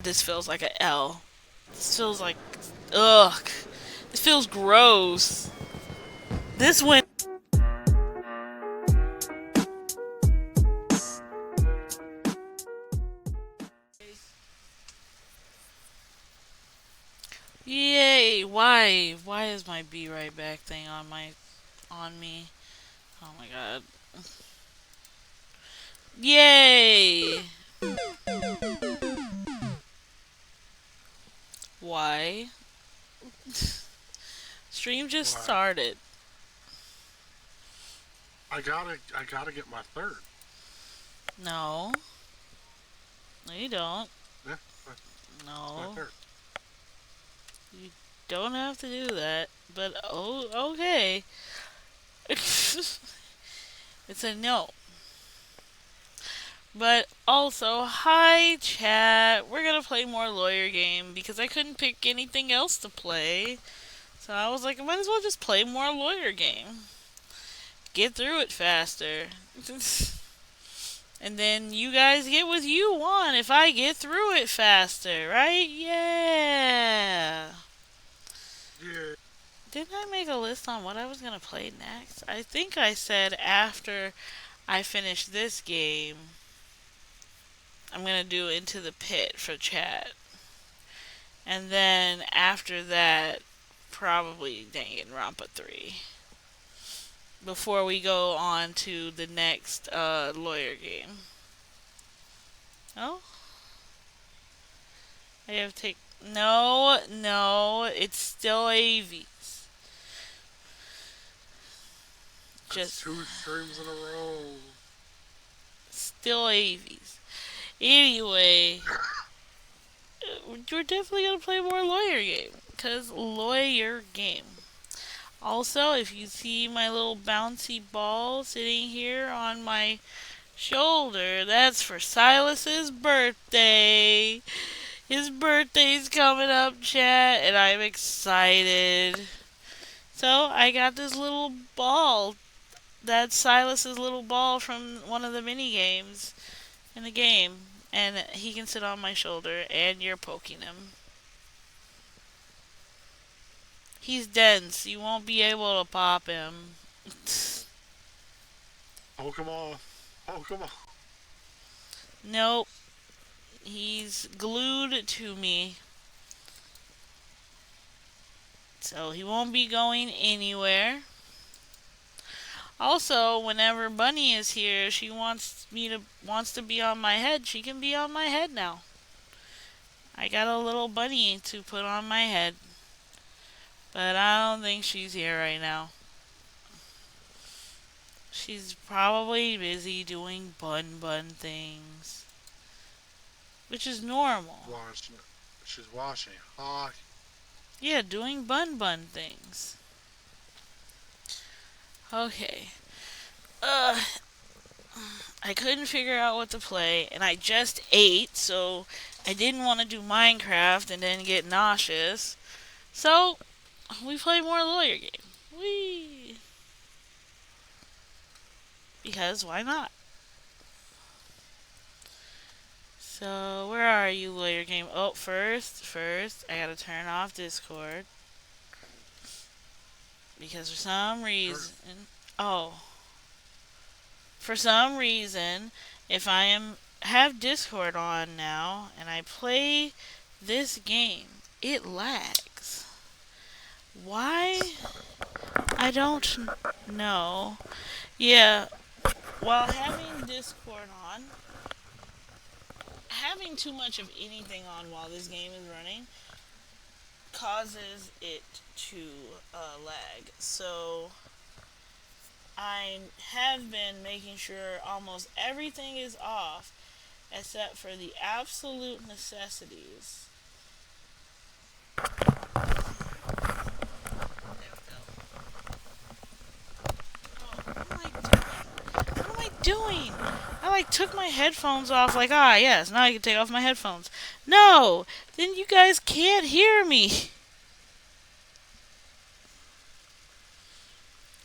This feels like a L. This feels like, ugh. This feels gross. This went. Yay! Why? Why is my be right back thing on me? Oh my god. Yay! Why? Stream just Why? started. I gotta get my third. No. No, you don't. Yeah, it's my No. third. You don't have to do that. But, oh, okay. It's a no. But also, hi chat. We're gonna play more lawyer game because I couldn't pick anything else to play. So I was like, I might as well just play more lawyer game. Get through it faster. And then you guys get what you want if I get through it faster, right? Yeah. Yeah. Didn't I make a list on what I was gonna play next? I think I said after I finish this game, I'm gonna do Into the Pit for chat. And then after that, probably Danganronpa 3. Before we go on to the next lawyer game. Oh? I have to take. No, no, it's still AVs. That's Just two streams in a row. still AVs. Anyway, we're definitely gonna play more lawyer game. Because lawyer game. Also, if you see my little bouncy ball sitting here on my shoulder, that's for Silas's birthday. His birthday's coming up, chat, and I'm excited. So, I got this little ball. That's Silas's little ball from one of the mini games in the game. And he can sit on my shoulder, and you're poking him. He's dense. You won't be able to pop him. Pokemon. Pokemon. Nope. He's glued to me. So he won't be going anywhere. Also, whenever Bunny is here, she wants to be on my head. She can be on my head now. I got a little bunny to put on my head. But I don't think she's here right now. She's probably busy doing bun things. Which is normal. Washing. She's washing hockey. Yeah, doing bun things. Okay. Uh, I couldn't figure out what to play, and I just ate, so I didn't want to do Minecraft and then get nauseous. So, we play more lawyer game. Whee! Because why not? So, where are you, lawyer game? Oh, first, I gotta turn off Discord. Because for some Sure. reason, oh, for some reason, if I am have Discord on now and I play this game, it lags. Why? I don't know. Yeah, while having Discord on, having too much of anything on while this game is running causes it to lag. So I have been making sure almost everything is off except for the absolute necessities. There we go. Oh, what am I doing? I like took my headphones off like, ah, yes, now I can take off my headphones. No! Then you guys can't hear me.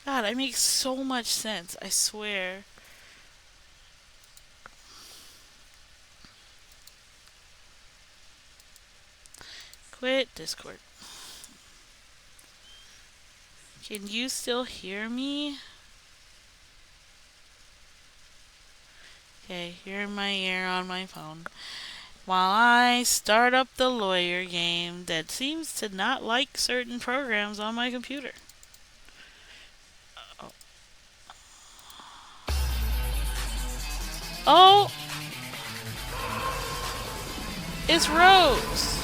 God, I make so much sense, I swear. Quit Discord. Can you still hear me? Okay, you're in my ear on my phone. While I start up the lawyer game that seems to not like certain programs on my computer. Oh, oh, it's Rose.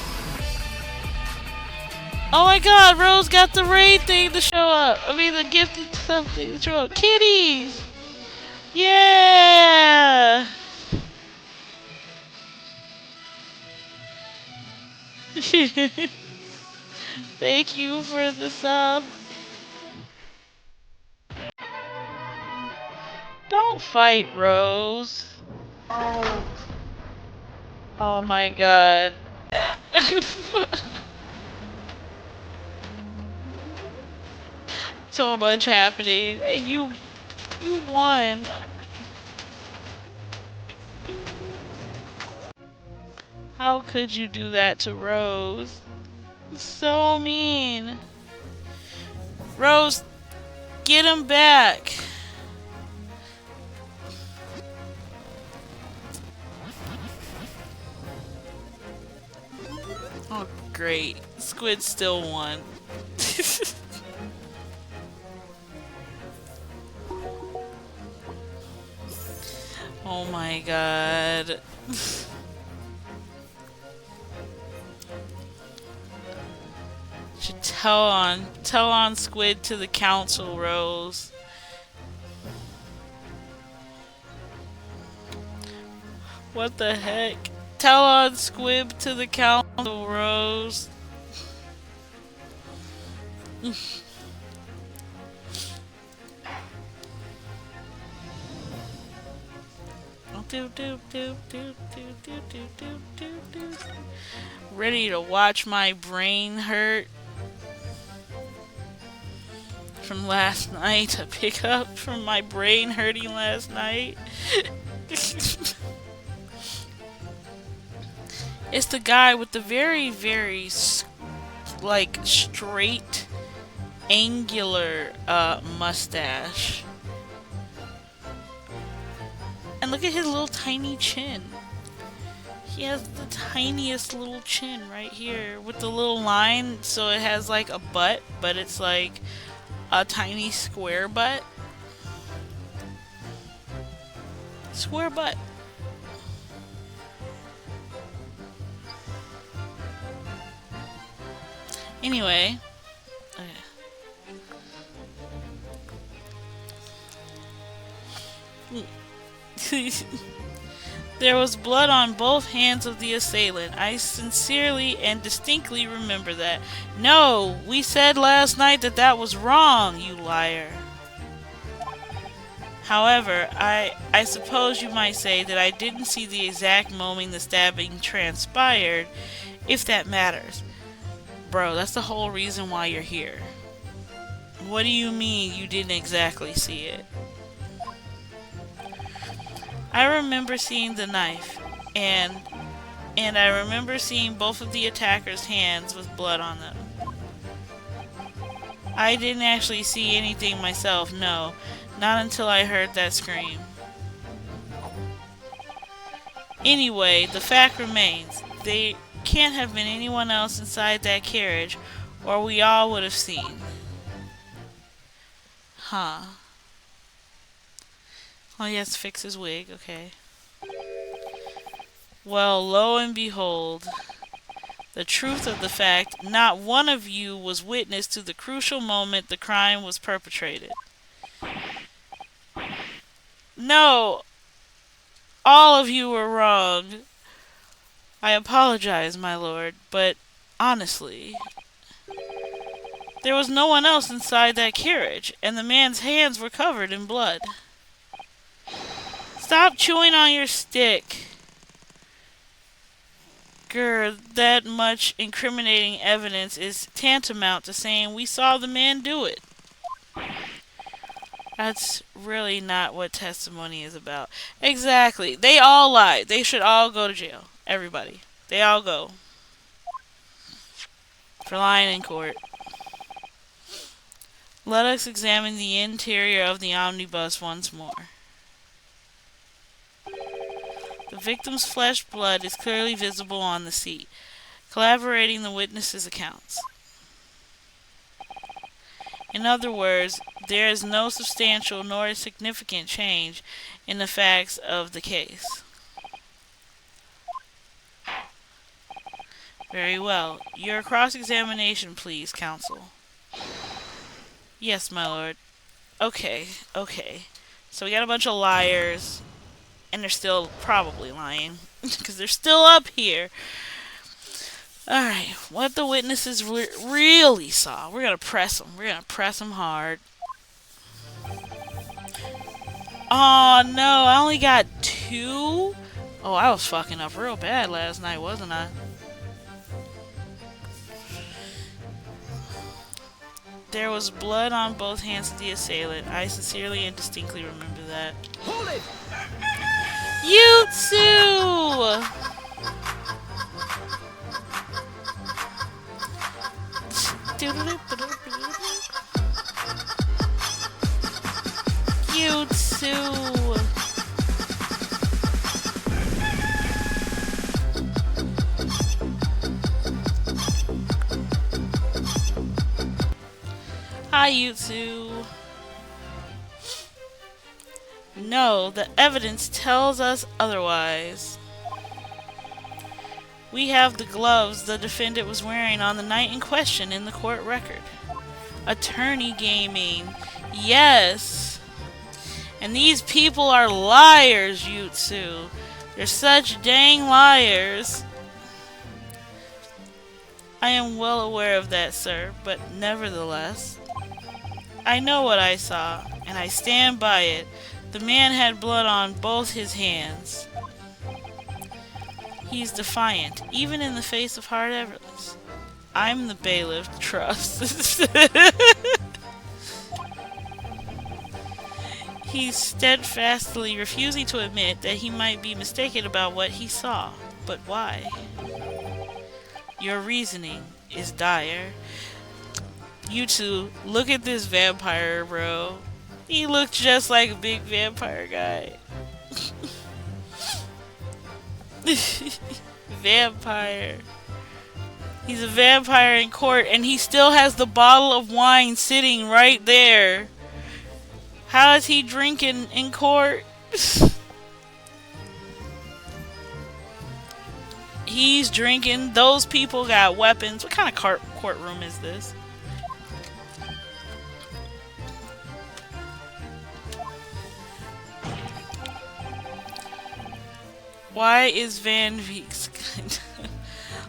Oh my god, Rose got the raid thing to show up. I mean, the gifted something to show up. Kitties! Yeah! Thank you for the sub. Don't fight, Rose. Oh, oh my god. So much happening. And you won. How could you do that to Rose? So mean. Rose, get him back. Oh, great. Squid still won. Oh my god. Should tell on Squid to the council, Rose. What the heck? Tell on Squib to the council, Rose. Do, do, do, do, do, do, do, do, do, do. Ready to watch my brain hurt from last night to pick up from my brain hurting last night. It's the guy with the very, very like straight, angular mustache. And look at his little tiny chin. He has the tiniest little chin right here with the little line, so it has like a butt, but it's like a tiny square butt. Square butt. Anyway. Okay. There was blood on both hands of the assailant. I sincerely and distinctly remember that. No, we said last night that that was wrong, you liar. However, I suppose you might say that I didn't see the exact moment the stabbing transpired, if that matters. Bro, that's the whole reason why you're here. What do you mean you didn't exactly see it? I remember seeing the knife, and I remember seeing both of the attackers' hands with blood on them. I didn't actually see anything myself, no, not until I heard that scream. Anyway, the fact remains, there can't have been anyone else inside that carriage, or we all would have seen. Huh. Oh, he has to fix his wig, okay. Well, lo and behold, the truth of the fact, not one of you was witness to the crucial moment the crime was perpetrated. No, all of you were wrong. I apologize, my lord, but honestly, there was no one else inside that carriage, and the man's hands were covered in blood. Stop chewing on your stick. Grr, that much incriminating evidence is tantamount to saying we saw the man do it. That's really not what testimony is about. Exactly. They all lied. They should all go to jail. Everybody. They all go. for lying in court. Let us examine the interior of the omnibus once more. The victim's flesh blood is clearly visible on the seat, corroborating the witnesses' accounts. In other words, there is no substantial nor significant change in the facts of the case. Very well. Your cross-examination, please, counsel. Yes, my lord. Okay. So we got a bunch of liars, and they're still probably lying, because they're still up here. Alright, what the witnesses really saw. We're gonna press them. We're gonna press them hard. Oh no, I only got 2? Oh, I was fucking up real bad last night, wasn't I? There was blood on both hands of the assailant. I sincerely and distinctly remember that. Hold it! Yutsu! Yutsu! Hi, Yutsu. No, the evidence tells us otherwise. We have the gloves the defendant was wearing on the night in question in the court record. Attorney gaming. Yes. And these people are liars, Yutsu. They're such dang liars. I am well aware of that, sir, but nevertheless, I know what I saw, and I stand by it. The man had blood on both his hands. He's defiant, even in the face of hard evidence. I'm the bailiff, trust. He's steadfastly refusing to admit that he might be mistaken about what he saw. But why? Your reasoning is dire. You two, look at this vampire, bro. He looked just like a big vampire guy. Vampire. He's a vampire in court, and he still has the bottle of wine sitting right there. How is he drinking in court? He's drinking. Those people got weapons. What kind of courtroom is this? Why is Van Veek's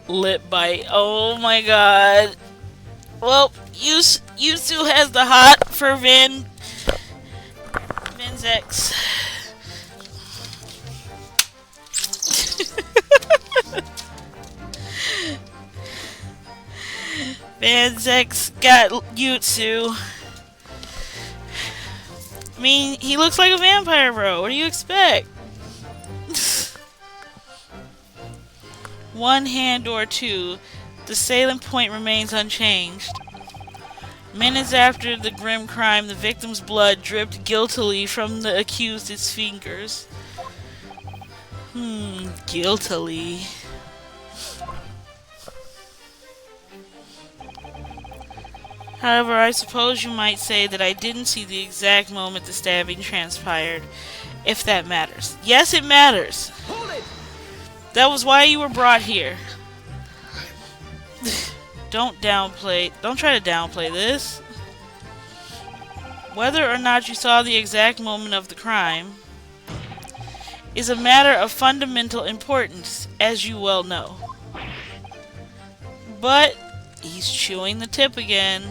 lip bite? Oh my god. Well, Yusu has the hot for Van's ex. Van's ex got Yutsu. I mean, he looks like a vampire, bro. What do you expect? One hand or two, the salient point remains unchanged. Minutes after the grim crime, the victim's blood dripped guiltily from the accused's fingers. Guiltily. However, I suppose you might say that I didn't see the exact moment the stabbing transpired, if that matters. Yes, it matters. Hold it! That was why you were brought here. Don't try to downplay this. Whether or not you saw the exact moment of the crime is a matter of fundamental importance, as you well know. But he's chewing the tip again.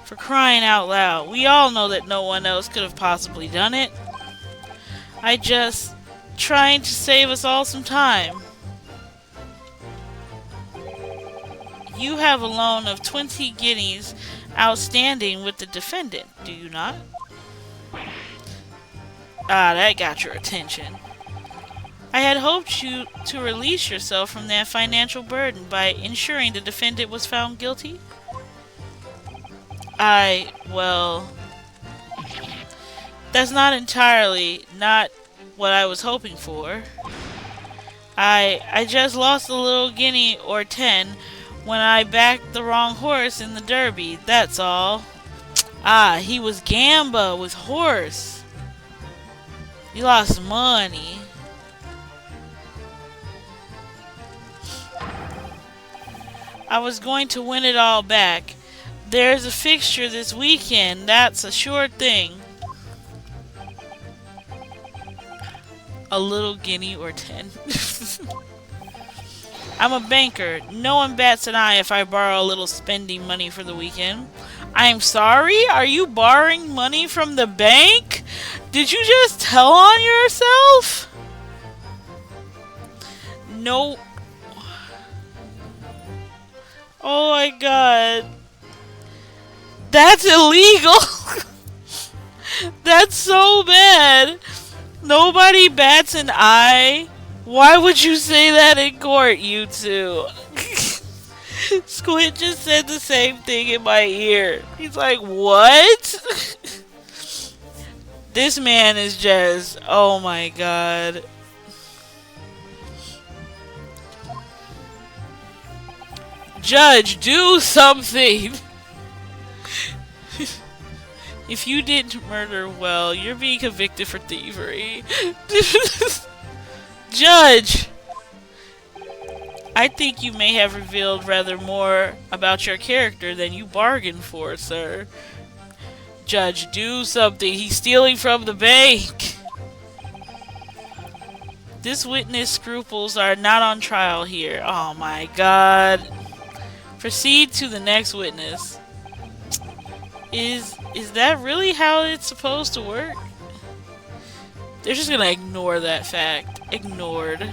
For crying out loud, we all know that no one else could have possibly done it. I just trying to save us all some time. You have a loan of 20 guineas outstanding with the defendant, do you not? Ah, that got your attention. I had hoped you to release yourself from that financial burden by ensuring the defendant was found guilty. Well, that's not what I was hoping for. I just lost a little guinea or 10 when I backed the wrong horse in the derby, that's all. Ah, he was Gamba with horse. You lost money. I was going to win it all back. There's a fixture this weekend, that's a sure thing. A little guinea or 10. I'm a banker. No one bats an eye if I borrow a little spending money for the weekend. I'm sorry? Are you borrowing money from the bank? Did you just tell on yourself? No. Oh my god. That's illegal. That's so bad. Nobody bats an eye. Why would you say that in court, you two? Squid just said the same thing in my ear. He's like, what? This man is just, oh my god. Judge, do something! If you didn't murder, well, you're being convicted for thievery. Judge! I think you may have revealed rather more about your character than you bargained for, sir. Judge, do something. He's stealing from the bank. This witness scruples are not on trial here. Oh my god. Proceed to the next witness. Is that really how it's supposed to work? They're just gonna ignore that fact. Ignored.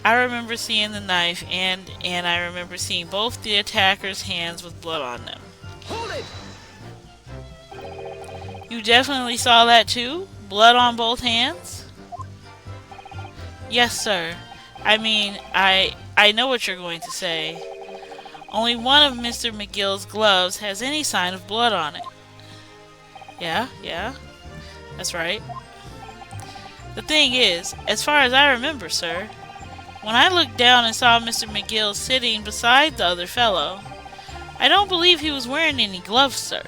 I remember seeing the knife and I remember seeing both the attacker's hands with blood on them. Hold it! You definitely saw that too? Blood on both hands? Yes, sir. I mean, I know what you're going to say. Only one of Mr. McGill's gloves has any sign of blood on it. Yeah, that's right. The thing is, as far as I remember, sir, when I looked down and saw Mr. McGill sitting beside the other fellow, I don't believe he was wearing any gloves, sir.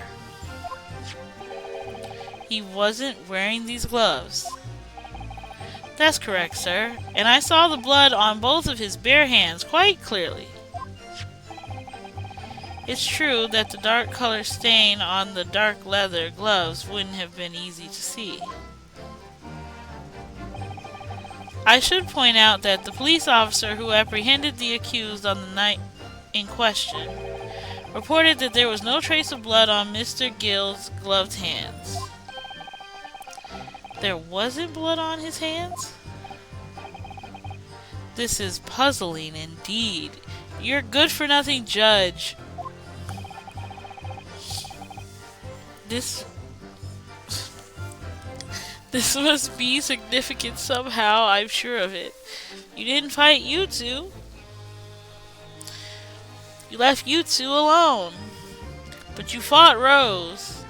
He wasn't wearing these gloves. That's correct, sir, and I saw the blood on both of his bare hands quite clearly. It's true that the dark color stain on the dark leather gloves wouldn't have been easy to see. I should point out that the police officer who apprehended the accused on the night in question reported that there was no trace of blood on Mr. Gill's gloved hands. There wasn't blood on his hands? This is puzzling indeed. You're a good-for-nothing judge. This must be significant somehow, I'm sure of it. You didn't fight you two. You left you two alone. But you fought Rose.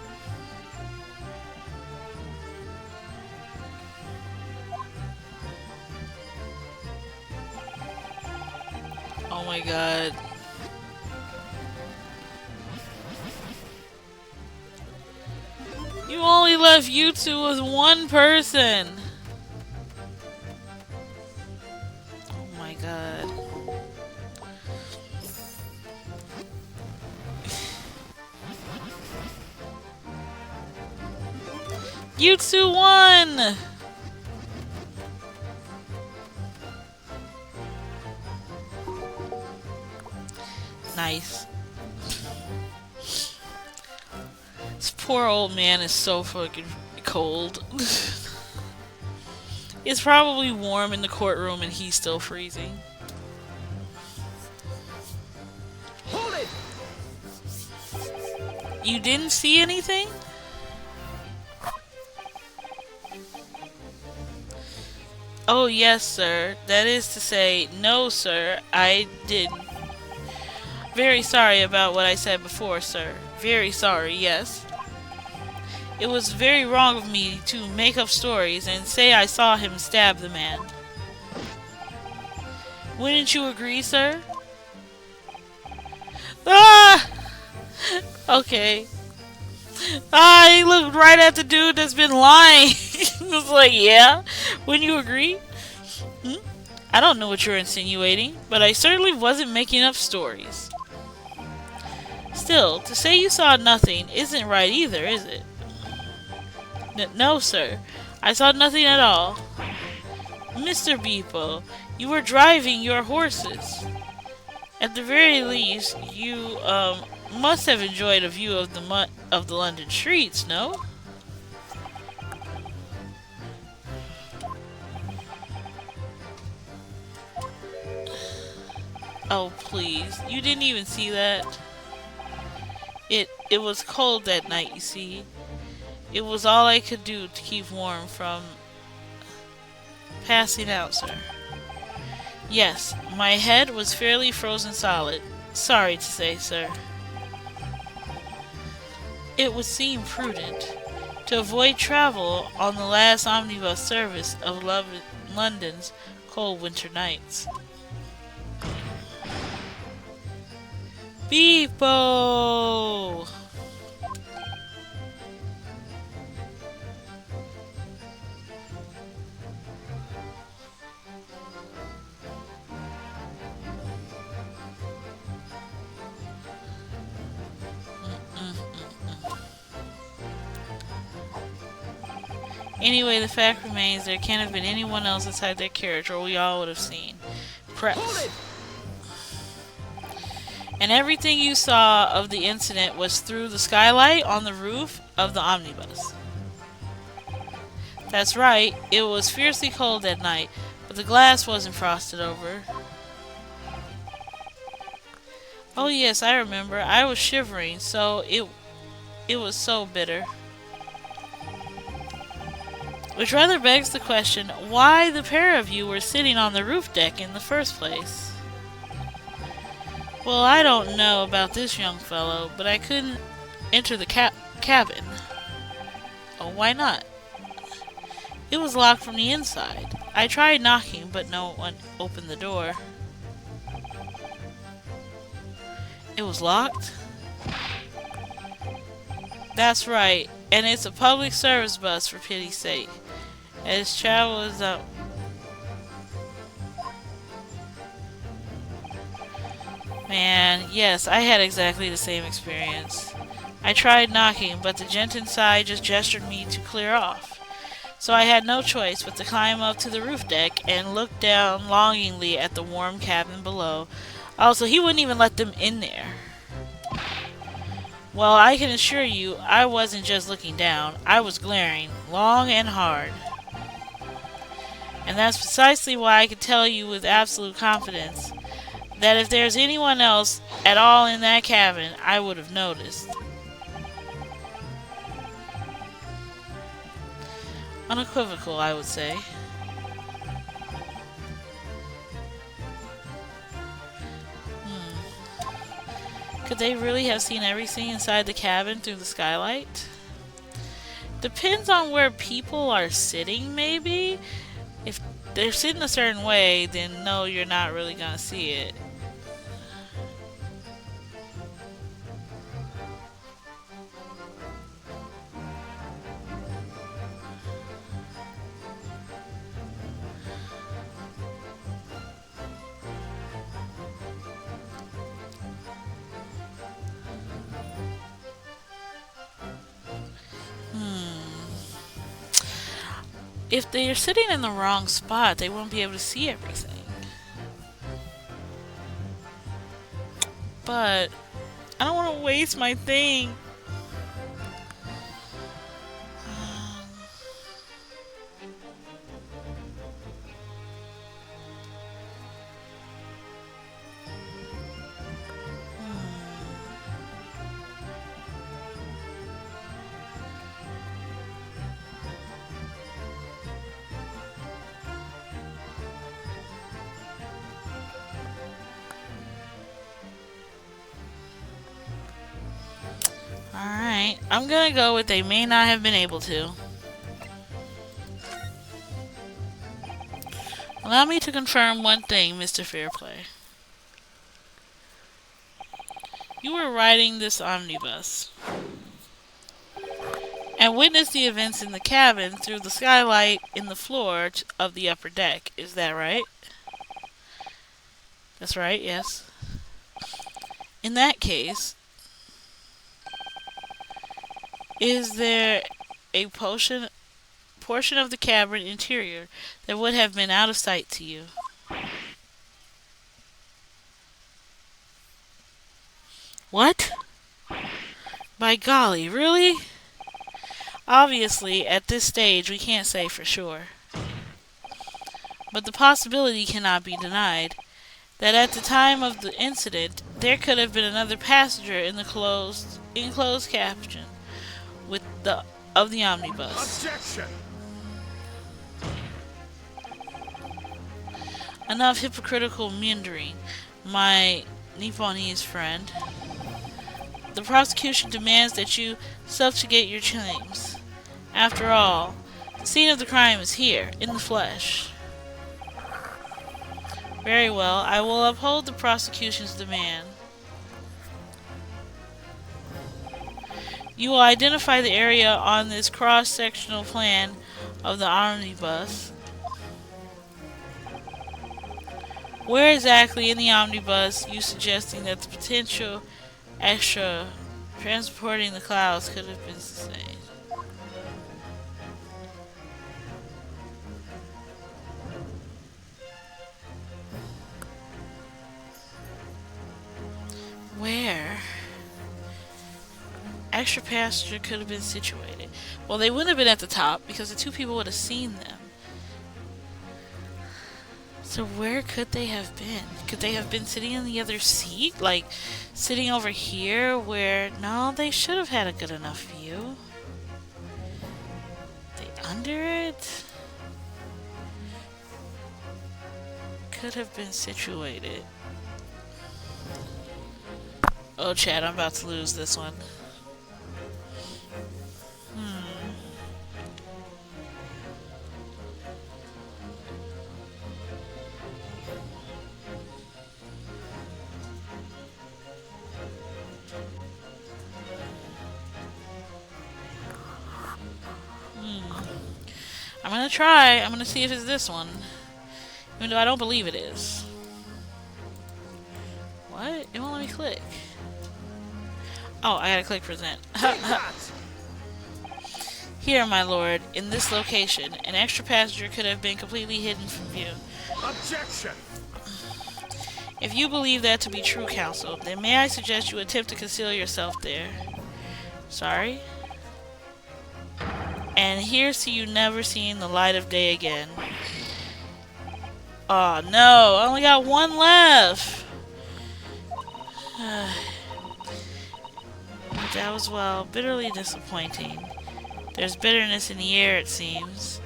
Oh my god. You only left you two with one person. Oh my god. You two won! Nice. This poor old man is so fucking cold. It's probably warm in the courtroom and he's still freezing. Hold it! You didn't see anything? Oh, yes, sir. That is to say, no, sir, I didn't. Very sorry about what I said before, sir. Very sorry, yes. It was very wrong of me to make up stories and say I saw him stab the man. Wouldn't you agree, sir? Ah! Okay. I looked right at the dude that's been lying. He was like, yeah? Wouldn't you agree? Hmm? I don't know what you're insinuating, but I certainly wasn't making up stories. Still, to say you saw nothing isn't right either, is it? No, sir. I saw nothing at all. Mr. Beeple, you were driving your horses. At the very least, you must have enjoyed a view of the London streets, no? Oh, please. You didn't even see that? It was cold that night, you see. It was all I could do to keep warm from passing out, sir. Yes, my head was fairly frozen solid. Sorry to say, sir. It would seem prudent to avoid travel on the last omnibus service of London's cold winter nights. Beepo! Anyway, the fact remains there can't have been anyone else inside that carriage, or we all would have seen. Press. And everything you saw of the incident was through the skylight on the roof of the omnibus. That's right, it was fiercely cold that night, but the glass wasn't frosted over. Oh yes, I remember. I was shivering, so it was so bitter. Which rather begs the question, why the pair of you were sitting on the roof deck in the first place? Well, I don't know about this young fellow, but I couldn't enter the cabin. Oh, why not? It was locked from the inside. I tried knocking, but no one opened the door. It was locked? That's right, and it's a public service bus, for pity's sake. As travel is up. Man, yes, I had exactly the same experience. I tried knocking, but the gent inside just gestured me to clear off. So I had no choice but to climb up to the roof deck and look down longingly at the warm cabin below. Also, he wouldn't even let them in there. Well, I can assure you, I wasn't just looking down. I was glaring, long and hard. And that's precisely why I can tell you with absolute confidence that if there's anyone else at all in that cabin, I would have noticed. Unequivocal, I would say. Could they really have seen everything inside the cabin through the skylight? Depends on where people are sitting, maybe. If they're sitting a certain way, then no, you're not really gonna see it. If they're sitting in the wrong spot, they won't be able to see everything. But I don't want to waste my thing. I'm gonna go with they may not have been able to. Allow me to confirm one thing, Mr. Fairplay. You were riding this omnibus and witnessed the events in the cabin through the skylight in the floor of the upper deck. Is that right? That's right, yes. In that case, is there a portion of the cabin interior that would have been out of sight to you? What? By golly, really? Obviously, at this stage, we can't say for sure. But the possibility cannot be denied that at the time of the incident, there could have been another passenger in the enclosed caption with the of the omnibus. Objection! Enough hypocritical meandering, my Nipponese friend. The prosecution demands that you subjugate your claims. After all, the scene of the crime is here, in the flesh. Very well, I will uphold the prosecution's demand. You will identify the area on this cross-sectional plan of the omnibus. Where exactly in the omnibus you suggesting that the potential extra transporting the clouds could have been sustained? Where extra passenger could have been situated? Well, they wouldn't have been at the top because the two people would have seen them. So where could they have been? Could they have been sitting in the other seat? Like, sitting over here where... No, they should have had a good enough view. They under it? Could have been situated. Oh, Chad, I'm about to lose this one. I'm gonna try. I'm gonna see if it's this one. Even though I don't believe it is. What? It won't let me click. Oh, I gotta click present. Here, my lord, in this location, an extra passenger could have been completely hidden from view. Objection! If you believe that to be true, counsel, then may I suggest you attempt to conceal yourself there. Sorry? And here's to you never seeing the light of day again. Oh no, I only got one left. That was, well, bitterly disappointing. There's bitterness in the air, it seems.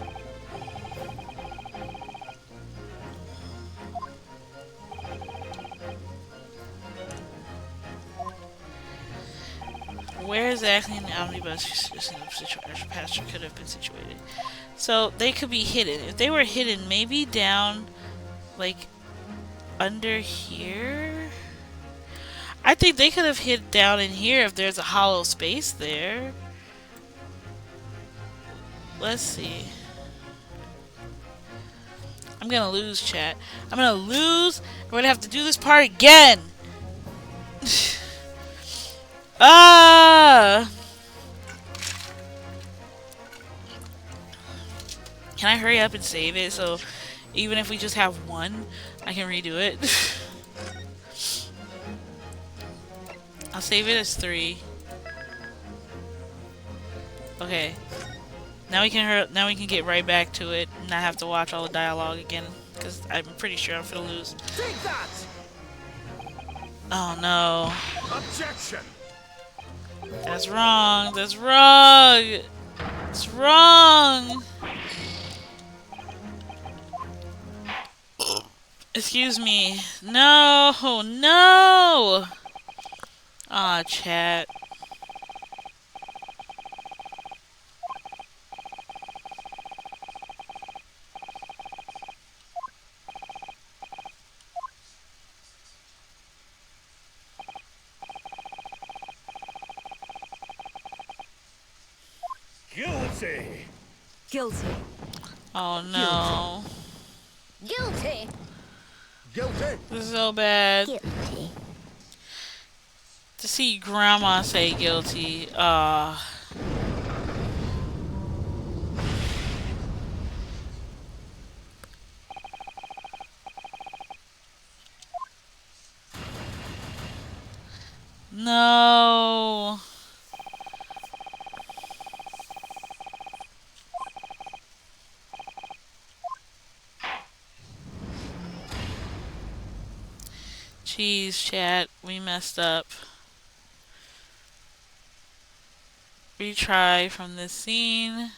Where exactly in the omnibus pasture could have been situated? So they could be hidden. If they were hidden, maybe down, like, under here? I think they could have hid down in here if there's a hollow space there. Let's see. I'm gonna lose, chat. I'm gonna lose. We're gonna have to do this part again. Ah! Can I hurry up and save it so even if we just have one, I can redo it? I'll save it as 3. Okay. Now we can get right back to it and not have to watch all the dialogue again because I'm pretty sure I'm gonna lose. Take that! Oh no. Objection! That's wrong. That's wrong. It's wrong. Excuse me. No. No. Aw, chat. Guilty. Guilty. Oh no. Guilty. Guilty. This is so bad. Guilty. To see Grandma say guilty. No. Jeez, chat. We messed up. Retry from this scene.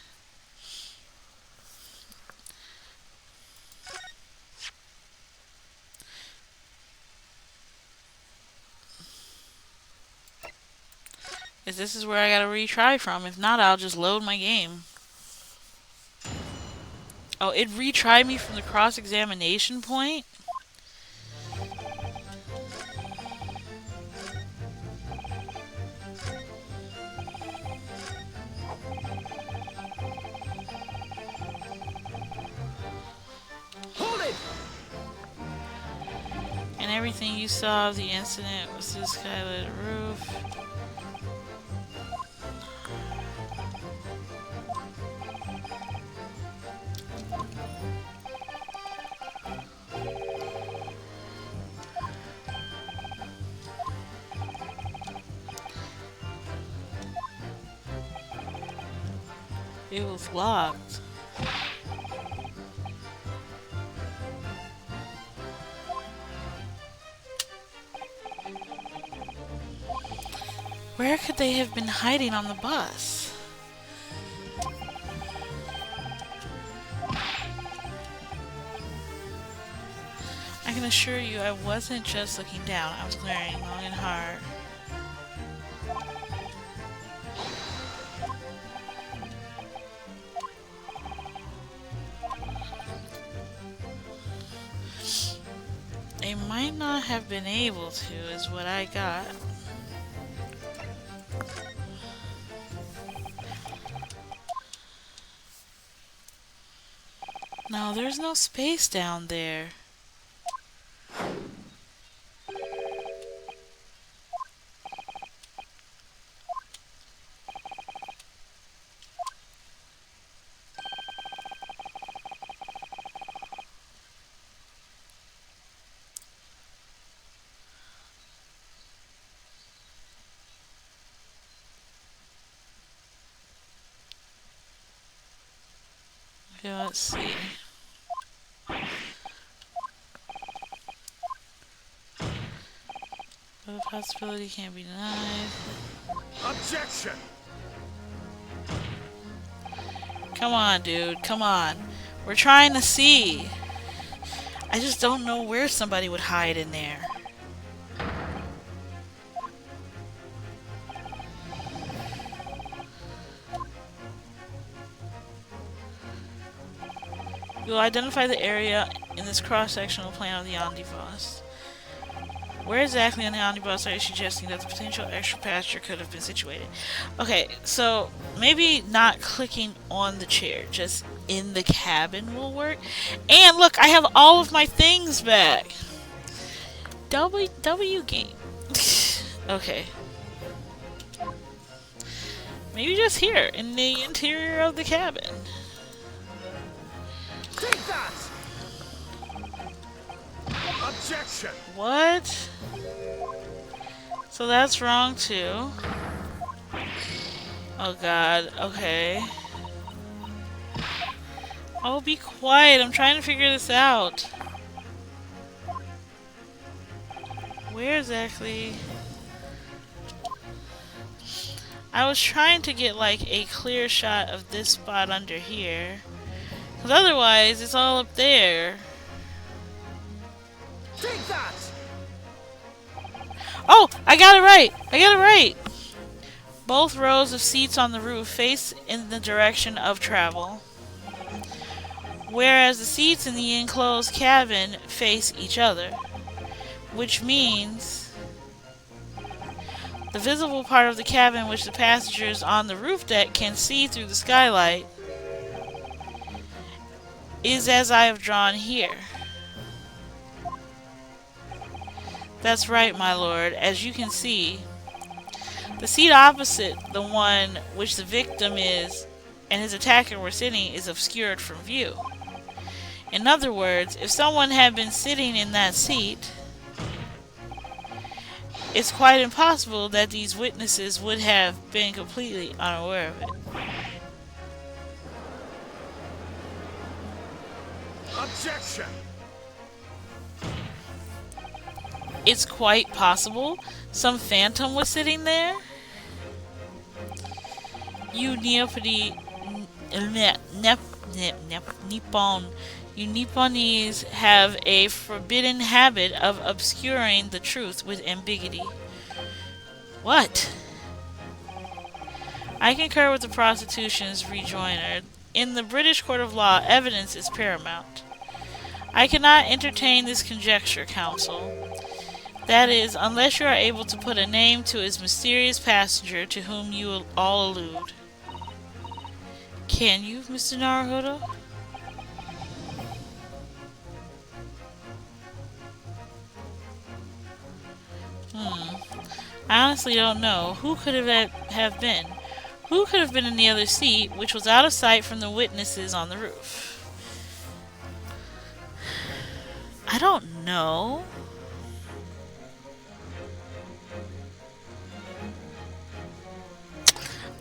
This is where I gotta retry from. If not, I'll just load my game. Oh, it retried me from the cross-examination point? Hold it. And everything you saw of the incident was the skylit roof. It was locked. Where could they have been hiding on the bus? I can assure you I wasn't just looking down, I was glaring long and hard. They might not have been able to, is what I got. No, there's no space down there. Okay, let's see. But the possibility can't be denied. Objection. Come on, dude. Come on. We're trying to see. I just don't know where somebody would hide in there. You will identify the area in this cross-sectional plan of the omnibus. Where exactly on the omnibus are you suggesting that the potential extra passenger could have been situated? Okay, so maybe not clicking on the chair, just in the cabin will work. And look, I have all of my things back. W game. Okay. Maybe just here, in the interior of the cabin. Take that. Objection. What? So that's wrong too. Oh god, okay. Oh, be quiet. I'm trying to figure this out. Where exactly? I was trying to get like a clear shot of this spot under here. Because otherwise, it's all up there. Take that. Oh, I got it right. I got it right. Both rows of seats on the roof face in the direction of travel, whereas the seats in the enclosed cabin face each other, which means The visible part of the cabin which the passengers on the roof deck can see through the skylight is as I have drawn here. That's right, my lord. As you can see, the seat opposite the one which the victim is and his attacker were sitting is obscured from view. In other words, if someone had been sitting in that seat, it's quite impossible that these witnesses would have been completely unaware of it. Objection! It's quite possible some phantom was sitting there. You Nippon, you Nipponese have a forbidden habit of obscuring the truth with ambiguity. What? I concur with the prosecution's rejoinder. In the British court of law, evidence is paramount. I cannot entertain this conjecture, counsel. That is, unless you are able to put a name to his mysterious passenger to whom you all allude. Can you, Mr. Naruhodo? I honestly don't know. Who could have been? Who could have been in the other seat, which was out of sight from the witnesses on the roof? I don't know.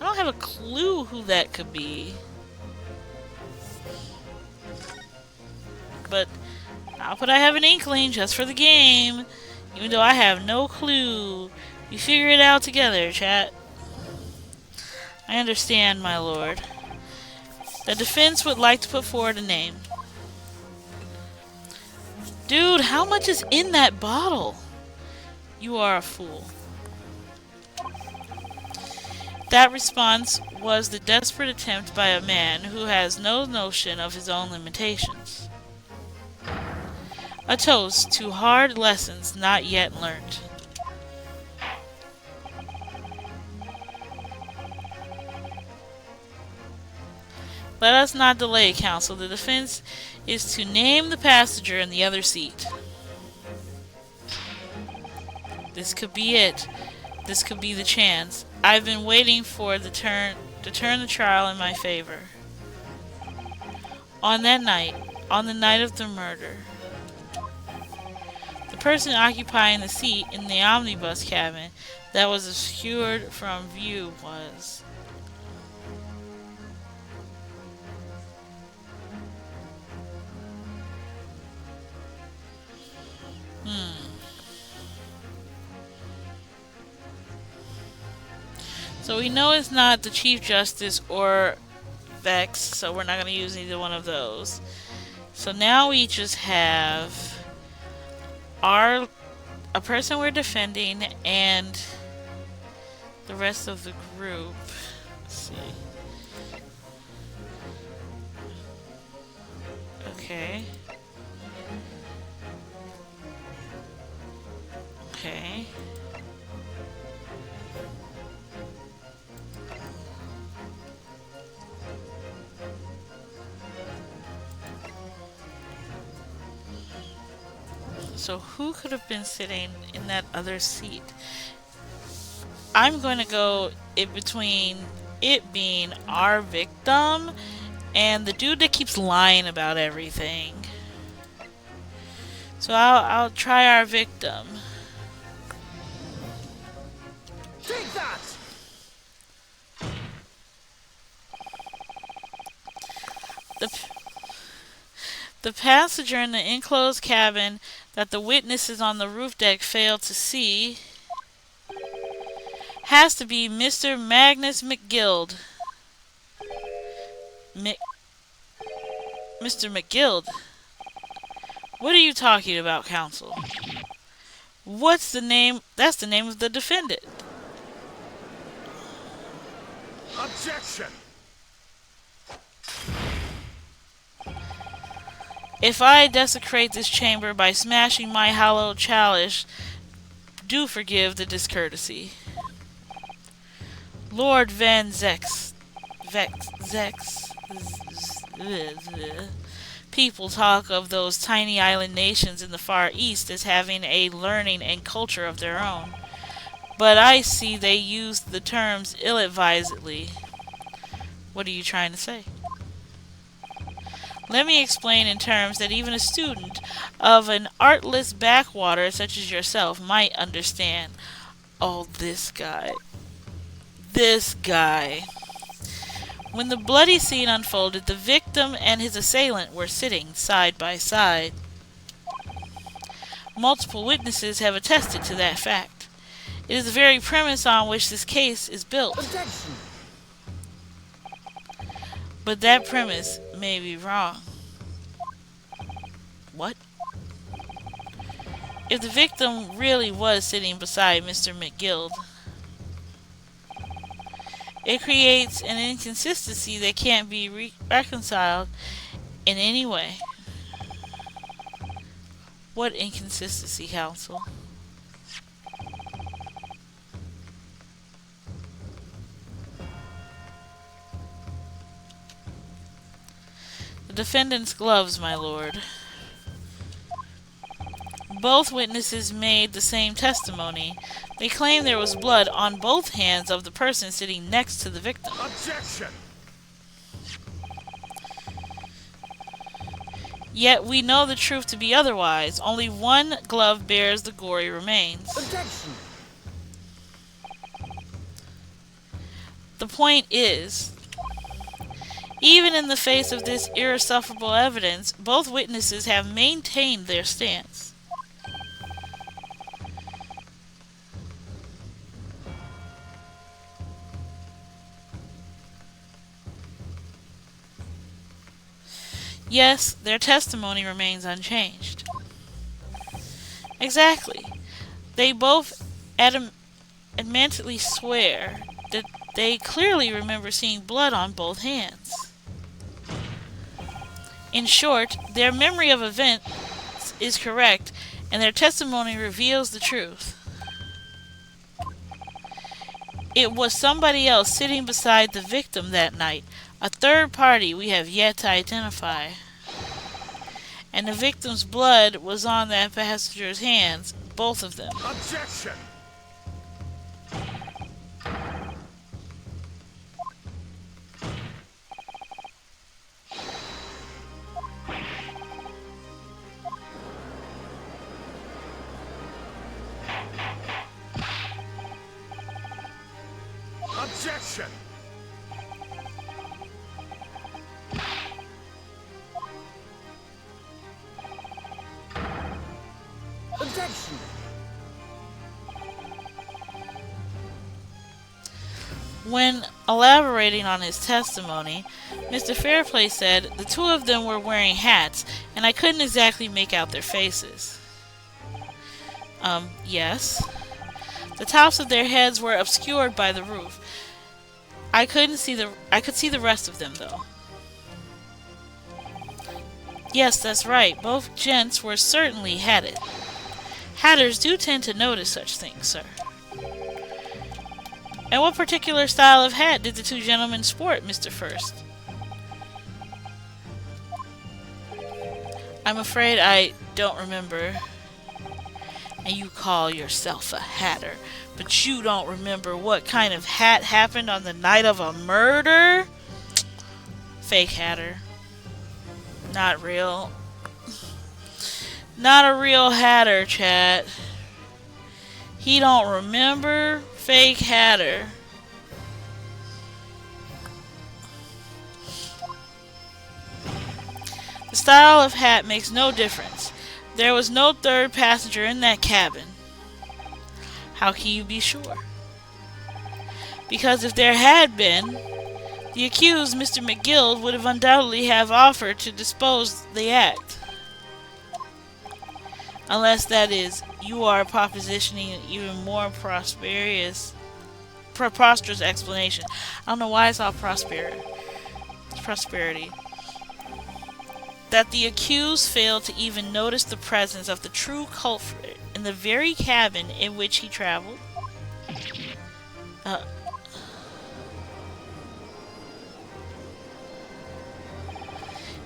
I don't have a clue who that could be. But how could I have an inkling just for the game? Even though I have no clue. You figure it out together, chat. I understand, my lord. The defense would like to put forward a name. Dude, how much is in that bottle? You are a fool. That response was the desperate attempt by a man who has no notion of his own limitations. A toast to hard lessons not yet learnt. Let us not delay, counsel. The defense is to name the passenger in the other seat. This could be it. This could be the chance. I've been waiting for the turn to turn the trial in my favor. On that night, on the night of the murder, the person occupying the seat in the omnibus cabin that was obscured from view was... So we know it's not the Chief Justice or Vex, so we're not going to use either one of those. So now we just have a person we're defending and the rest of the group. Let's see. Okay. Okay. So who could have been sitting in that other seat? I'm going to go in between it being our victim and the dude that keeps lying about everything. So I'll try our victim. Take that! The passenger in the enclosed cabin that the witnesses on the roof deck failed to see has to be Mr. Magnus McGild. Mr. McGild? What are you talking about, counsel? What's the name? That's the name of the defendant. Objection! If I desecrate this chamber by smashing my hallowed chalice, do forgive the discourtesy. Lord Van Zex. Vex. Zex. People talk of those tiny island nations in the Far East as having a learning and culture of their own. But I see they use the terms ill-advisedly. What are you trying to say? Let me explain in terms that even a student of an artless backwater such as yourself might understand. Oh, this guy. This guy. When the bloody scene unfolded, the victim and his assailant were sitting side by side. Multiple witnesses have attested to that fact. It is the very premise on which this case is built. Objection. But that premise may be wrong. What? If the victim really was sitting beside Mr. McGill, it creates an inconsistency that can't be reconciled in any way. What inconsistency, counsel? The defendant's gloves, my lord. Both witnesses made the same testimony. They claim there was blood on both hands of the person sitting next to the victim. Objection! Yet we know the truth to be otherwise. Only one glove bears the gory remains. Objection. The point is, even in the face of this irresufferable evidence, both witnesses have maintained their stance. Yes, their testimony remains unchanged. Exactly. They both adamantly swear that they clearly remember seeing blood on both hands. In short, their memory of events is correct, and their testimony reveals the truth. It was somebody else sitting beside the victim that night, a third party we have yet to identify. And the victim's blood was on that passenger's hands, both of them. Objection! Objection! Objection. When elaborating on his testimony, Mr. Fairplay said the two of them were wearing hats, and I couldn't exactly make out their faces. Yes. The tops of their heads were obscured by the roof. I could see the rest of them, though. Yes, that's right. Both gents were certainly hatted. Hatters do tend to notice such things, sir. And what particular style of hat did the two gentlemen sport, Mr. First? I'm afraid I don't remember. And you call yourself a hatter, but you don't remember what kind of hat happened on the night of a murder? Fake hatter. Not real. Not a real hatter, chat. He don't remember. Fake hatter. The style of hat makes no difference. There was no third passenger in that cabin. How can you be sure? Because if there had been, the accused, Mr. McGill, would have undoubtedly have offered to dispose the act. Unless, that is, you are propositioning an even more preposterous explanation. I don't know why it's all prosperity. That the accused failed to even notice the presence of the true culprit in the very cabin in which he traveled.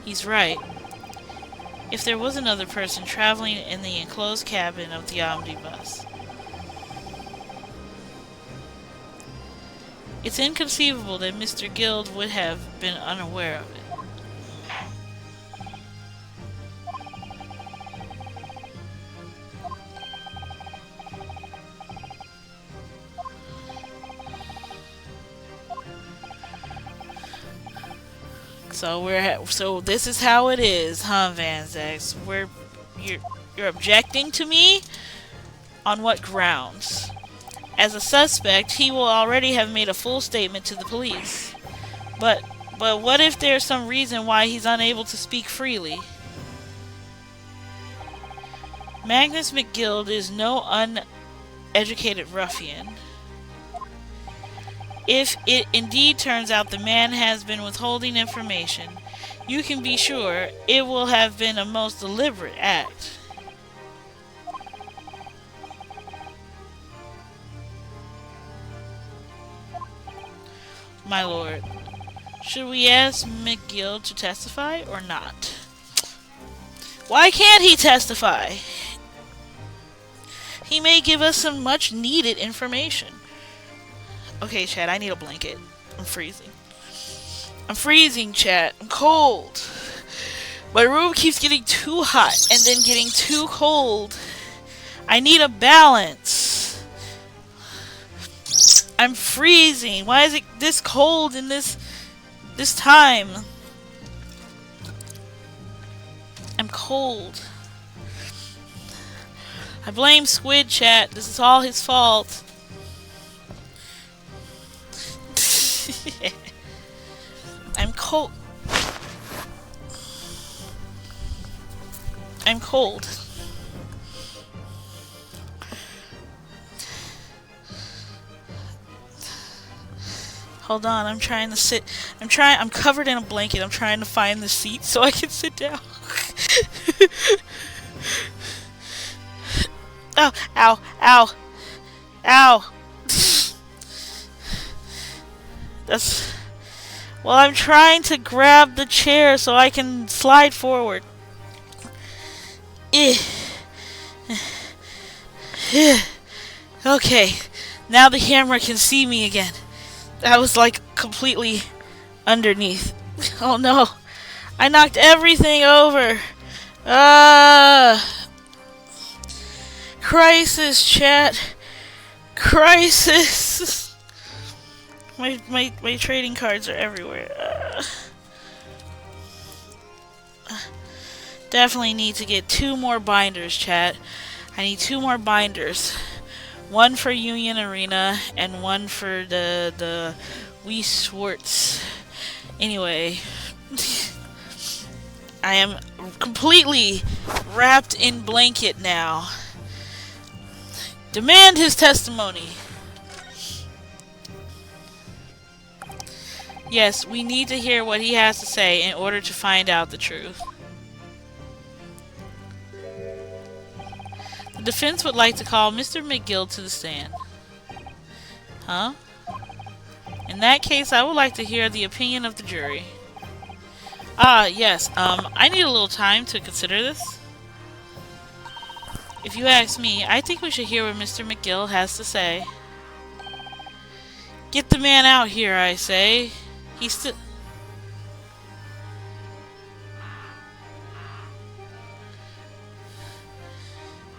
He's right. If there was another person traveling in the enclosed cabin of the omnibus, it's inconceivable that Mr. Guild would have been unaware of it. So this is how it is, huh, Van Zex? You're objecting to me? On what grounds? As a suspect, he will already have made a full statement to the police. But but what if there's some reason why he's unable to speak freely? Magnus McGill is no uneducated ruffian. If it indeed turns out the man has been withholding information, you can be sure it will have been a most deliberate act. My lord, should we ask McGill to testify or not? Why can't he testify? He may give us some much needed information. Okay, Chad, I need a blanket. I'm freezing. I'm freezing, Chad. I'm cold. My room keeps getting too hot and then getting too cold. I need a balance. I'm freezing. Why is it this cold in this time? I'm cold. I blame Squid, chat. This is all his fault. I'm cold. I'm cold. Hold on, I'm trying to sit. I'm covered in a blanket. I'm trying to find the seat so I can sit down. Oh, ow, ow, ow. That's. Well, I'm trying to grab the chair so I can slide forward. Okay, now the camera can see me again. That was like completely underneath. Oh no, I knocked everything over. Crisis, chat. Crisis. My trading cards are everywhere. Definitely need to get 2 more binders, chat. I need 2 more binders. One for Union Arena and one for the Wee Swartz. Anyway, I am completely wrapped in blanket now. Demand his testimony. Yes, we need to hear what he has to say in order to find out the truth. The defense would like to call Mr. McGill to the stand. Huh? In that case, I would like to hear the opinion of the jury. Yes, I need a little time to consider this. If you ask me, I think we should hear what Mr. McGill has to say. Get the man out here, I say. He's still...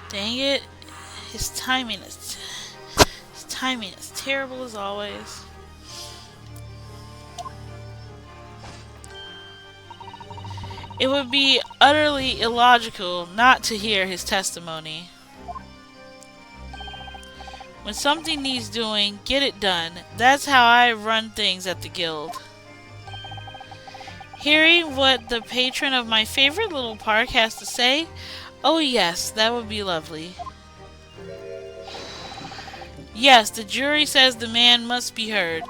Dang it. His timing is terrible as always. It would be utterly illogical not to hear his testimony. When something needs doing, get it done. That's how I run things at the guild. Hearing what the patron of my favorite little park has to say? Oh yes, that would be lovely. Yes, the jury says the man must be heard.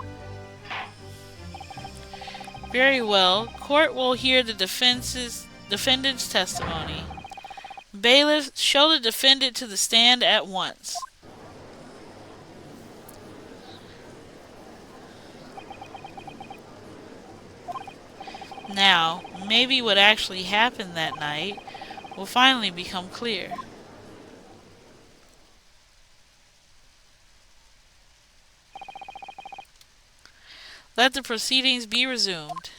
Very well. Court will hear the defendant's testimony. Bailiff, show the defendant to the stand at once. Now, maybe what actually happened that night will finally become clear. Let the proceedings be resumed.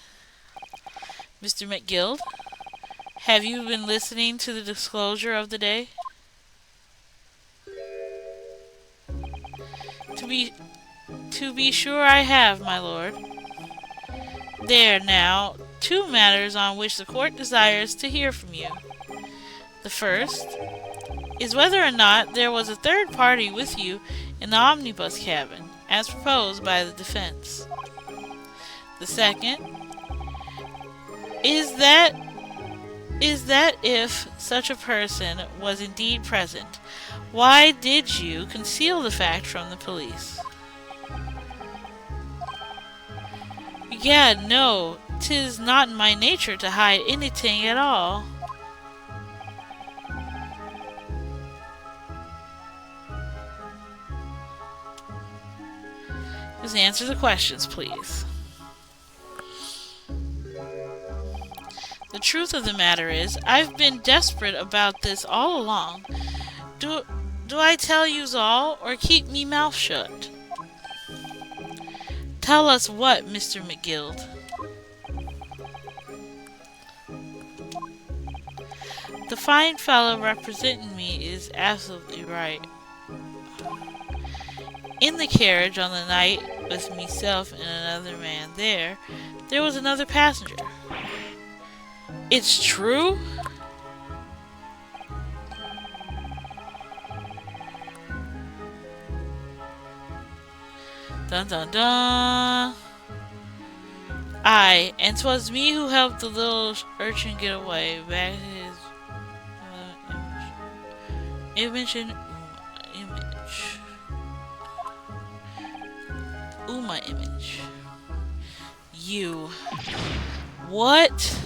Mr. McGill, have you been listening to the disclosure of the day? To be to be sure I have, my lord. There now, two matters on which the court desires to hear from you. The first is whether or not there was a third party with you in the omnibus cabin, as proposed by the defense. The second is that if such a person was indeed present, why did you conceal the fact from the police? Egad, no, 'tis not in my nature to hide anything at all. Just answer the questions, please. The truth of the matter is, I've been desperate about this all along. Do I tell yous all, or keep me mouth shut? Tell us what, Mr. McGill? The fine fellow representing me is absolutely right. In the carriage on the night with myself and another man there was another passenger. It's true? Dun dun dun. Aye, and 'twas me who helped the little urchin get away. Back his image and image. My image. You. What?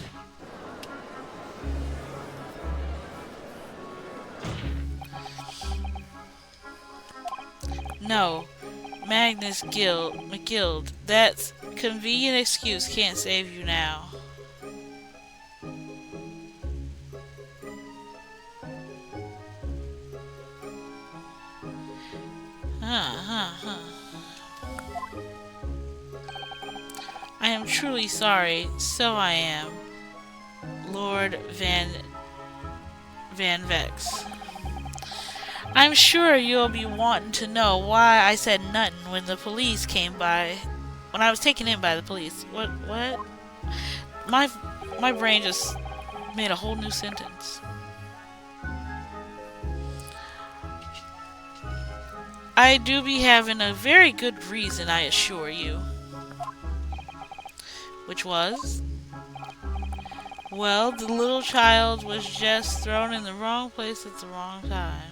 No. Magnus McGill. That convenient excuse can't save you now. I am truly sorry, so I am, Lord Van Vex. I'm sure you'll be wanting to know why I said nothing when the police came by, when I was taken in by the police. What? My brain just made a whole new sentence. I do be having a very good reason, I assure you. Which was? Well, the little child was just thrown in the wrong place at the wrong time.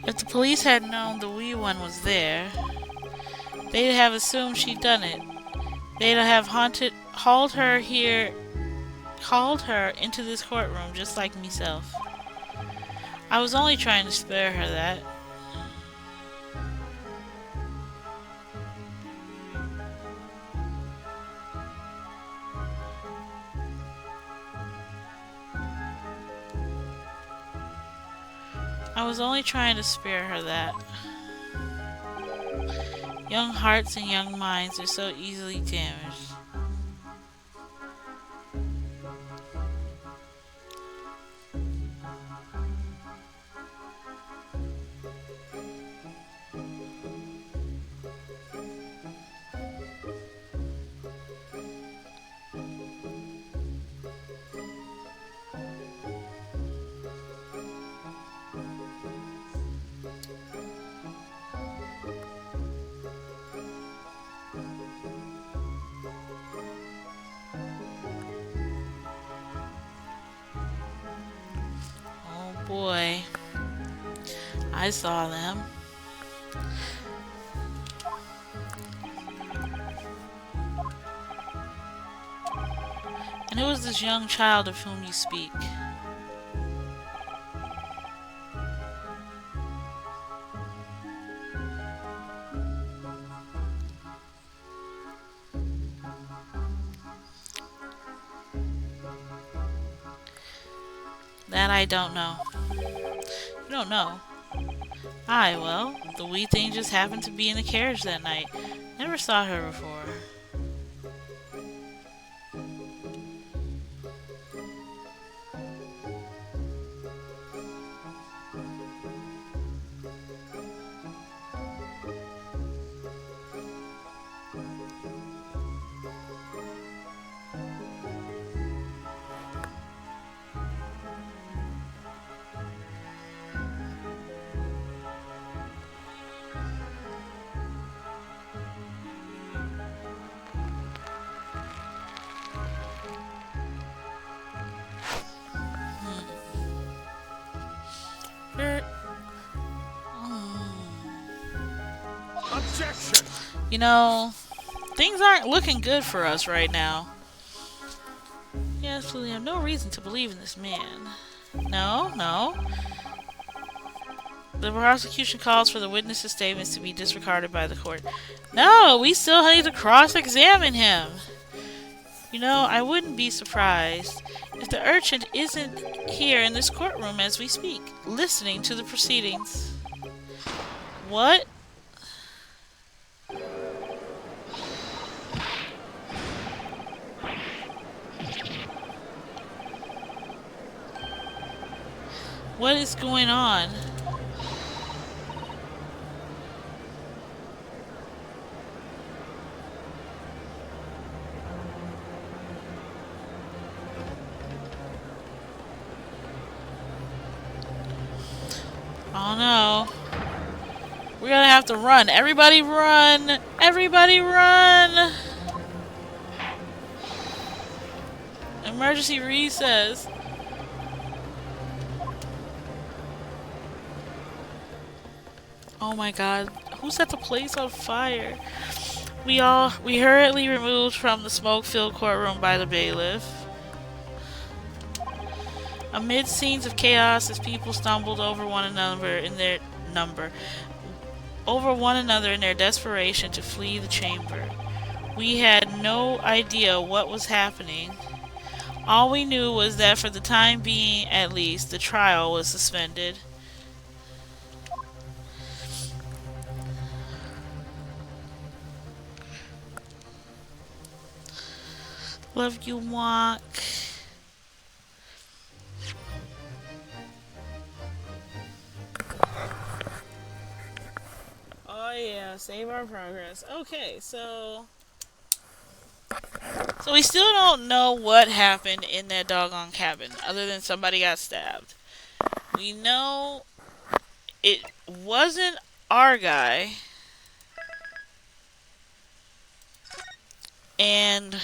If the police had known the wee one was there, they'd have assumed she'd done it. They'd have hauled her into this courtroom just like myself. I was only trying to spare her that. I was only trying to spare her that. Young hearts and young minds are so easily damaged. Boy, I saw them. And who is this young child of whom you speak? That I don't know. You don't know? Aye, well, the wee thing just happened to be in the carriage that night. Never saw her before. Er, Objection! You know, things aren't looking good for us right now. You absolutely have no reason to believe in this man. No, no. The prosecution calls for the witness's statements to be disregarded by the court. No, we still need to cross-examine him. You know, I wouldn't be surprised if the urchin isn't here in this courtroom as we speak, listening to the proceedings. What? What is going on? Oh no. We're gonna have to run. Everybody run! Everybody run! Emergency recess. Oh my god. Who set the place on fire? We hurriedly removed from the smoke-filled courtroom by the bailiff. Amid scenes of chaos as people stumbled over one another in their desperation to flee the chamber. We had no idea what was happening. All we knew was that for the time being at least, the trial was suspended. Love you, walk. Oh yeah, save our progress. Okay, so we still don't know what happened in that doggone cabin, other than somebody got stabbed. We know it wasn't our guy, and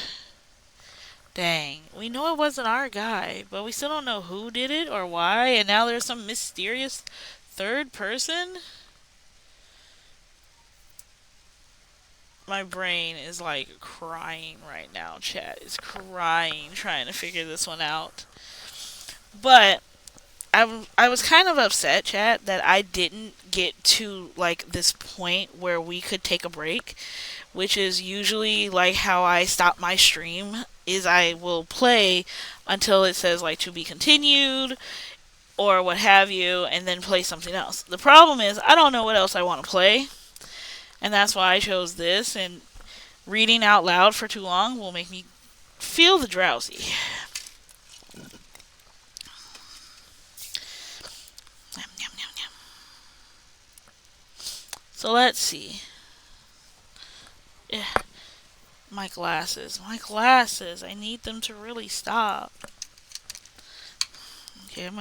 dang, we know it wasn't our guy, but we still don't know who did it or why, and now there's some mysterious third person? My brain is like crying right now, chat. Is crying trying to figure this one out. But I was kind of upset, chat, that I didn't get to like this point where we could take a break, which is usually like how I stop my stream is I will play until it says like to be continued or what have you and then play something else. The problem is I don't know what else I want to play, and that's why I chose this, and reading out loud for too long will make me feel the drowsy. So let's see. My glasses. My glasses. I need them to really stop. Okay, I'm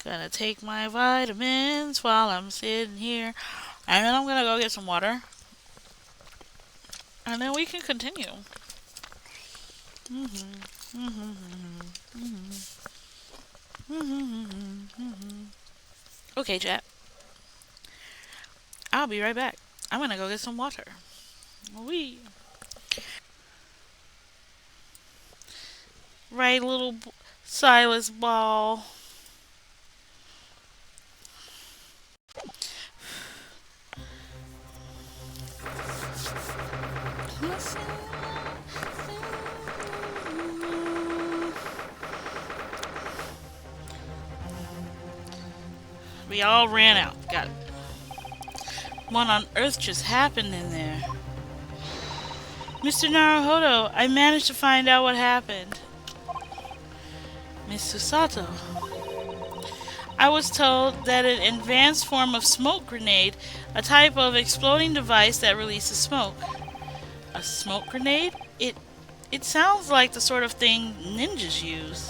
gonna take my vitamins while I'm sitting here. And then I'm gonna go get some water. And then we can continue. Okay, chat. I'll be right back. I'm gonna go get some water. Wee. Right, little Silas Ball. We all ran out. Got it. What on earth just happened in there? Mr. Naruhodo, I managed to find out what happened. Miss Susato. I was told that an advanced form of smoke grenade, a type of exploding device that releases smoke. A smoke grenade? It sounds like the sort of thing ninjas use.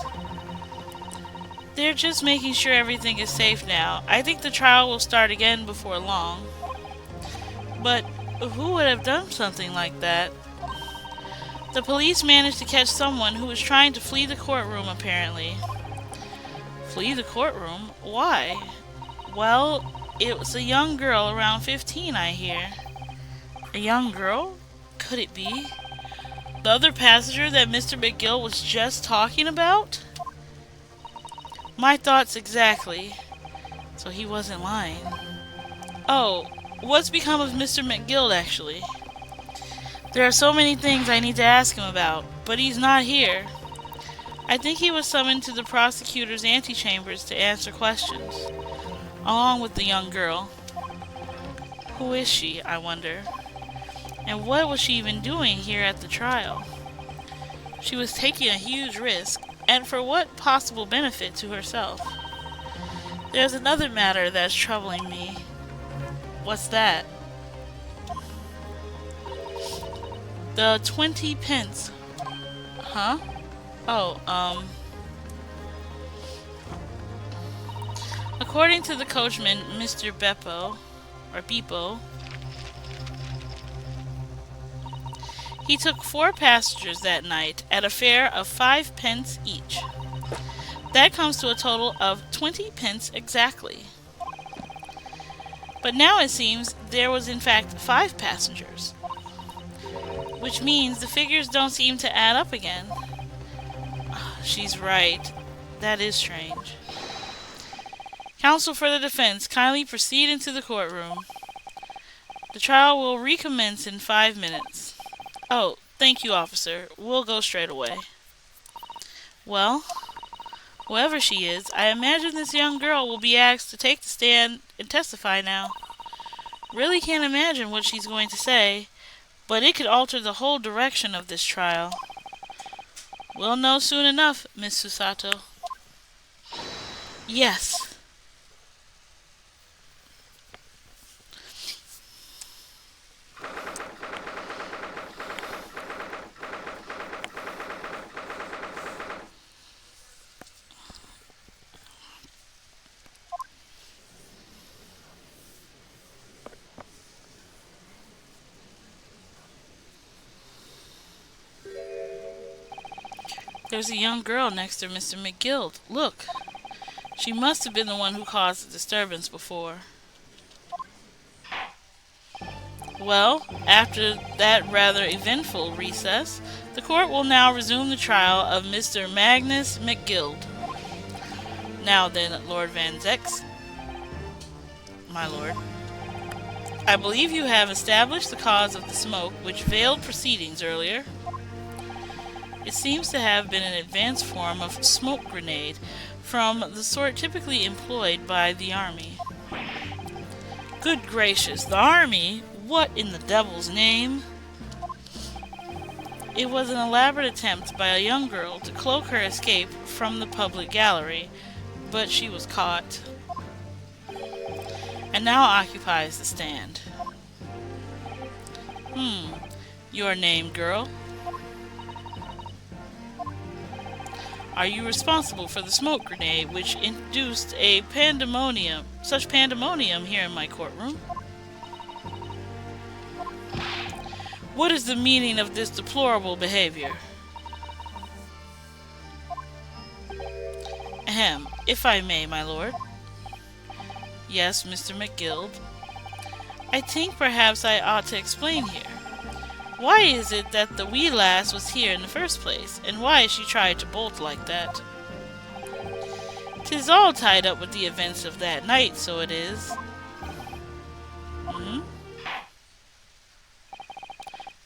They're just making sure everything is safe now. I think the trial will start again before long. But who would have done something like that? The police managed to catch someone who was trying to flee the courtroom, apparently. Flee the courtroom? Why? Well, it was a young girl around 15, I hear. A young girl? Could it be? The other passenger that Mr. McGill was just talking about? My thoughts exactly. So he wasn't lying. Oh, what's become of Mr. McGill, actually? There are so many things I need to ask him about, but he's not here. I think he was summoned to the prosecutor's antechambers to answer questions, along with the young girl. Who is she, I wonder? And what was she even doing here at the trial? She was taking a huge risk, and for what possible benefit to herself? There's another matter that's troubling me. What's that? The 20 pence. Huh? Oh, according to the coachman, Mr. Beppo, he took 4 passengers that night at a fare of 5 pence each. That comes to a total of 20 pence exactly. But now it seems there was in fact 5 passengers, which means the figures don't seem to add up again. She's right. That is strange. Counsel for the defense, kindly proceed into the courtroom. The trial will recommence in 5 minutes. Oh, thank you, officer. We'll go straight away. Well, whoever she is, I imagine this young girl will be asked to take the stand and testify now. Really can't imagine what she's going to say, but it could alter the whole direction of this trial. We'll know soon enough, Miss Susato. Yes. There's a young girl next to Mr. McGill. Look. She must have been the one who caused the disturbance before. Well, after that rather eventful recess, the court will now resume the trial of Mr. Magnus McGill. Now then, Lord Van Zex, my lord, I believe you have established the cause of the smoke which veiled proceedings earlier. It seems to have been an advanced form of smoke grenade from the sort typically employed by the army. Good gracious, the army? What in the devil's name? It was an elaborate attempt by a young girl to cloak her escape from the public gallery, but she was caught, and now occupies the stand. Your name, girl? Are you responsible for the smoke grenade which induced such pandemonium here in my courtroom? What is the meaning of this deplorable behavior? Ahem, if I may, my lord. Yes, Mr. McGill. I think perhaps I ought to explain here. Why is it that the wee lass was here in the first place, and why she tried to bolt like that? 'Tis all tied up with the events of that night, so it is. Hmm?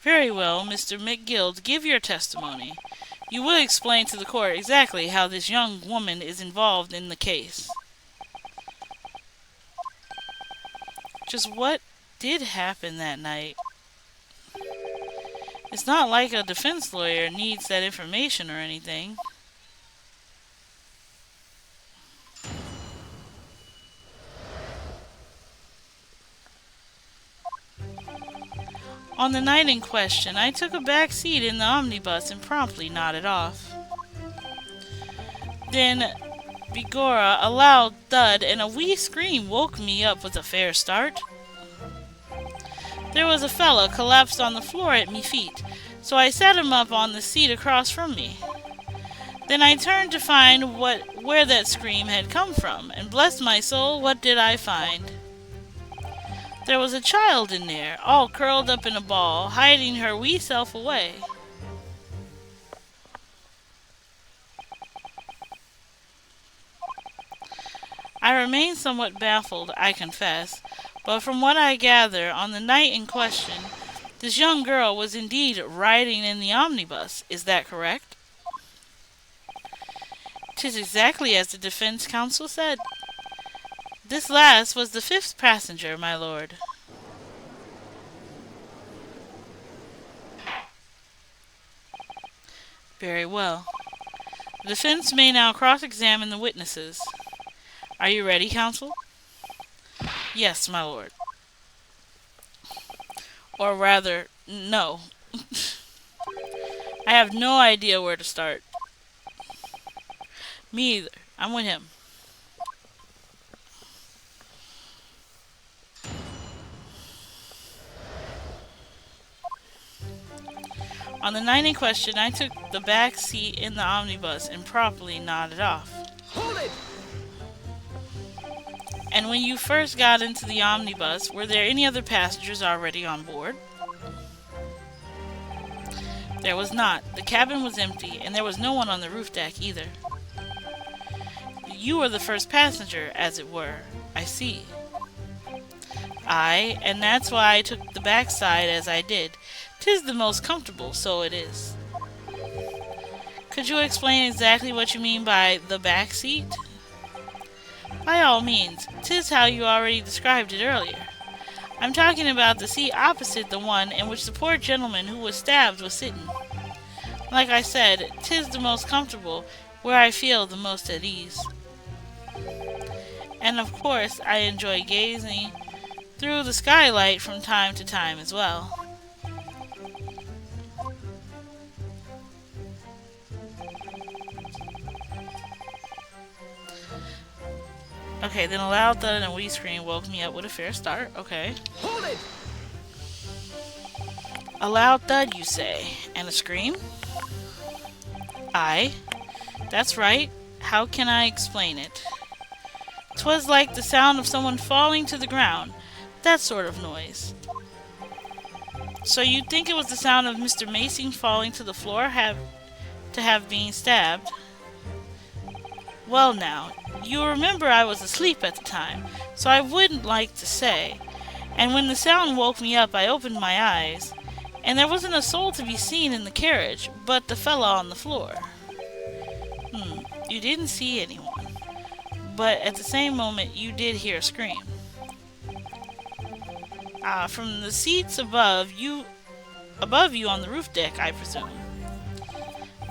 Very well, Mr. McGild, give your testimony. You will explain to the court exactly how this young woman is involved in the case. Just what did happen that night? It's not like a defense lawyer needs that information or anything. On the night in question, I took a back seat in the omnibus and promptly nodded off. Then, begorra, a loud thud and a wee scream woke me up with a fair start. There was a fella collapsed on the floor at me feet, so I sat him up on the seat across from me. Then I turned to find where that scream had come from, and bless my soul, what did I find? There was a child in there, all curled up in a ball, hiding her wee self away. I remain somewhat baffled, I confess, but from what I gather, on the night in question, this young girl was indeed riding in the omnibus. Is that correct? 'Tis exactly as the defense counsel said. This last was the fifth passenger, my lord. Very well. The defense may now cross-examine the witnesses. Are you ready, counsel? Yes, my lord. Or rather, no. I have no idea where to start. Me either. I'm with him. On the night in question, I took the back seat in the omnibus and promptly nodded off. Hold it! And when you first got into the omnibus, were there any other passengers already on board? There was not. The cabin was empty, and there was no one on the roof deck either. You were the first passenger, as it were. I see. Aye, and that's why I took the back side as I did. 'Tis the most comfortable, so it is. Could you explain exactly what you mean by the back seat? By all means. 'Tis how you already described it earlier. I'm talking about the seat opposite the one in which the poor gentleman who was stabbed was sitting. Like I said, 'tis the most comfortable, where I feel the most at ease. And of course I enjoy gazing through the skylight from time to time as well. Okay, then a loud thud and a wee scream woke me up with a fair start. Okay. Hold it! A loud thud, you say, and a scream? Aye, that's right. How can I explain it? 'Twas like the sound of someone falling to the ground, that sort of noise. So you think it was the sound of Mr. Mason falling to the floor to have been stabbed? Well now, you remember I was asleep at the time, so I wouldn't like to say. And when the sound woke me up, I opened my eyes, and there wasn't a soul to be seen in the carriage but the fella on the floor. You didn't see anyone, but at the same moment you did hear a scream. From the seats above you on the roof deck, I presume.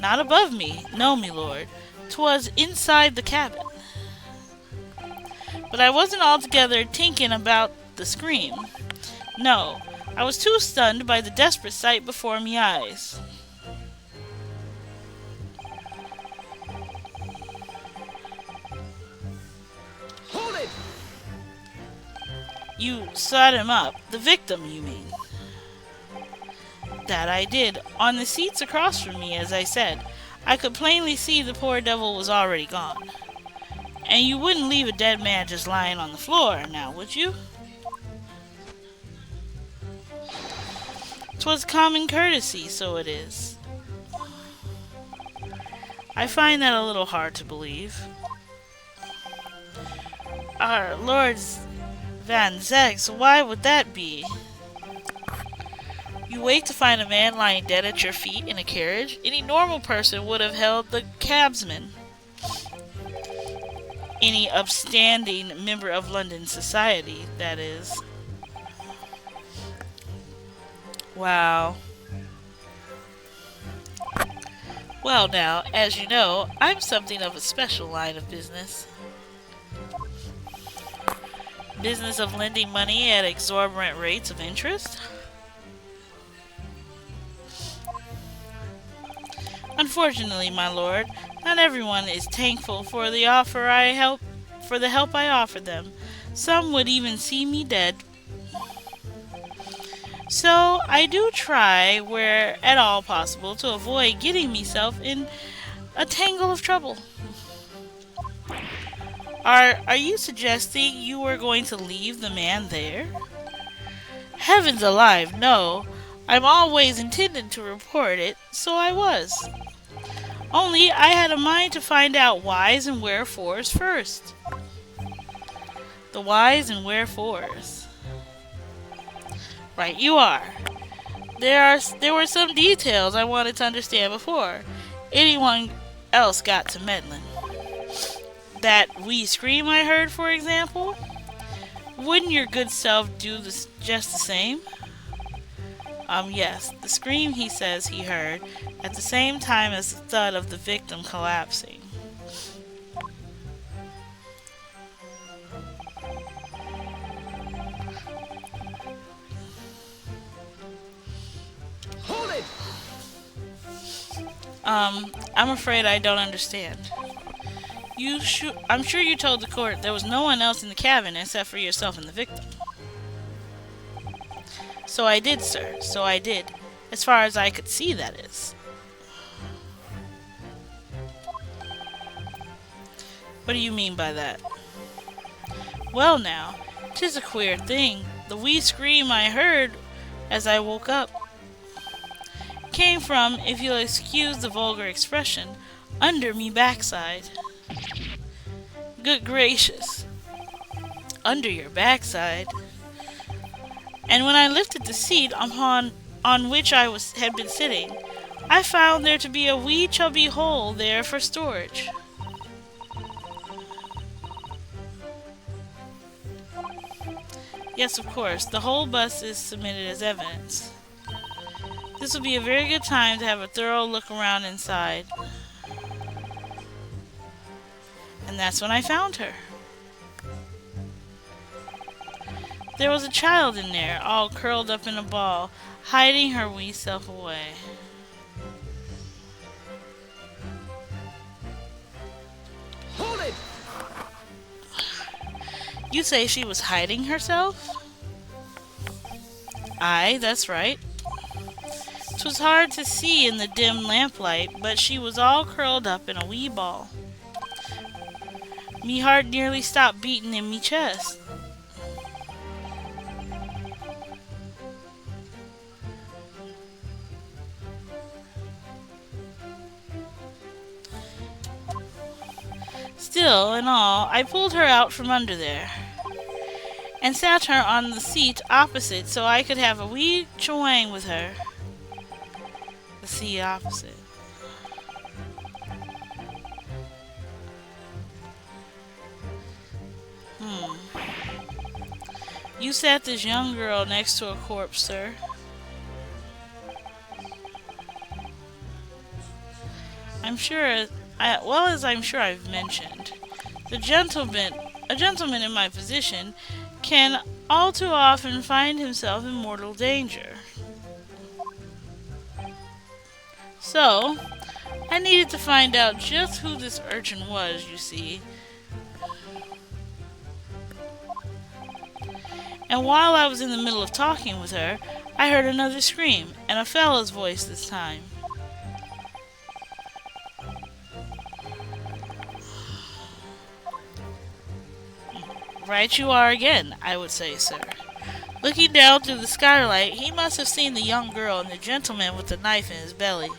Not above me, no, me lord. 'Twas inside the cabin. But I wasn't altogether thinking about the scream. No, I was too stunned by the desperate sight before me eyes. Hold it! You sawed him up, the victim, you mean? That I did, on the seats across from me, as I said. I could plainly see the poor devil was already gone. And you wouldn't leave a dead man just lying on the floor, now would you? 'Twas common courtesy, so it is. I find that a little hard to believe. Our Lords Van Zex, why would that be? You wake to find a man lying dead at your feet in a carriage? Any normal person would have held the cabsman. Any upstanding member of London society, that is. Wow. Well, now, as you know, I'm something of a special line of business. Business of lending money at exorbitant rates of interest? Unfortunately, my lord, not everyone is thankful for the help I offer them. Some would even see me dead. So I do try, where at all possible, to avoid getting myself in a tangle of trouble. Are you suggesting you were going to leave the man there? Heavens alive, no. I'm always intending to report it, so I was. Only I had a mind to find out whys and wherefores first. The whys and wherefores. Right you are. There were some details I wanted to understand before anyone else got to meddling. That wee scream I heard, for example? Wouldn't your good self do this just the same? Yes, the scream he says he heard at the same time as the thud of the victim collapsing. Hold it! I'm afraid I don't understand. I'm sure you told the court there was no one else in the cabin except for yourself and the victim. So I did, sir. So I did. As far as I could see, that is. What do you mean by that? Well now, 'tis a queer thing. The wee scream I heard as I woke up came from, if you'll excuse the vulgar expression, under me backside. Good gracious. Under your backside. And when I lifted the seat on which I had been sitting, I found there to be a wee chubby hole there for storage. Yes, of course, the whole bus is submitted as evidence. This will be a very good time to have a thorough look around inside. And that's when I found her. There was a child in there, all curled up in a ball, hiding her wee self away. Hold it! You say she was hiding herself? Aye, that's right. 'Twas hard to see in the dim lamplight, but she was all curled up in a wee ball. Me heart nearly stopped beating in me chest. Still and all, I pulled her out from under there, and sat her on the seat opposite so I could have a wee chewang with her. The seat opposite. You sat this young girl next to a corpse, sir. I'm sure, as I'm sure I've mentioned, a gentleman in my position can all too often find himself in mortal danger. So, I needed to find out just who this urchin was, you see. And while I was in the middle of talking with her, I heard another scream, and a fellow's voice this time. Right you are again, I would say, sir. Looking down through the skylight, he must have seen the young girl and the gentleman with the knife in his belly.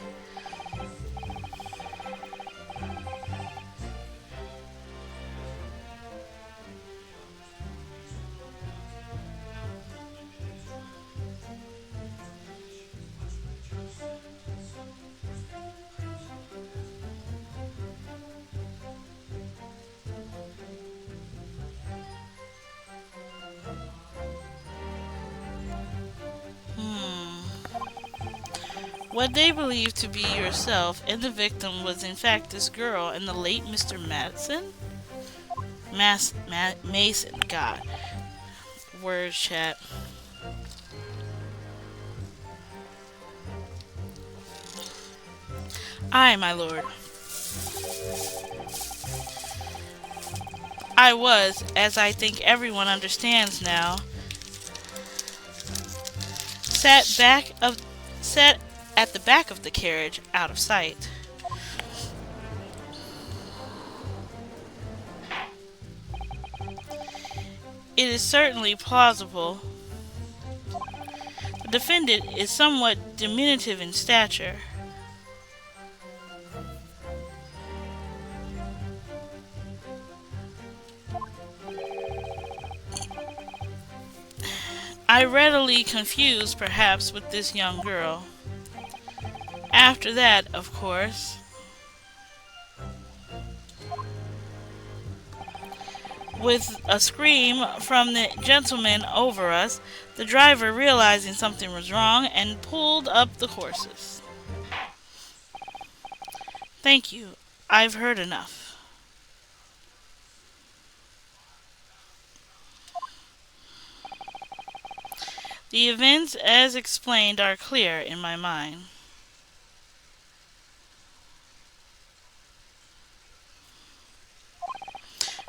Hmm. What they believed to be yourself and the victim was in fact this girl and the late Mr. Madison? Mason. God. Word chat. I, my lord. I was, as I think everyone understands now, sat back of sat at the back of the carriage, out of sight. It is certainly plausible. The defendant is somewhat diminutive in stature. I readily confused perhaps with this young girl. After that, of course, with a scream from the gentleman over us, the driver, realizing something was wrong, and pulled up the horses. Thank you. I've heard enough. The events as explained are clear in my mind.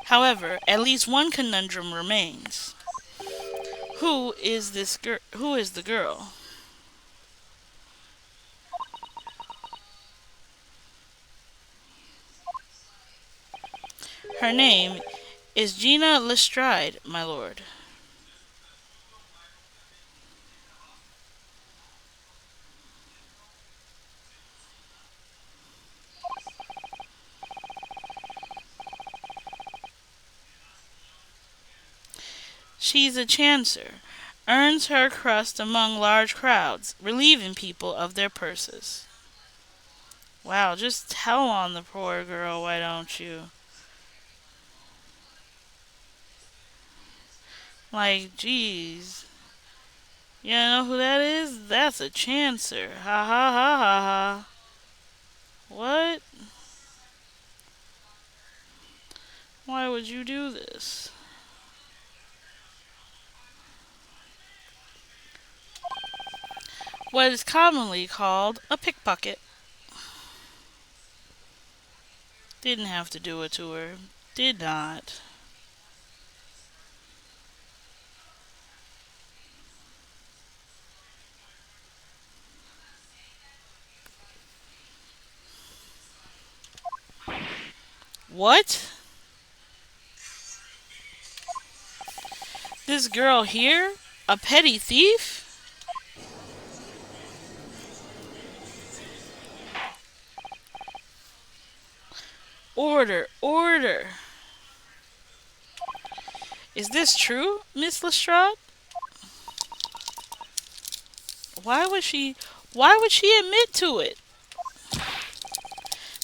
However, at least one conundrum remains. Who is the girl? Her name is Gina Lestrade, my lord. She's a chancer, earns her crust among large crowds, relieving people of their purses. Wow, just tell on the poor girl, why don't you? Like, jeez. You know who that is? That's a chancer. Ha ha ha ha ha. What? Why would you do this? What is commonly called a pickpocket. Didn't have to do it to her. Did not. What? This girl here? A petty thief? Order, order. Is this true, Miss Lestrade? Why would she why would she admit to it?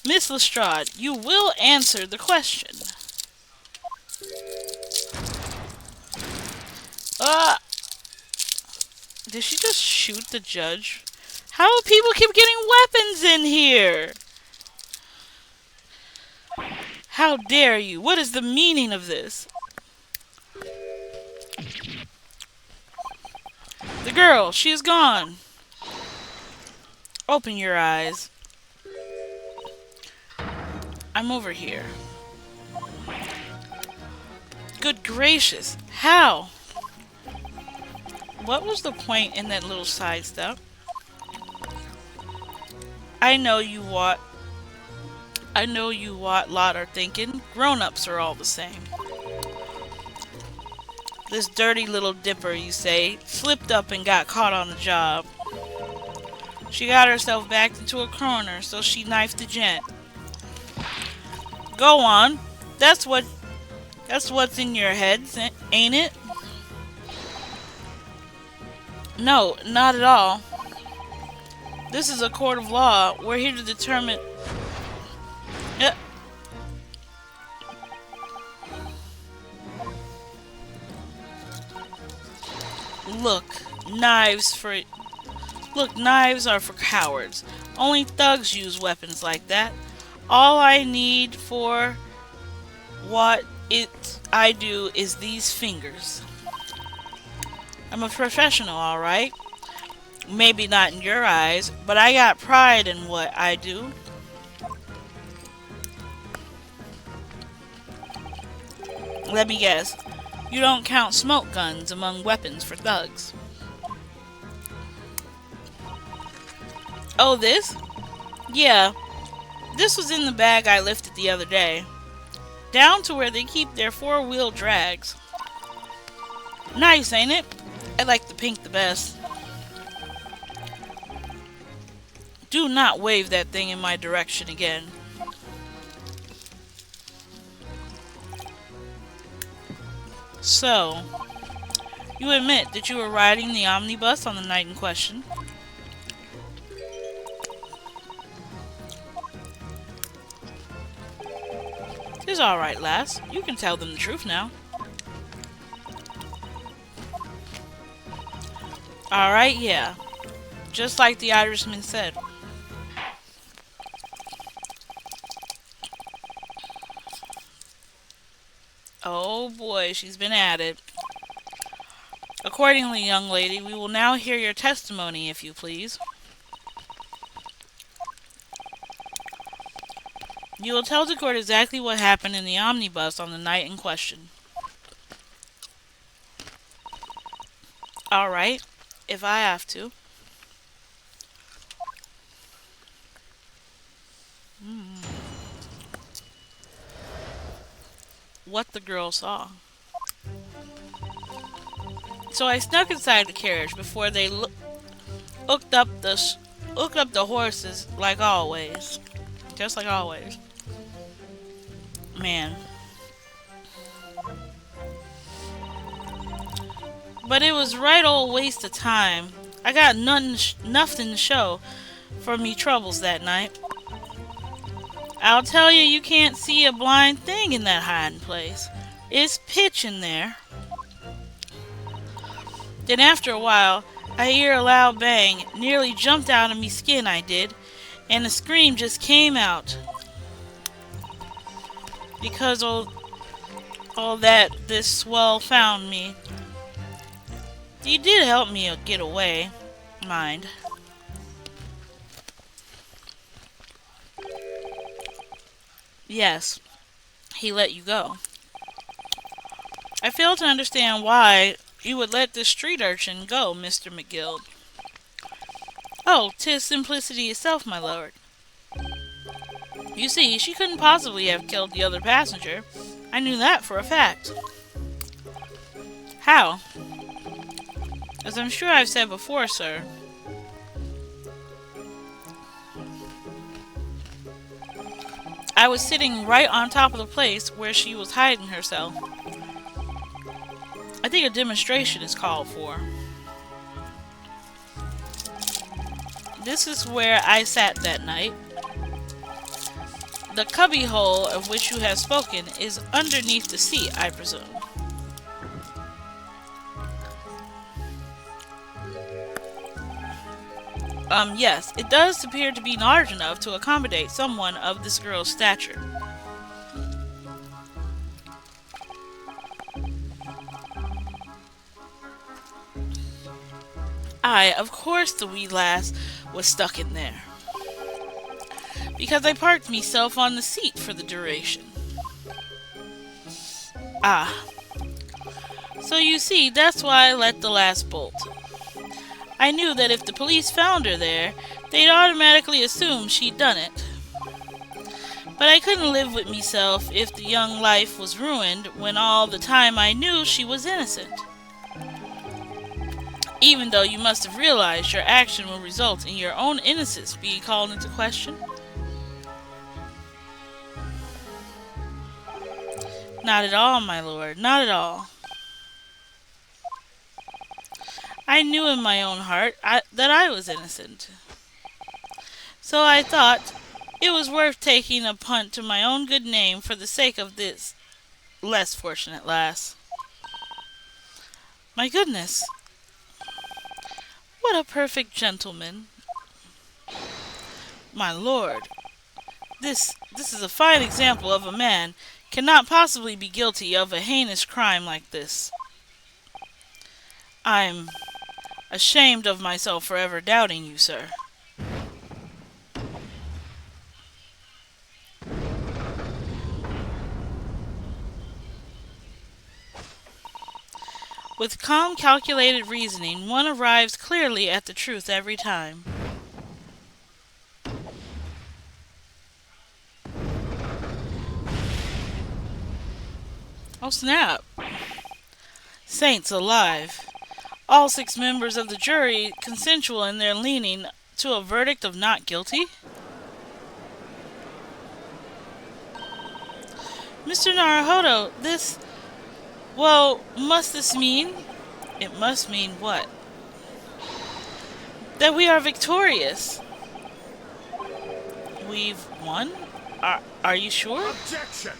Miss Lestrade, you will answer the question. Uh did she just shoot the judge? How do people keep getting weapons in here? How dare you? What is the meaning of this? The girl, she is gone. Open your eyes. I'm over here. Good gracious. How? What was the point in that little sidestep? I know you what lot are thinking. Grown-ups are all the same. This dirty little dipper, you say, slipped up and got caught on the job. She got herself backed into a corner, so she knifed the gent. Go on. That's what that's what's in your heads, ain't it? No, not at all. This is a court of law. We're here to determine. Uh, look, knives for. Look, knives are for cowards. Only thugs use weapons like that. All I need for what I do is these fingers. I'm a professional, alright. Maybe not in your eyes, but I got pride in what I do. Let me guess. You don't count smoke guns among weapons for thugs. Oh, this? Yeah. This was in the bag I lifted the other day. Down to where they keep their four-wheel drags. Nice, ain't it? I like the pink the best. Do not wave that thing in my direction again. So, you admit that you were riding the omnibus on the night in question. It's alright, lass. You can tell them the truth now. Alright, yeah. Just like the Irishman said. Oh boy, she's been at it. Accordingly, young lady, we will now hear your testimony, if you please. You will tell the court exactly what happened in the omnibus on the night in question. Alright, if I have to. What the girl saw. So I snuck inside the carriage before they hooked up the horses, like always. Just like always. Man. But it was right old waste of time. I got nothing to show for me troubles that night. I'll tell you, you can't see a blind thing in that hiding place. It's pitch in there. Then after a while, I hear a loud bang, nearly jumped out of me skin I did, and a scream just came out. Because all that this swell found me. He did help me get away, mind. Yes, he let you go. I fail to understand why you would let this street urchin go, Mr. McGill. Oh, 'tis simplicity itself, my lord. You see, she couldn't possibly have killed the other passenger. I knew that for a fact. How? As I'm sure I've said before, sir. I was sitting right on top of the place where she was hiding herself. I think a demonstration is called for. This is where I sat that night. The cubbyhole of which you have spoken is underneath the seat, I presume. Yes, it does appear to be large enough to accommodate someone of this girl's stature. Aye, of course the wee lass was stuck in there. Because I parked myself on the seat for the duration. Ah. So you see, that's why I let the lass bolt. I knew that if the police found her there, they'd automatically assume she'd done it. But I couldn't live with meself if the young life was ruined when all the time I knew she was innocent. Even though you must have realized your action will result in your own innocence being called into question. Not at all, my lord, not at all. I knew in my own heart that I was innocent. So I thought it was worth taking a punt to my own good name for the sake of this less fortunate lass. My goodness, what a perfect gentleman. My lord, this is a fine example of a man cannot possibly be guilty of a heinous crime like this. I'm ashamed of myself for ever doubting you, sir. With calm, calculated reasoning, one arrives clearly at the truth every time. Oh, snap. Saints alive. All 6 members of the jury consensual in their leaning to a verdict of not guilty? Mr. Naruhodo, this... Well, must this mean... It must mean what? That we are victorious. We've won? Are you sure? Objection!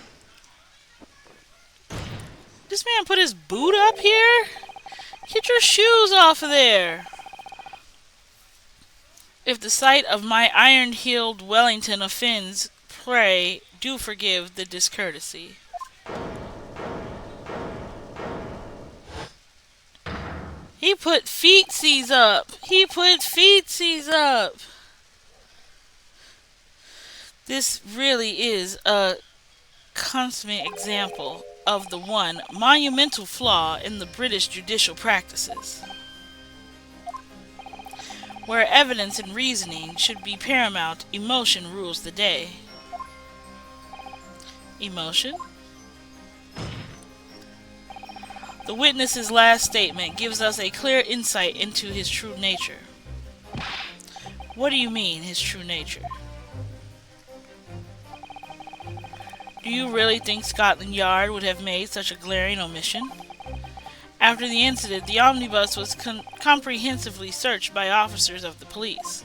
This man put his boot up here? Get your shoes off of there. If the sight of my iron-heeled Wellington offends, pray do forgive the discourtesy. He put feetsies up. He put feetsies up. This really is a consummate example of the one monumental flaw in the British judicial practices, where evidence and reasoning should be paramount. Emotion rules the day. Emotion? The witness's last statement gives us a clear insight into his true nature. What do you mean, his true nature? Do you really think Scotland Yard would have made such a glaring omission? After the incident, the omnibus was comprehensively searched by officers of the police.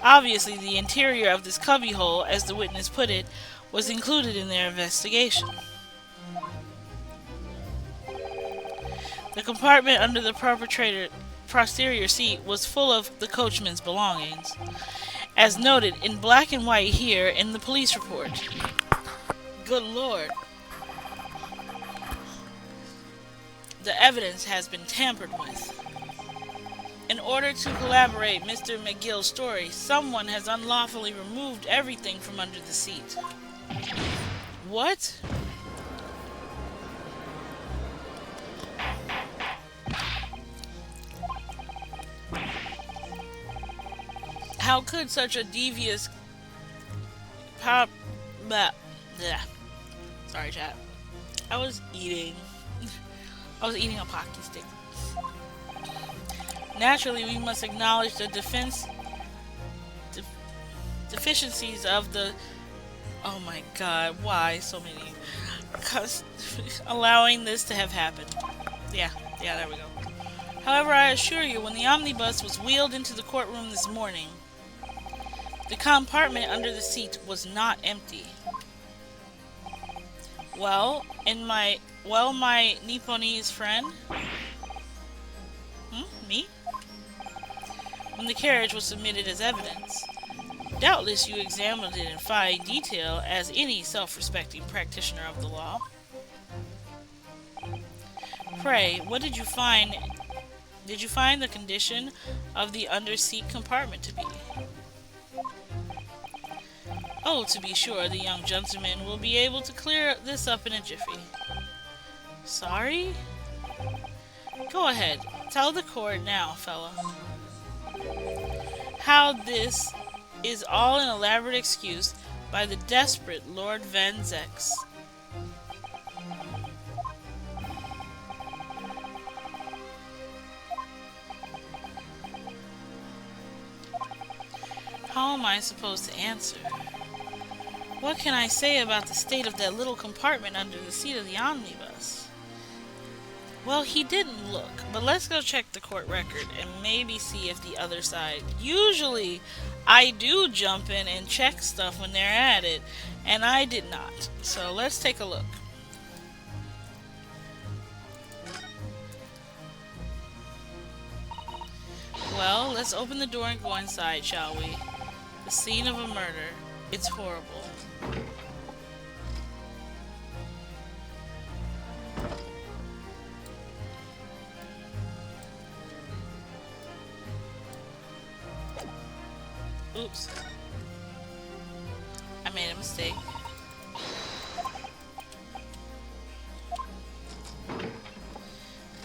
Obviously, the interior of this cubbyhole, as the witness put it, was included in their investigation. The compartment under the posterior seat was full of the coachman's belongings, as noted in black and white here in the police report. Good Lord. The evidence has been tampered with. In order to corroborate Mr. McGill's story, someone has unlawfully removed everything from under the seat. What? How could such a devious Sorry, chat. I was eating a Pocky stick. Naturally, we must acknowledge the deficiencies of the... Oh my god, why so many... allowing this to have happened. Yeah, there we go. However, I assure you, when the omnibus was wheeled into the courtroom this morning, the compartment under the seat was not empty. Well, my Nipponese friend? Me? When the carriage was submitted as evidence, doubtless you examined it in fine detail as any self-respecting practitioner of the law. Pray, what did you find? Did you find the condition of the under-seat compartment to be? Oh, to be sure, the young gentleman will be able to clear this up in a jiffy. Sorry? Go ahead. Tell the court now, fella. How this is all an elaborate excuse by the desperate Lord Van Zex. How am I supposed to answer? What can I say about the state of that little compartment under the seat of the omnibus? Well, he didn't look, but let's go check the court record and maybe see if the other side. Usually, I do jump in and check stuff when they're at it, and I did not. So let's take a look. Well, let's open the door and go inside, shall we? The scene of a murder. It's horrible. Oops. I made a mistake.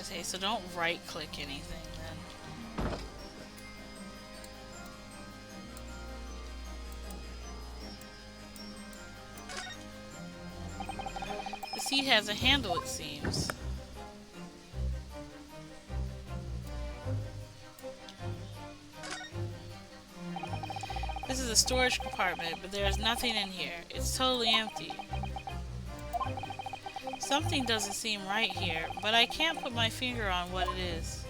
Okay, so don't right click anything then. The seat has a handle, it seems. This is a storage compartment, but there is nothing in here. It's totally empty. Something doesn't seem right here, but I can't put my finger on what it is.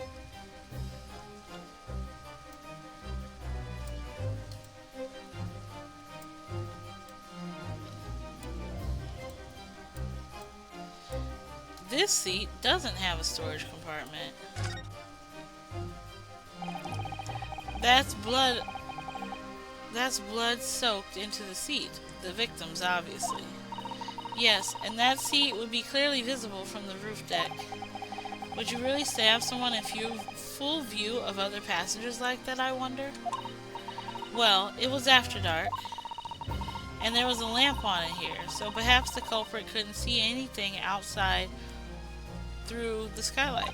This seat doesn't have a storage compartment. That's blood. That's blood soaked into the seat. The victim's, obviously. Yes, and that seat would be clearly visible from the roof deck. Would you really stab someone in full view of other passengers like that, I wonder? Well, it was after dark, and there was a lamp on in here, so perhaps the culprit couldn't see anything outside through the skylight.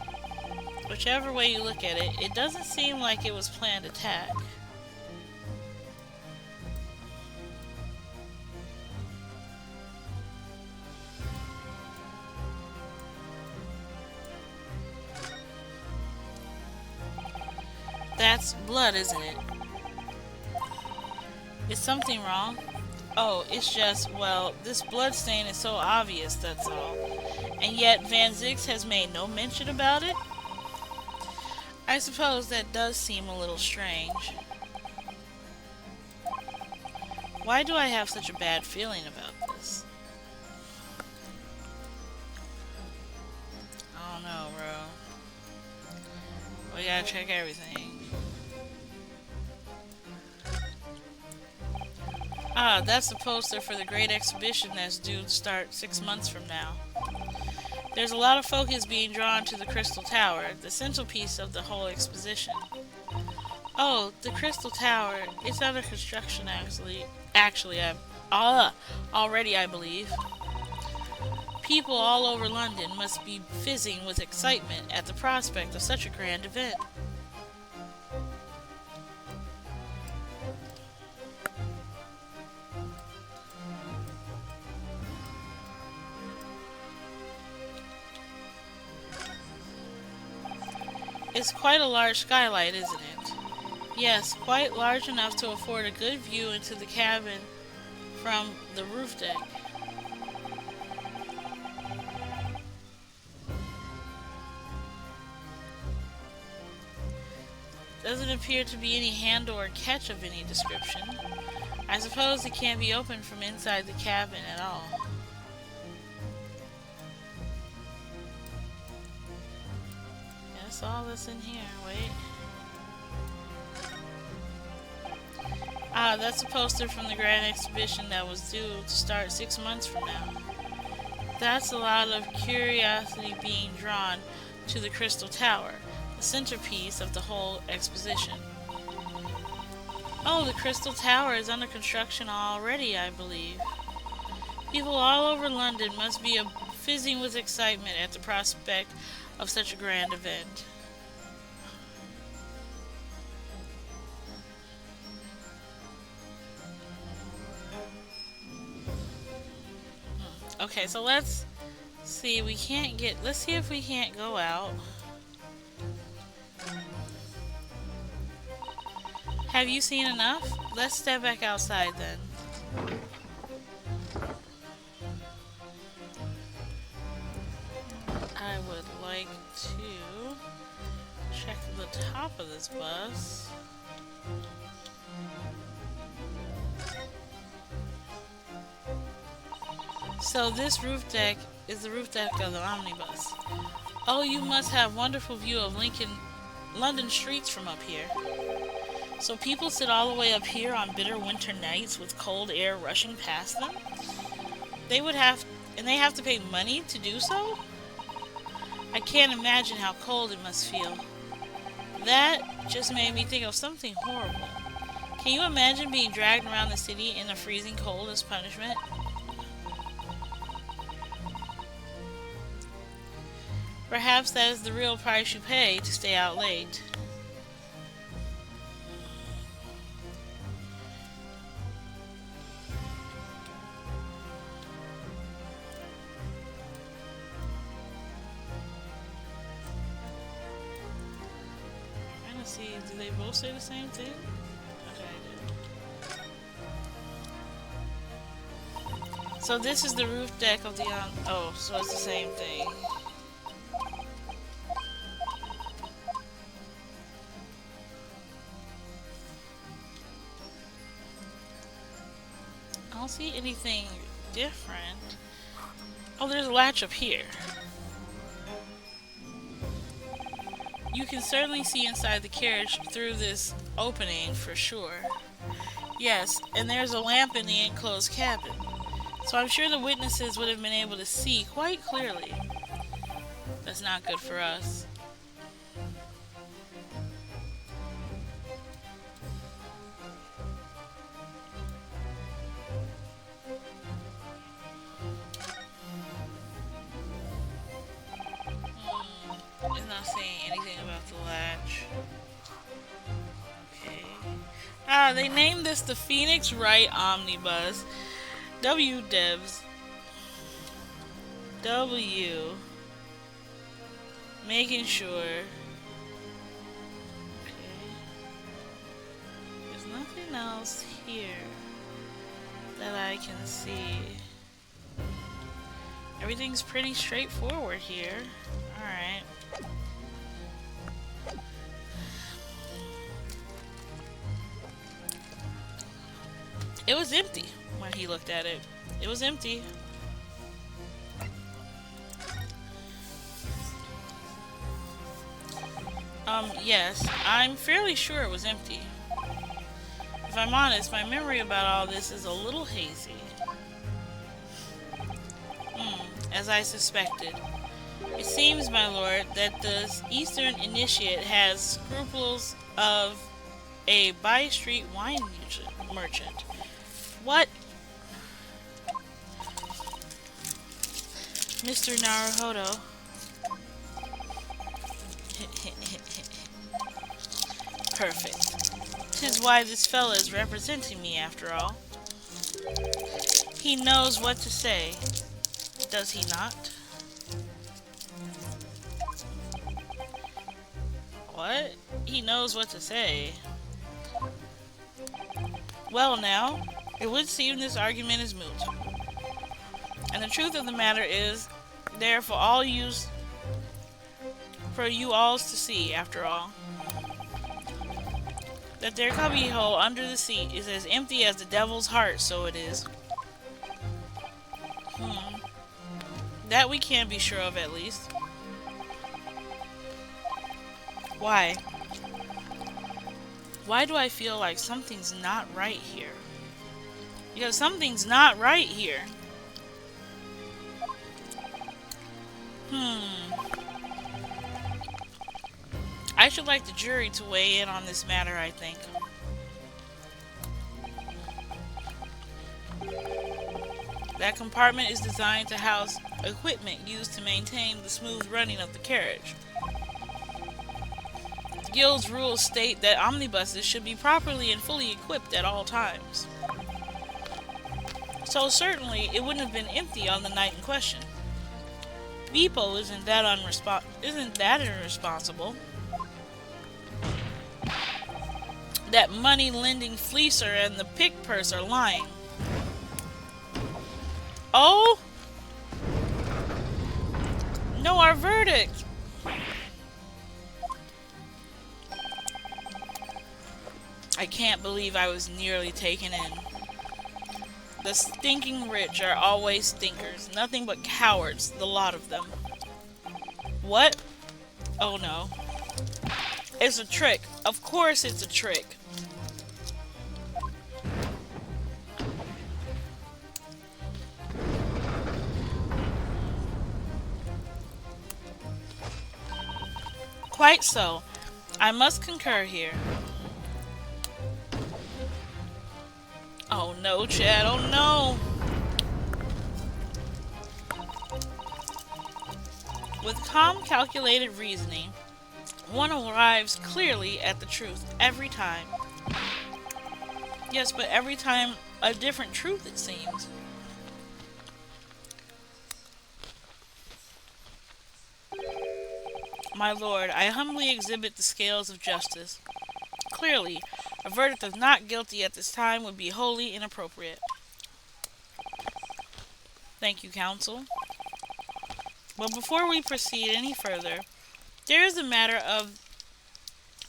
Whichever way you look at it, it doesn't seem like it was planned attack. That's blood, isn't it? Is something wrong? Oh, it's just, well, this blood stain is so obvious, that's all. And yet Van Zix has made no mention about it? I suppose that does seem a little strange. Why do I have such a bad feeling about this? I don't know, bro. We gotta check everything. Ah, that's the poster for the great exhibition that's due to start 6 months from now. There's a lot of focus being drawn to the Crystal Tower, the centerpiece of the whole exposition. Oh, the Crystal Tower. It's under construction, already, I believe. People all over London must be fizzing with excitement at the prospect of such a grand event. It's quite a large skylight, isn't it? Yes, quite large enough to afford a good view into the cabin from the roof deck. Doesn't appear to be any handle or catch of any description. I suppose it can't be opened from inside the cabin at all. That's all that's in here. Wait. Ah, that's a poster from the grand exhibition that was due to start 6 months from now. That's a lot of curiosity being drawn to the Crystal Tower, the centerpiece of the whole exposition. Oh, the Crystal Tower is under construction already, I believe. People all over London must be fizzing with excitement at the prospect of such a grand event. Okay, so let's see. We can't get. Let's see if we can't go out. Have you seen enough? Let's step back outside then. I would like to check the top of this bus. So this roof deck is the roof deck of the omnibus. Oh, you must have wonderful view of London streets from up here. So people sit all the way up here on bitter winter nights with cold air rushing past them? And they have to pay money to do so? I can't imagine how cold it must feel. That just made me think of something horrible. Can you imagine being dragged around the city in the freezing cold as punishment? Perhaps that is the real price you pay to stay out late. I'm trying to see, do they both say the same thing? Okay, I do. So this is the roof deck of the oh, so it's the same thing. I don't see anything different. Oh, there's a latch up here. You can certainly see inside the carriage through this opening for sure. Yes, and there's a lamp in the enclosed cabin. So I'm sure the witnesses would have been able to see quite clearly. That's not good for us. It's not saying anything about the latch. Okay. Ah, they named this the Phoenix Wright Omnibus. W devs. W. Making sure. Okay. There's nothing else here that I can see. Everything's pretty straightforward here. Alright. It was empty when he looked at it. It was empty. Yes, I'm fairly sure it was empty. If I'm honest, my memory about all this is a little hazy. As I suspected. It seems, my lord, that the Eastern Initiate has scruples of a by-street wine merchant. What? Mr. Naruhodo. Perfect. 'Tis why this fella is representing me, after all. He knows what to say, does he not? What? He knows what to say. Well now, it would seem this argument is moot. And the truth of the matter is, there for you alls to see, after all. That their cubbyhole under the seat is as empty as the devil's heart, so it is. That we can be sure of, at least. Why? Why do I feel like something's not right here? Because something's not right here. I should like the jury to weigh in on this matter, I think. That compartment is designed to house equipment used to maintain the smooth running of the carriage. The Guild's rules state that omnibuses should be properly and fully equipped at all times. So certainly it wouldn't have been empty on the night in question. Beeple isn't that irresponsible. That money-lending fleecer and the pick purse are lying. Oh, no, our verdict. I can't believe I was nearly taken in. The stinking rich are always stinkers, nothing but cowards, the lot of them. What? Oh no. It's a trick. Of course it's a trick. Quite so. I must concur here. Oh no, Chad, oh no! With calm, calculated reasoning, one arrives clearly at the truth every time. Yes, but every time a different truth, it seems. My lord, I humbly exhibit the scales of justice. Clearly, a verdict of not guilty at this time would be wholly inappropriate. Thank you, counsel. But before we proceed any further, there is the matter of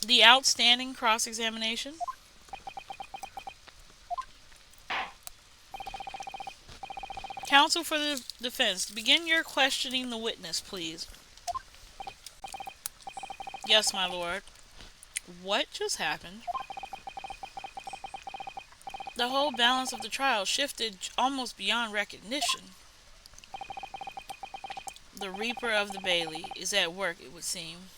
the outstanding cross-examination. Counsel for the defense, begin your questioning the witness, please. Yes, my lord. What just happened? The whole balance of the trial shifted almost beyond recognition. The Reaper of the Bailey is at work, it would seem.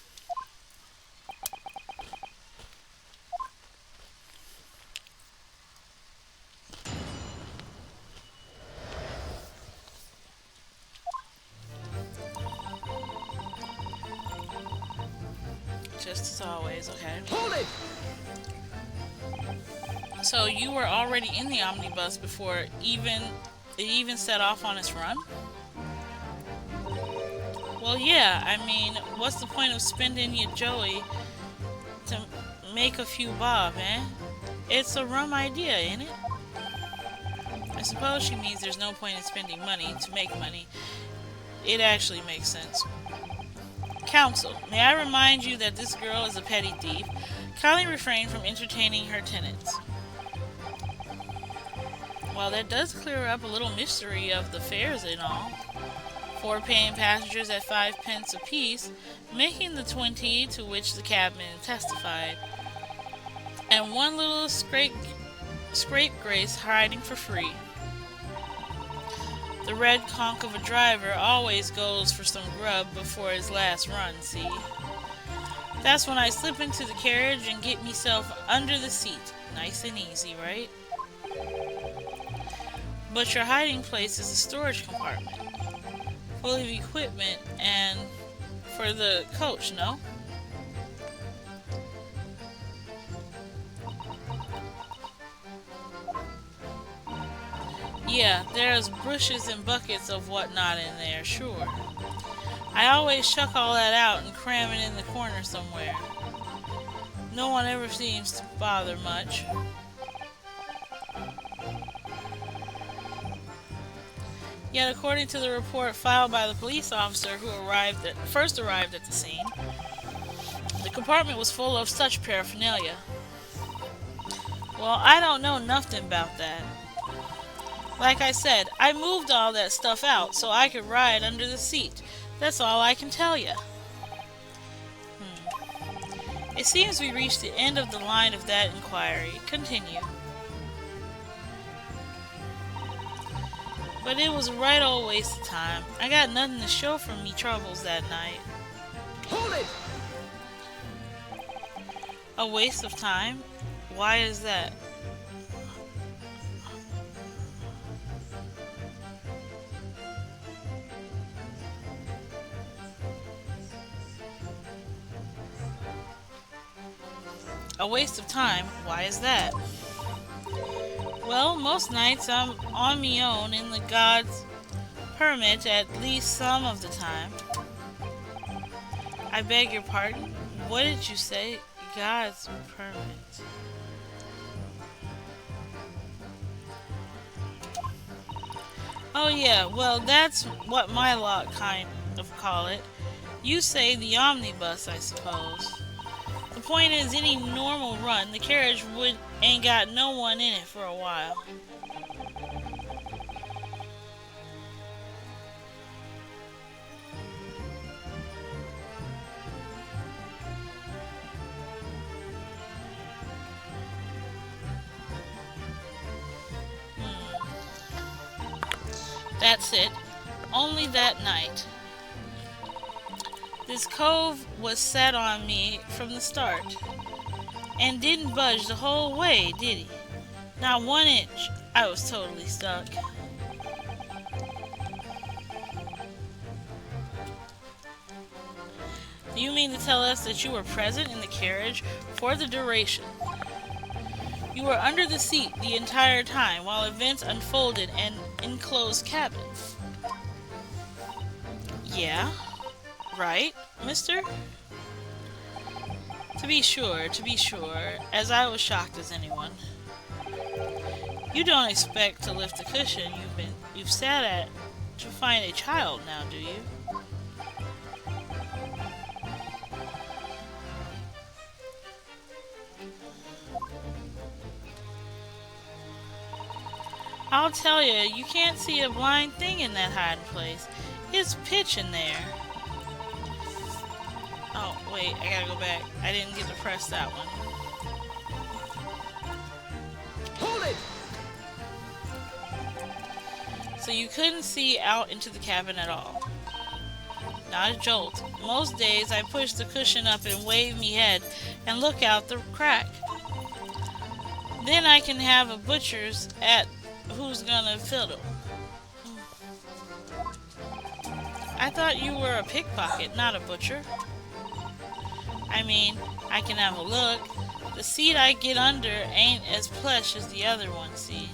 Just as always, okay? Hold it! So you were already in the omnibus before it even set off on its run? Well, yeah, I mean, what's the point of spending your joey to make a few bob, eh? It's a rum idea, ain't it? I suppose she means there's no point in spending money to make money. It actually makes sense. Counsel, may I remind you that this girl is a petty thief? Kindly refrain from entertaining her tenants. Well, that does clear up a little mystery of the fares and all. 4 paying passengers at 5 pence apiece, making the 20 to which the cabman testified. And one little scapegrace hiding for free. The red conch of a driver always goes for some grub before his last run, see? That's when I slip into the carriage and get myself under the seat. Nice and easy, right? But your hiding place is a storage compartment, full of equipment and for the coach, no? Yeah, there's bushes and buckets of whatnot in there, sure. I always chuck all that out and cram it in the corner somewhere. No one ever seems to bother much. Yet, according to the report filed by the police officer who first arrived at the scene, the compartment was full of such paraphernalia. Well, I don't know nothing about that. Like I said, I moved all that stuff out so I could ride under the seat. That's all I can tell you. It seems we reached the end of the line of that inquiry. Continue. But it was a right old waste of time. I got nothing to show for me troubles that night. Hold it! A waste of time? Why is that? A waste of time? Why is that? Well, most nights I'm on me own in the God's permit at least some of the time. I beg your pardon? What did you say? God's permit. Oh yeah, well that's what my lot kind of call it. You say the omnibus, I suppose. The point is, any normal run, the carriage would ain't got no one in it for a while. Hmm. That's it. Only that night. This cove was set on me from the start, and didn't budge the whole way, did he? Not 1 inch. I was totally stuck. Do you mean to tell us that you were present in the carriage for the duration? You were under the seat the entire time while events unfolded in an enclosed cabin. Yeah, right, mister? To be sure, as I was shocked as anyone. You don't expect to lift the cushion you've sat at to find a child now, do you? I'll tell you, you can't see a blind thing in that hiding place. It's pitch in there. Oh, wait, I gotta go back. I didn't get to press that one. Hold it! So you couldn't see out into the cabin at all. Not a jolt. Most days I push the cushion up and wave me head and look out the crack. Then I can have a butcher's at who's gonna fiddle. I thought you were a pickpocket, not a butcher. I mean, I can have a look. The seat I get under ain't as plush as the other one, see?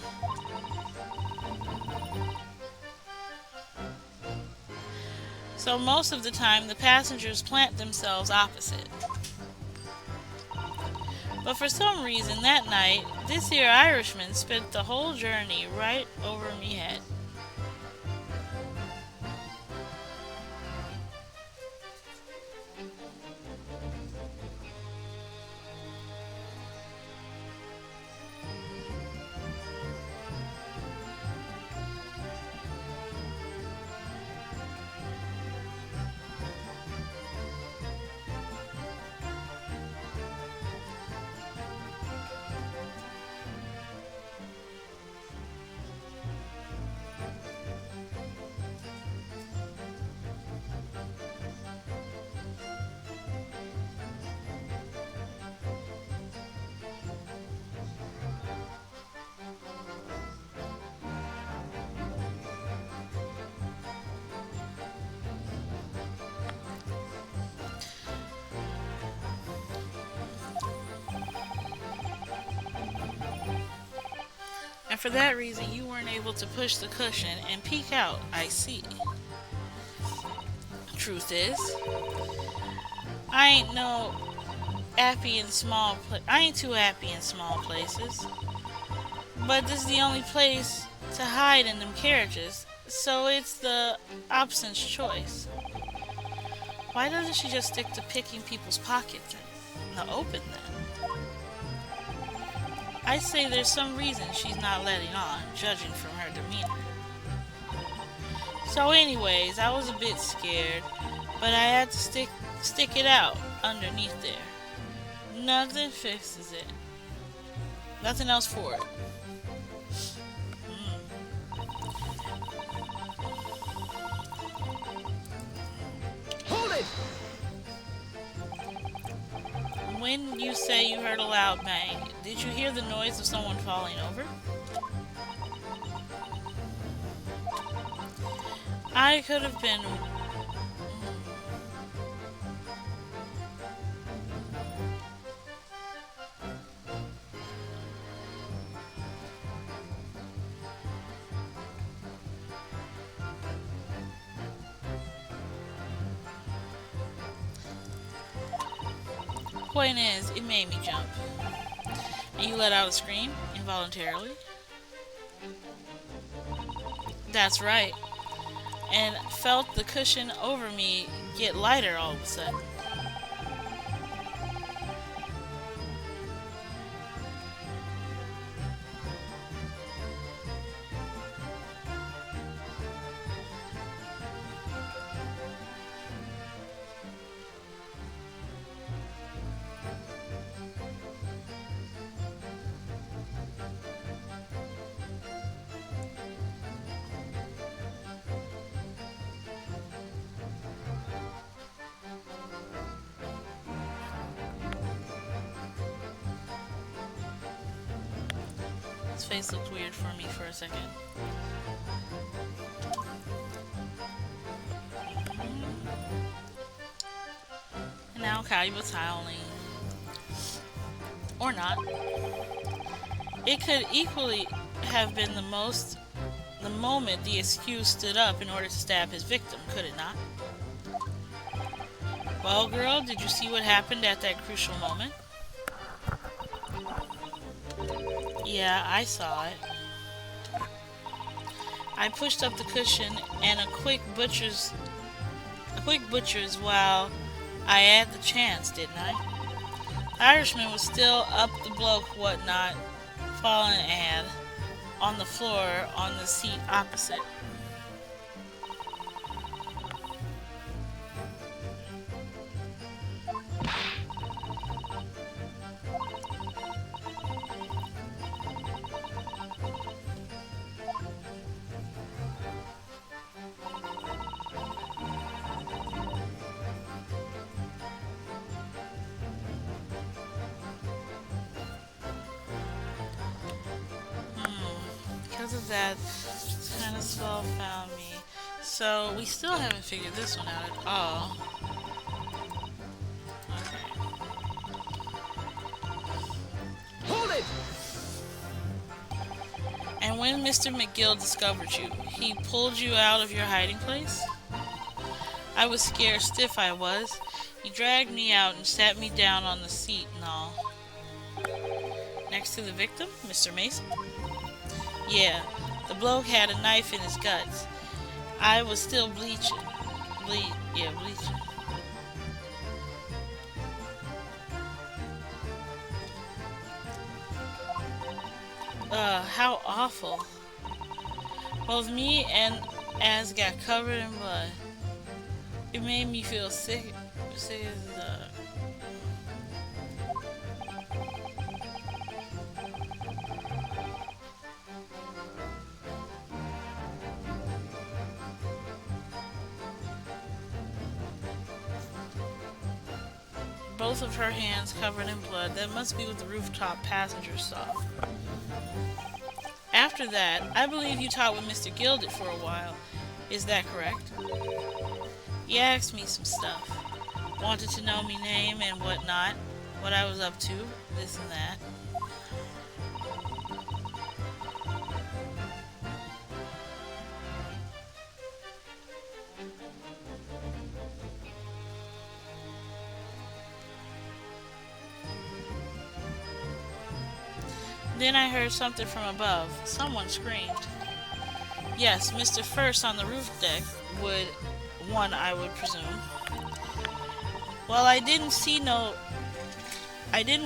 So most of the time the passengers plant themselves opposite. But for some reason that night, this here Irishman spent the whole journey right over me head. And for that reason you weren't able to push the cushion and peek out, I see. Truth is, I ain't no I ain't too happy in small places. But this is the only place to hide in them carriages, so it's the option's choice. Why doesn't she just stick to picking people's pockets in the open then? I say there's some reason she's not letting on, judging from her demeanor. So anyways, I was a bit scared, but I had to stick it out underneath there. Nothing fixes it. Nothing else for it. Hold it! When you say you heard a loud bang, did you hear the noise of someone falling over? I could have been. Point is, it made me jump. And you let out a scream, involuntarily. That's right. And felt the cushion over me get lighter all of a sudden. His face looked weird for me for a second. And now Kai was howling. Or not. It could equally have been the moment the accused stood up in order to stab his victim, could it not? Well, girl, did you see what happened at that crucial moment? Yeah, I saw it. I pushed up the cushion and a quick butcher's while I had the chance, didn't I? The Irishman was still up the bloke whatnot, fallen ad, on the floor on the seat opposite. Because of that, this kind of spell found me. So, we still haven't figured this one out at all. Okay. Hold it! And when Mr. McGill discovered you, he pulled you out of your hiding place? I was scared stiff, I was. He dragged me out and sat me down on the seat and all. Next to the victim, Mr. Mason? Yeah, the bloke had a knife in his guts. I was still bleaching. Bleaching. How awful. Both me and Az got covered in blood. It made me feel sick as both of her hands covered in blood. That must be what the rooftop passengers saw. After that, I believe you talked with Mr. Gilded for a while. Is that correct? He asked me some stuff. Wanted to know me name and whatnot, what I was up to, this and that. Then I heard something from above. Someone screamed. Yes, Mr. First on the roof deck I would presume. Well, I didn't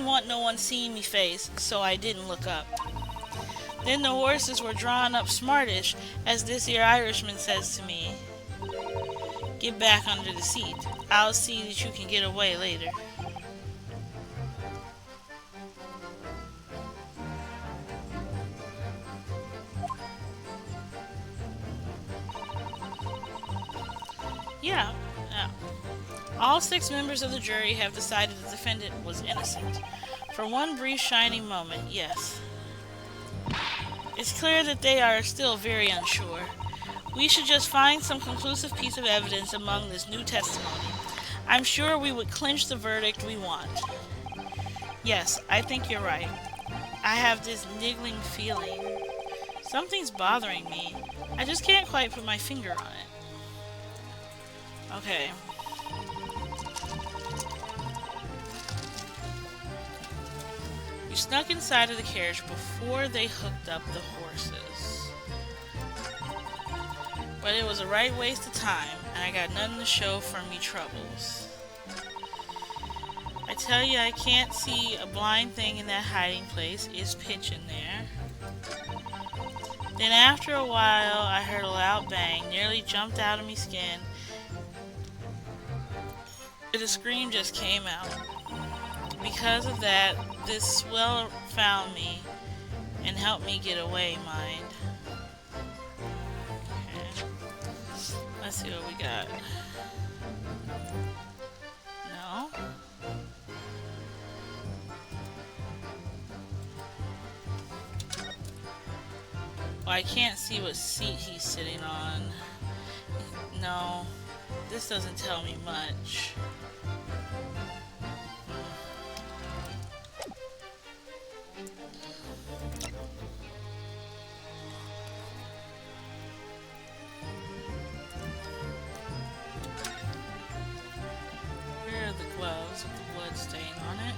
want no one seeing me face, so I didn't look up. Then the horses were drawn up smartish, as this here Irishman says to me, "Get back under the seat. I'll see that you can get away later." Yeah. All 6 members of the jury have decided the defendant was innocent. For one brief shining moment, yes. It's clear that they are still very unsure. We should just find some conclusive piece of evidence among this new testimony. I'm sure we would clinch the verdict we want. Yes, I think you're right. I have this niggling feeling. Something's bothering me. I just can't quite put my finger on it. Okay. You snuck inside of the carriage before they hooked up the horses. But it was a right waste of time, and I got nothing to show for me troubles. I tell you, I can't see a blind thing in that hiding place. It's pitch in there. Then after a while, I heard a loud bang, nearly jumped out of me skin, and a scream just came out. Because of that, this swell found me and helped me get away, mind. Okay. Let's see what we got. No? Well, I can't see what seat he's sitting on. No, this doesn't tell me much. Here are the gloves with the blood stain on it.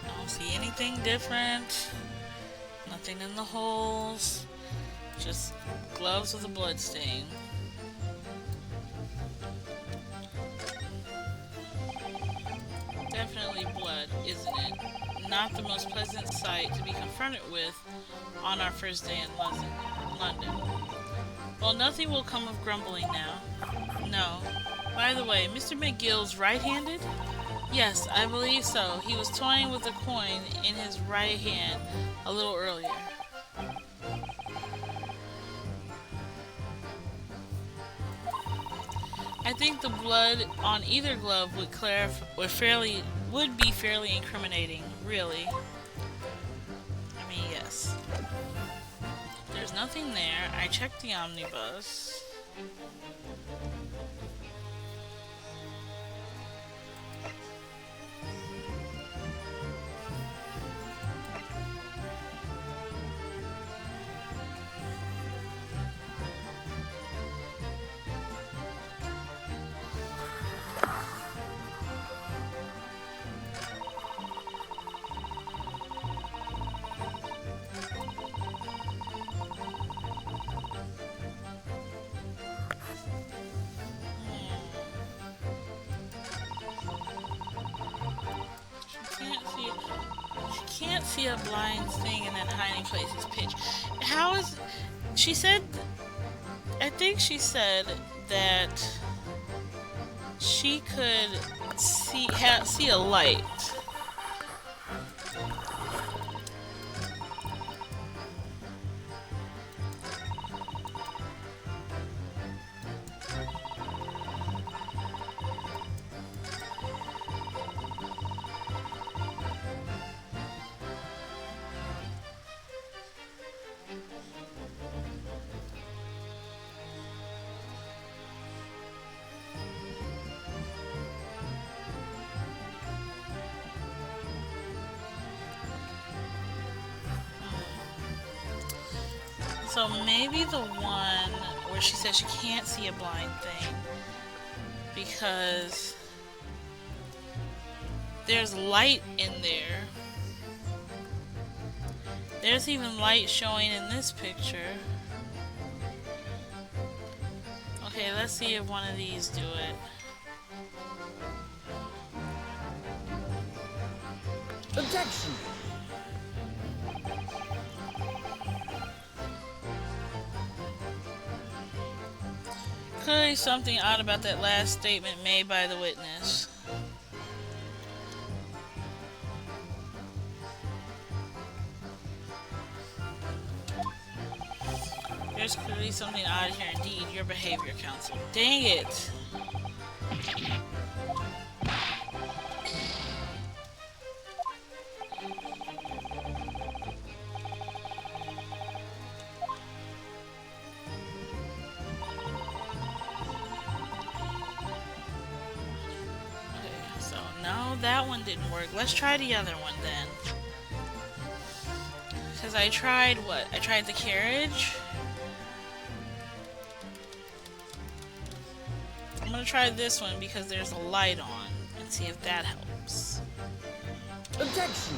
I don't see anything different. Nothing in the holes. Just gloves with a blood stain. Definitely blood, isn't it? Not the most pleasant sight to be confronted with on our first day in London. Well, nothing will come of grumbling now. No. By the way, Mr. McGill's right-handed? Yes, I believe so. He was toying with a coin in his right hand a little earlier. I think the blood on either glove would be fairly incriminating, really. I mean, yes. There's nothing there. I checked the omnibus. Can't see a blind thing in that hiding place is pitch. How is... She said... I think she said that she could see a light. So maybe the one where she said she can't see a blind thing because there's light in there. There's even light showing in this picture. Okay, let's see if one of these do it. Objection! Clearly something odd about that last statement made by the witness. There's clearly something odd here indeed. Your behavior, counsel. Dang it! No, that one didn't work. Let's try the other one then. Because I tried what? I tried the carriage. I'm gonna try this one because there's a light on and see if that helps. Objection!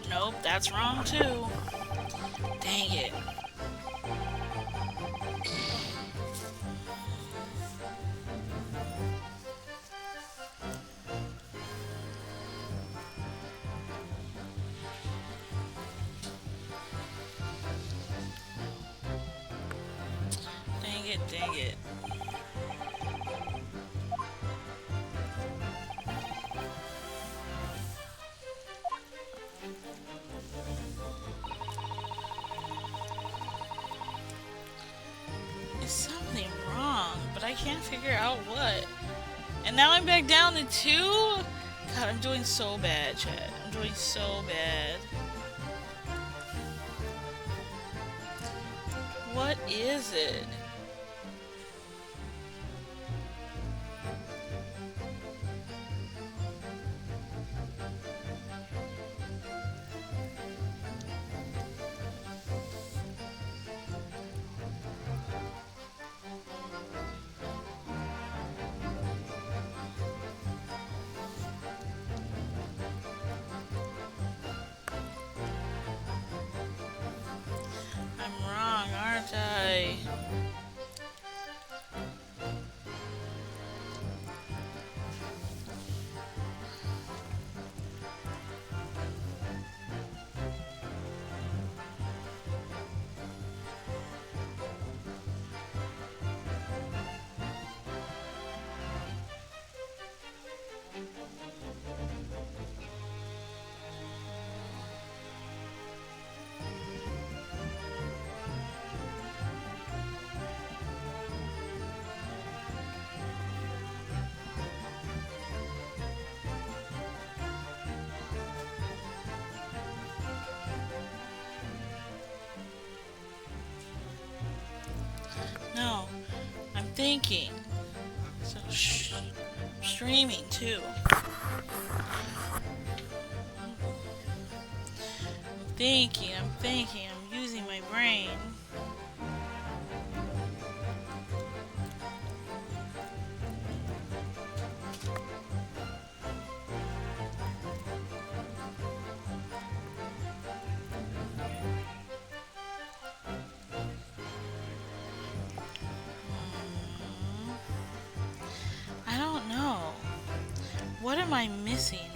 Nope, that's wrong too. Dang it. Dang it, dang it. Is something wrong, but I can't figure out what. And now I'm back down to 2? God, I'm doing so bad, chat. I'm doing so bad. What is it? I'm wrong, aren't I? No, I'm thinking. So, shh. I'm streaming too. I'm thinking. I'm using my brain. I don't know. What am I missing here?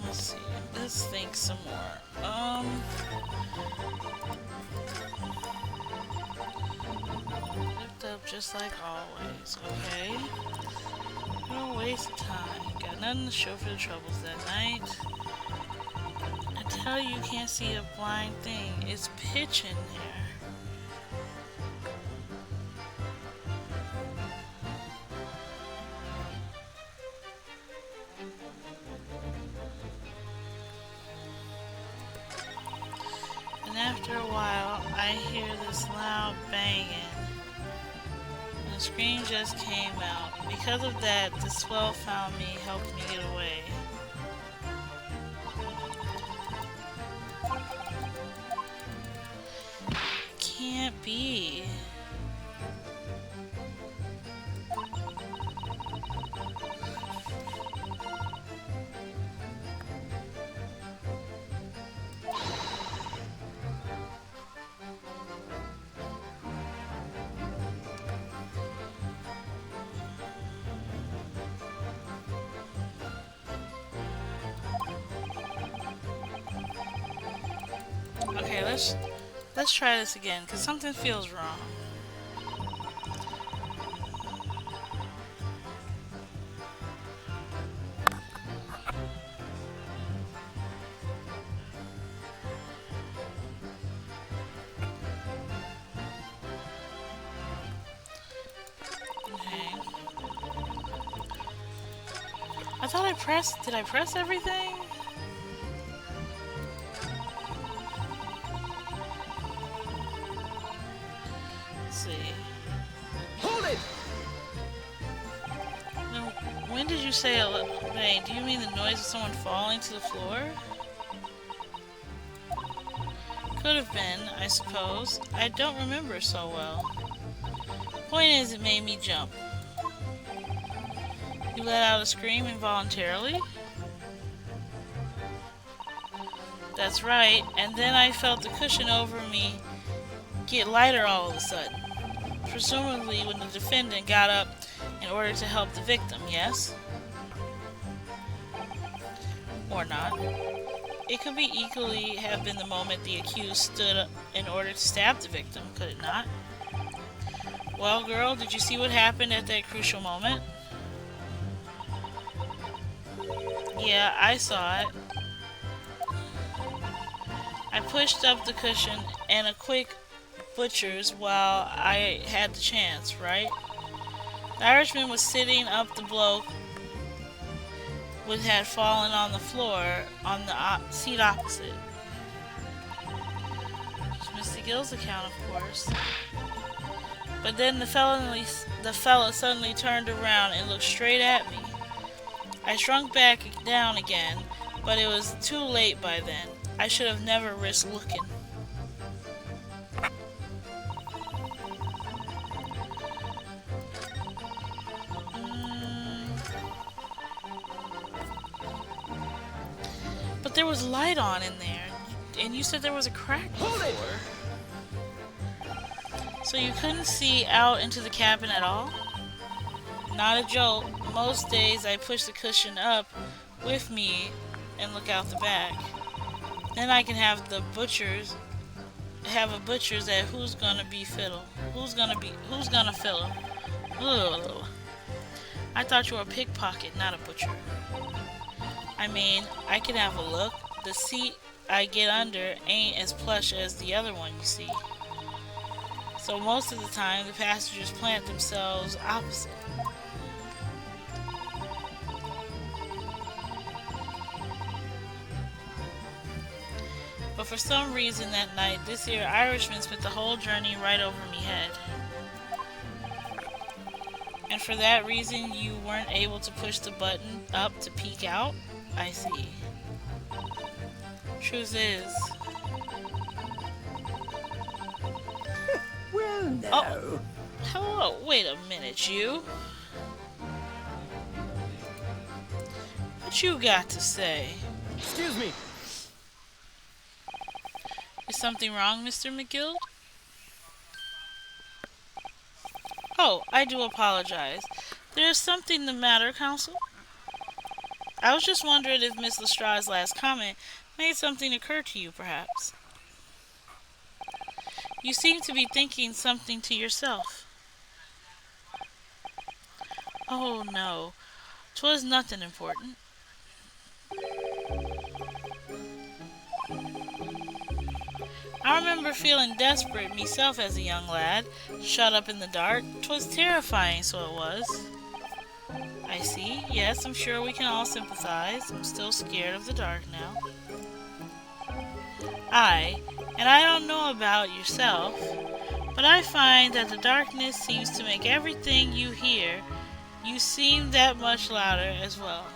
Let's see. Let's think some more. Lift up just like always, okay? No waste of time. Got nothing to show for the troubles that night. I tell you, you can't see a blind thing. It's pitch in there. And after a while, I hear this loud banging. And the scream just came out. Because of that, the swell found me, helped me get away. Can't be. let's try this again, cause something feels wrong. Okay. I thought I pressed. Did I press everything? Let's see. Hold it! No, when did you say it? Wait, do you mean the noise of someone falling to the floor? Could have been, I suppose. I don't remember so well. Point is, it made me jump. You let out a scream involuntarily? That's right, and then I felt the cushion over me get lighter all of a sudden. Presumably when the defendant got up in order to help the victim, yes? Or not. It could be equally have been the moment the accused stood up in order to stab the victim, could it not? Well, girl, did you see what happened at that crucial moment? Yeah, I saw it. I pushed up the cushion and a quick butcher's while I had the chance, right? The Irishman was sitting up the bloke which had fallen on the floor on the seat opposite. It's Mr. Gill's account, of course. But then the fella suddenly turned around and looked straight at me. I shrunk back down again, but it was too late by then. I should have never risked looking. But there was light on in there, and you said there was a crack before. So you couldn't see out into the cabin at all? Not a joke. Most days I push the cushion up with me and look out the back. Then I can have a butcher's at who's gonna fiddle. Ugh. I thought you were a pickpocket, not a butcher. I mean, I can have a look. The seat I get under ain't as plush as the other one, you see. So most of the time, the passengers plant themselves opposite. But for some reason that night, this here Irishman spent the whole journey right over me head. And for that reason, you weren't able to push the button up to peek out? I see. Truth is... Well, no. Oh, hello. Wait a minute, you. What you got to say? Excuse me. Is something wrong, Mr. McGill? Oh, I do apologize. There is something the matter, Counsel? I was just wondering if Miss Lestrade's last comment made something occur to you, perhaps. You seem to be thinking something to yourself. Oh, no. 'Twas nothing important. I remember feeling desperate myself as a young lad, shut up in the dark. 'Twas terrifying, so it was. I see. Yes, I'm sure we can all sympathize. I'm still scared of the dark now. And I don't know about yourself, but I find that the darkness seems to make everything you hear, you seem that much louder as well.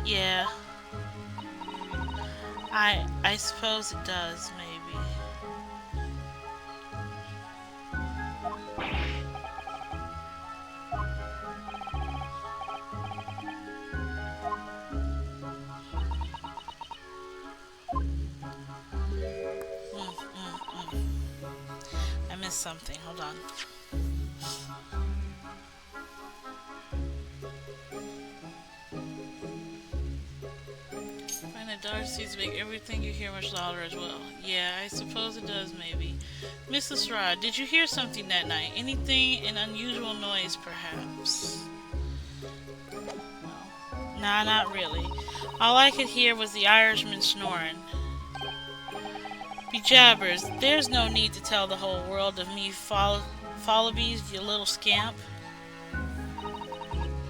Yeah. I suppose it does, maybe. I missed something. Hold on. dog seems to make everything you hear much louder as well. Yeah, I suppose it does, maybe. Miss Lestrade, did you hear something that night? Anything, an unusual noise, perhaps? Nah, not really. All I could hear was the Irishman snoring. Be jabbers, there's no need to tell the whole world of me Follobies, you little scamp.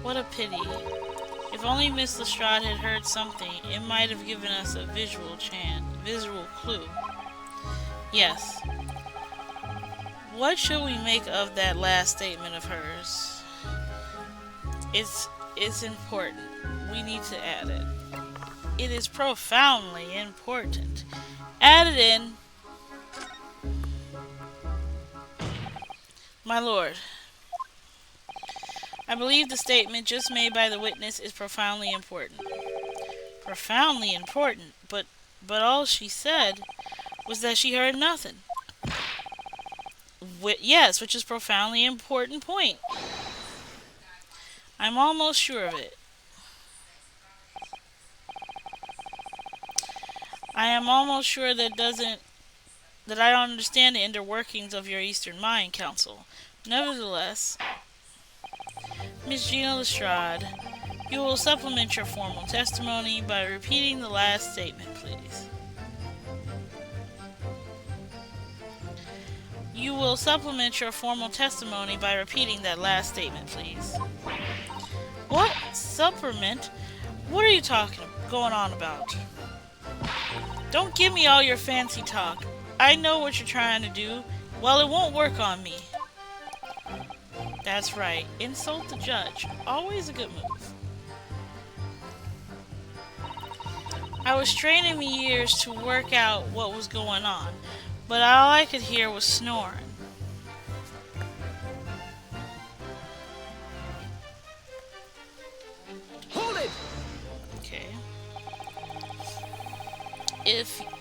What a pity. If only Miss Lestrade had heard something, it might have given us a visual clue. Yes. What should we make of that last statement of hers? It's important. We need to add it. It is profoundly important. Add it in. My lord, I believe the statement just made by the witness is profoundly important. Profoundly important, but all she said was that she heard nothing. Yes, which is profoundly important point. I'm almost sure of it. I am almost sure that I don't understand the inner workings of your Eastern mind, Counsel. Nevertheless, Miss Gina Lestrade, you will supplement your formal testimony by repeating the last statement, please. You will supplement your formal testimony by repeating that last statement, please. What? Supplement? What are you going on about? Don't give me all your fancy talk. I know what you're trying to do. Well, it won't work on me. That's right. Insult the judge. Always a good move. I was straining my ears to work out what was going on, but all I could hear was snoring. Hold it! Okay.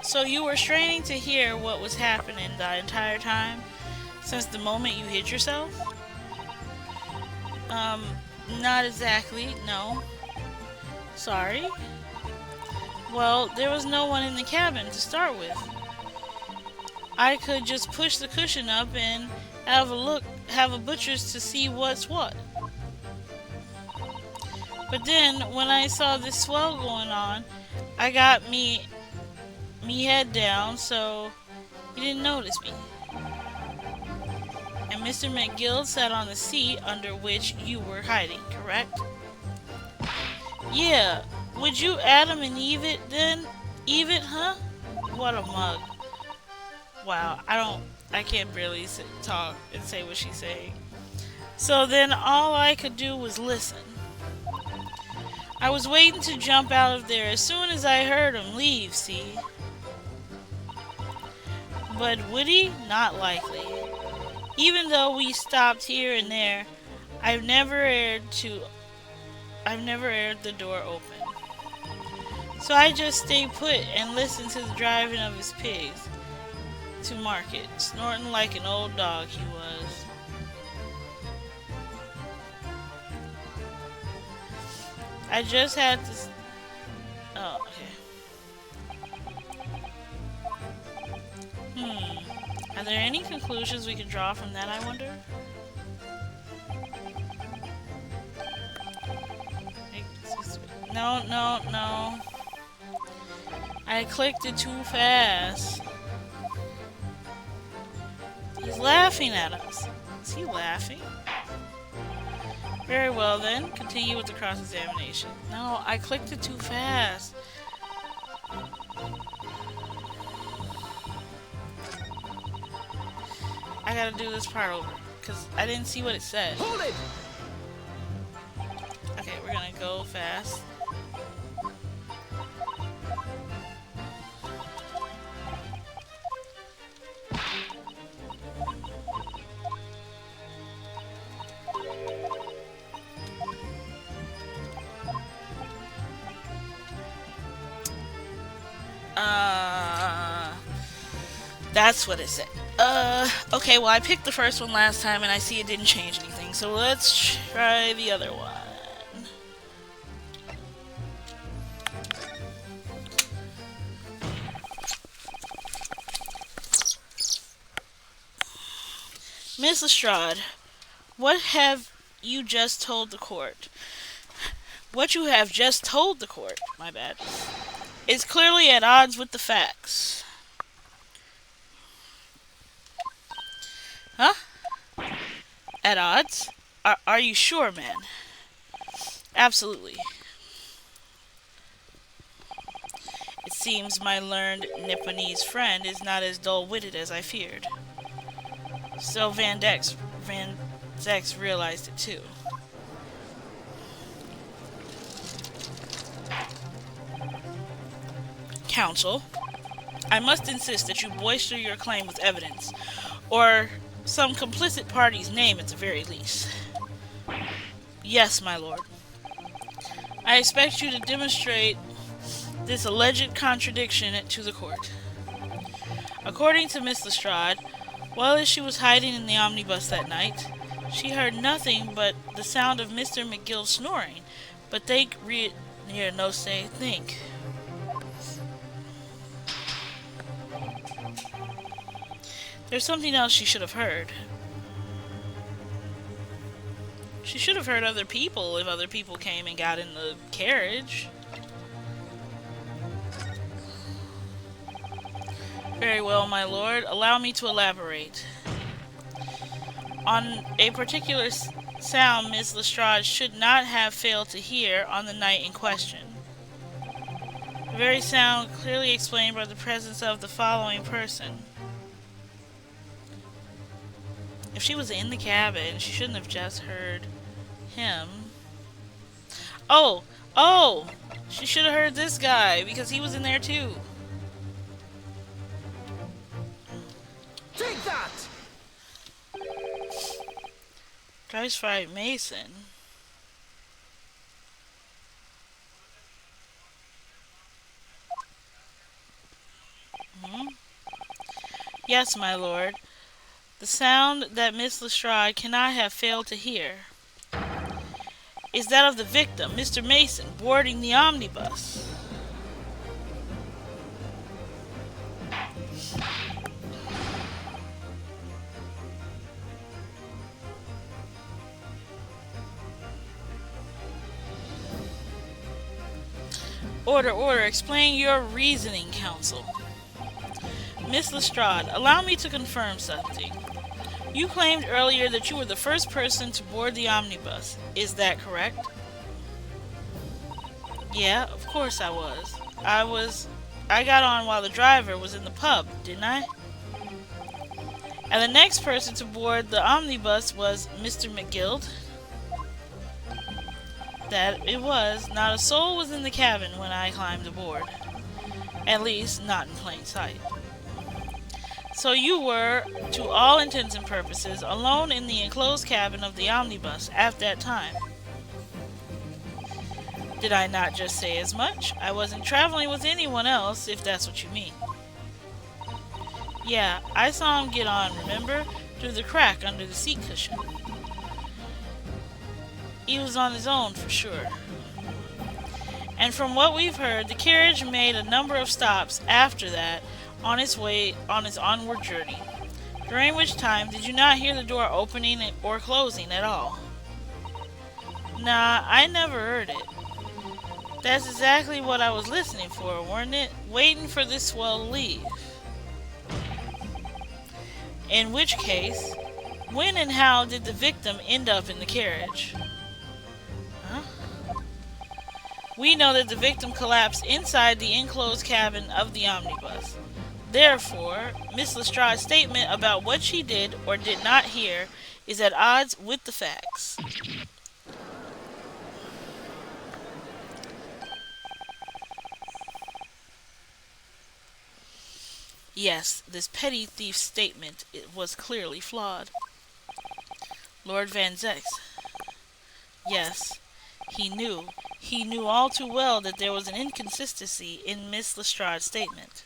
So you were straining to hear what was happening the entire time? Since the moment you hit yourself? Not exactly, no. Sorry? Well, there was no one in the cabin to start with. I could just push the cushion up and have a butcher's to see what's what. But then, when I saw this swell going on, I got me head down, so you didn't notice me. And Mr. McGill sat on the seat under which you were hiding, correct? Yeah. Would you Adam and Eve it then? Eve it, huh? What a mug. Wow, I can't barely talk and say what she's saying. So then all I could do was listen. I was waiting to jump out of there as soon as I heard him leave, see? But would he? Not likely. Even though we stopped here and there, I've never aired the door open. So I just stayed put and listened to the driving of his pigs to market, snorting like an old dog he was. I just had to... Oh, okay. Are there any conclusions we can draw from that, I wonder? No. I clicked it too fast. He's laughing at us. Is he laughing? Very well then, continue with the cross-examination. No, I clicked it too fast. I gotta do this part over, because I didn't see what it said. Hold it! Okay, we're gonna go fast. That's what it said. Okay, well I picked the first one last time and I see it didn't change anything, so let's try the other one. Miss Lestrade, what have you just told the court? What you have just told the court, my bad, is clearly at odds with the facts. Huh? At odds? Are you sure, man? Absolutely. It seems my learned Nipponese friend is not as dull-witted as I feared. So Van Zex realized it too. Counsel, I must insist that you bolster your claim with evidence, or some complicit party's name at the very least. Yes, my lord. I expect you to demonstrate this alleged contradiction to the court. According to Miss Lestrade, while she was hiding in the omnibus that night, she heard nothing but the sound of Mr. McGill snoring, but no say think. There's something else she should have heard. She should have heard other people if other people came and got in the carriage. Very well, my lord. Allow me to elaborate. On a particular sound Miss Lestrade should not have failed to hear on the night in question. The very sound clearly explained by the presence of the following person. If she was in the cabin, she shouldn't have just heard him. Oh! She should have heard this guy, because he was in there too. Take that! Drives Fright Mason. Yes, my lord. The sound that Miss Lestrade cannot have failed to hear is that of the victim, Mr. Mason, boarding the omnibus. Order, explain your reasoning, counsel. Miss Lestrade, allow me to confirm something. You claimed earlier that you were the first person to board the omnibus. Is that correct? Yeah, of course I was. I got on while the driver was in the pub, didn't I? And the next person to board the omnibus was Mr. McGill. That it was. Not a soul was in the cabin when I climbed aboard. At least, not in plain sight. So you were, to all intents and purposes, alone in the enclosed cabin of the omnibus at that time. Did I not just say as much? I wasn't traveling with anyone else, if that's what you mean. Yeah, I saw him get on, remember? Through the crack under the seat cushion. He was on his own, for sure. And from what we've heard, the carriage made a number of stops after that on its onward journey. During which time, did you not hear the door opening or closing at all? Nah, I never heard it. That's exactly what I was listening for, weren't it? Waiting for this swell to leave. In which case, when and how did the victim end up in the carriage? Huh? We know that the victim collapsed inside the enclosed cabin of the omnibus. Therefore, Miss Lestrade's statement about what she did or did not hear is at odds with the facts. Yes, this petty thief's statement was clearly flawed. Lord Van Zex. Yes, he knew. He knew all too well that there was an inconsistency in Miss Lestrade's statement.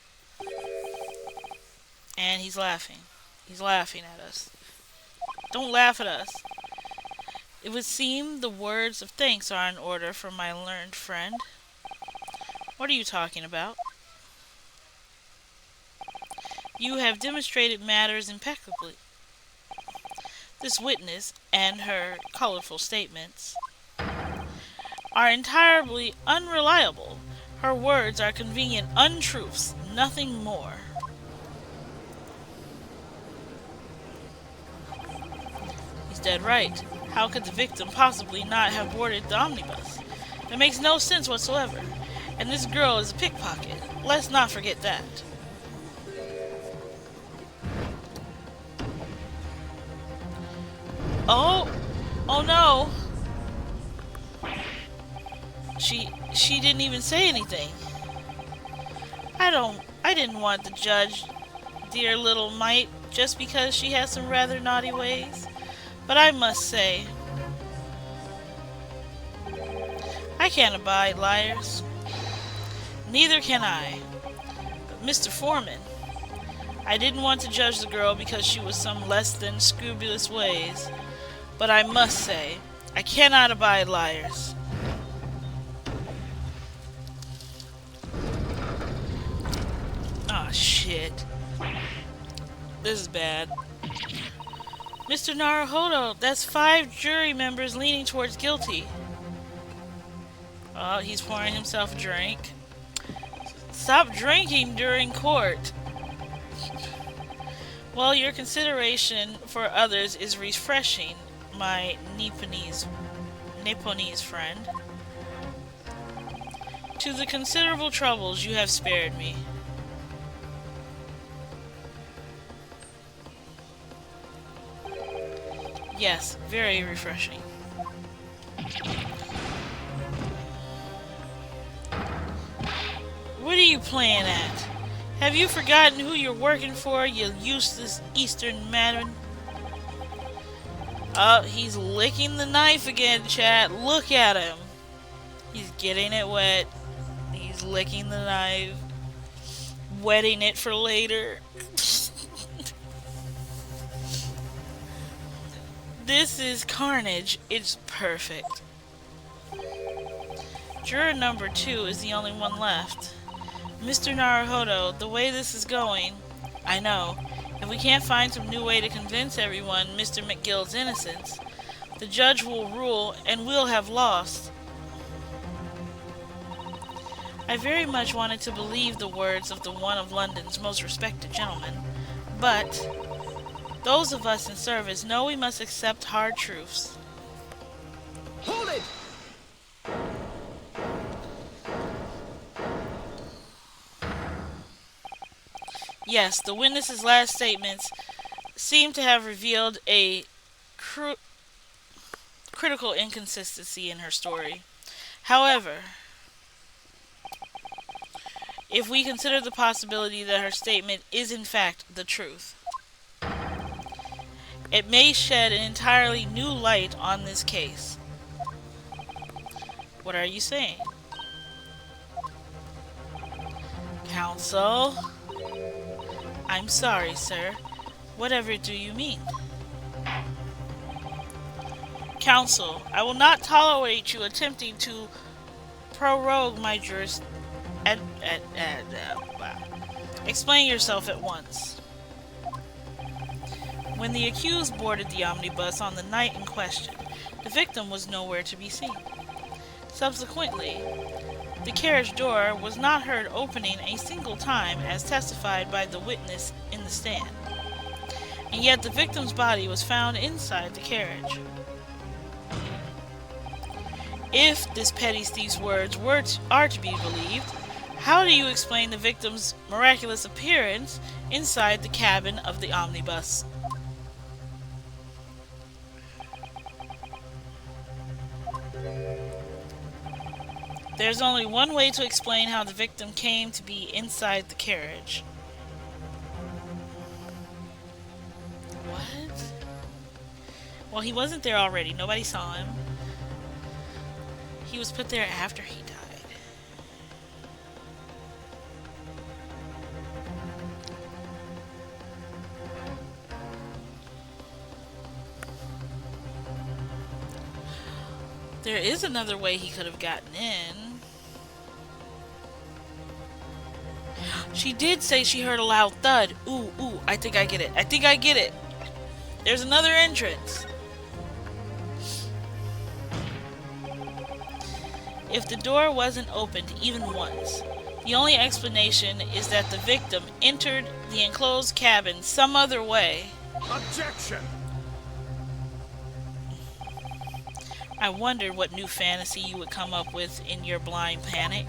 And he's laughing. He's laughing at us. Don't laugh at us. It would seem the words of thanks are in order for my learned friend. What are you talking about? You have demonstrated matters impeccably. This witness and her colorful statements are entirely unreliable. Her words are convenient untruths, nothing more. He's dead right. How could the victim possibly not have boarded the omnibus? That makes no sense whatsoever. And this girl is a pickpocket. Let's not forget that. Oh! Oh no! She didn't even say anything. I didn't want the judge, dear little mite, just because she has some rather naughty ways. But I must say, I can't abide liars. Neither can I. But Mr. Foreman, I didn't want to judge the girl because she was some less than scrupulous ways. But I must say, I cannot abide liars. Ah, shit. This is bad. Mr. Naruhodo, that's 5 jury members leaning towards guilty. Oh, he's pouring himself a drink. Stop drinking during court. Well, your consideration for others is refreshing, my Nipponese friend. To the considerable troubles you have spared me. Yes, very refreshing. What are you playing at? Have you forgotten who you're working for, you useless Eastern madman? Oh, he's licking the knife again, chat. Look at him. He's getting it wet. He's licking the knife. Wetting it for later. This is carnage. It's perfect. Juror number 2 is the only one left. Mr. Naruhodo, the way this is going, I know. If we can't find some new way to convince everyone Mr. McGill's innocence, the judge will rule and we'll have lost. I very much wanted to believe the words of the one of London's most respected gentlemen, but those of us in service know we must accept hard truths. Hold it! Yes, the witness's last statements seem to have revealed a critical inconsistency in her story. However, if we consider the possibility that her statement is in fact the truth, it may shed an entirely new light on this case. What are you saying? Counsel? I'm sorry, sir. Whatever do you mean? Counsel, I will not tolerate you attempting to prorogue my jurisdiction. Explain yourself at once. When the accused boarded the omnibus on the night in question, the victim was nowhere to be seen. Subsequently, the carriage door was not heard opening a single time as testified by the witness in the stand. And yet the victim's body was found inside the carriage. If this petty thief's words are to be believed, how do you explain the victim's miraculous appearance inside the cabin of the omnibus? There's only one way to explain how the victim came to be inside the carriage. What? Well, he wasn't there already. Nobody saw him. He was put there after he died. There is another way he could have gotten in. She did say she heard a loud thud. Ooh, I think I get it. There's another entrance. If the door wasn't opened even once, the only explanation is that the victim entered the enclosed cabin some other way. Objection! I wondered what new fantasy you would come up with in your blind panic.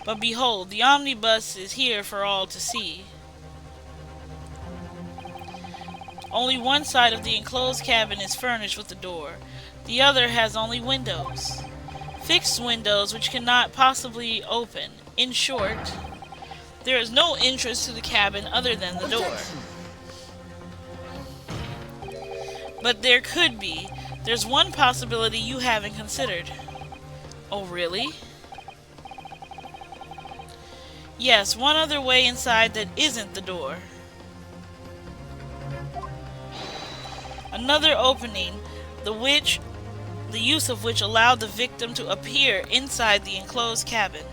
But behold, the omnibus is here for all to see. Only one side of the enclosed cabin is furnished with a door. The other has only windows. Fixed windows which cannot possibly open. In short, there is no entrance to the cabin other than the door. But there could be. There's one possibility you haven't considered. Oh, really? Yes, one other way inside that isn't the door. Another opening, the use of which allowed the victim to appear inside the enclosed cabin.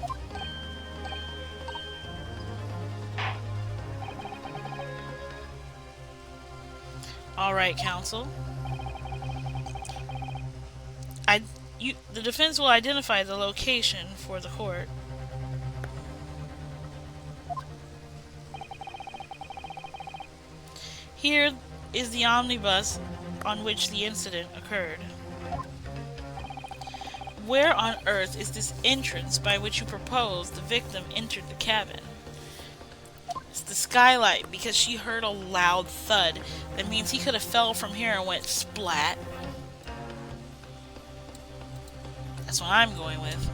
All right, counsel. The defense will identify the location for the court. Here is the omnibus on which the incident occurred. Where on earth is this entrance by which you propose the victim entered the cabin? It's the skylight, because she heard a loud thud. That means he could have fell from here and went splat. That's what I'm going with.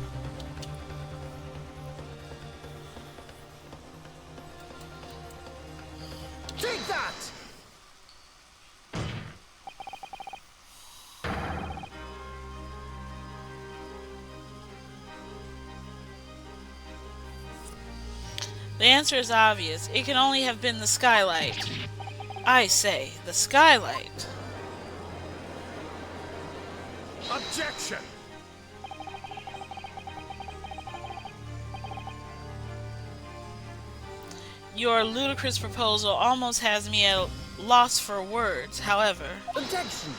Take that! The answer is obvious. It can only have been the skylight. I say, the skylight. Objection! Your ludicrous proposal almost has me at a loss for words. However, Objection!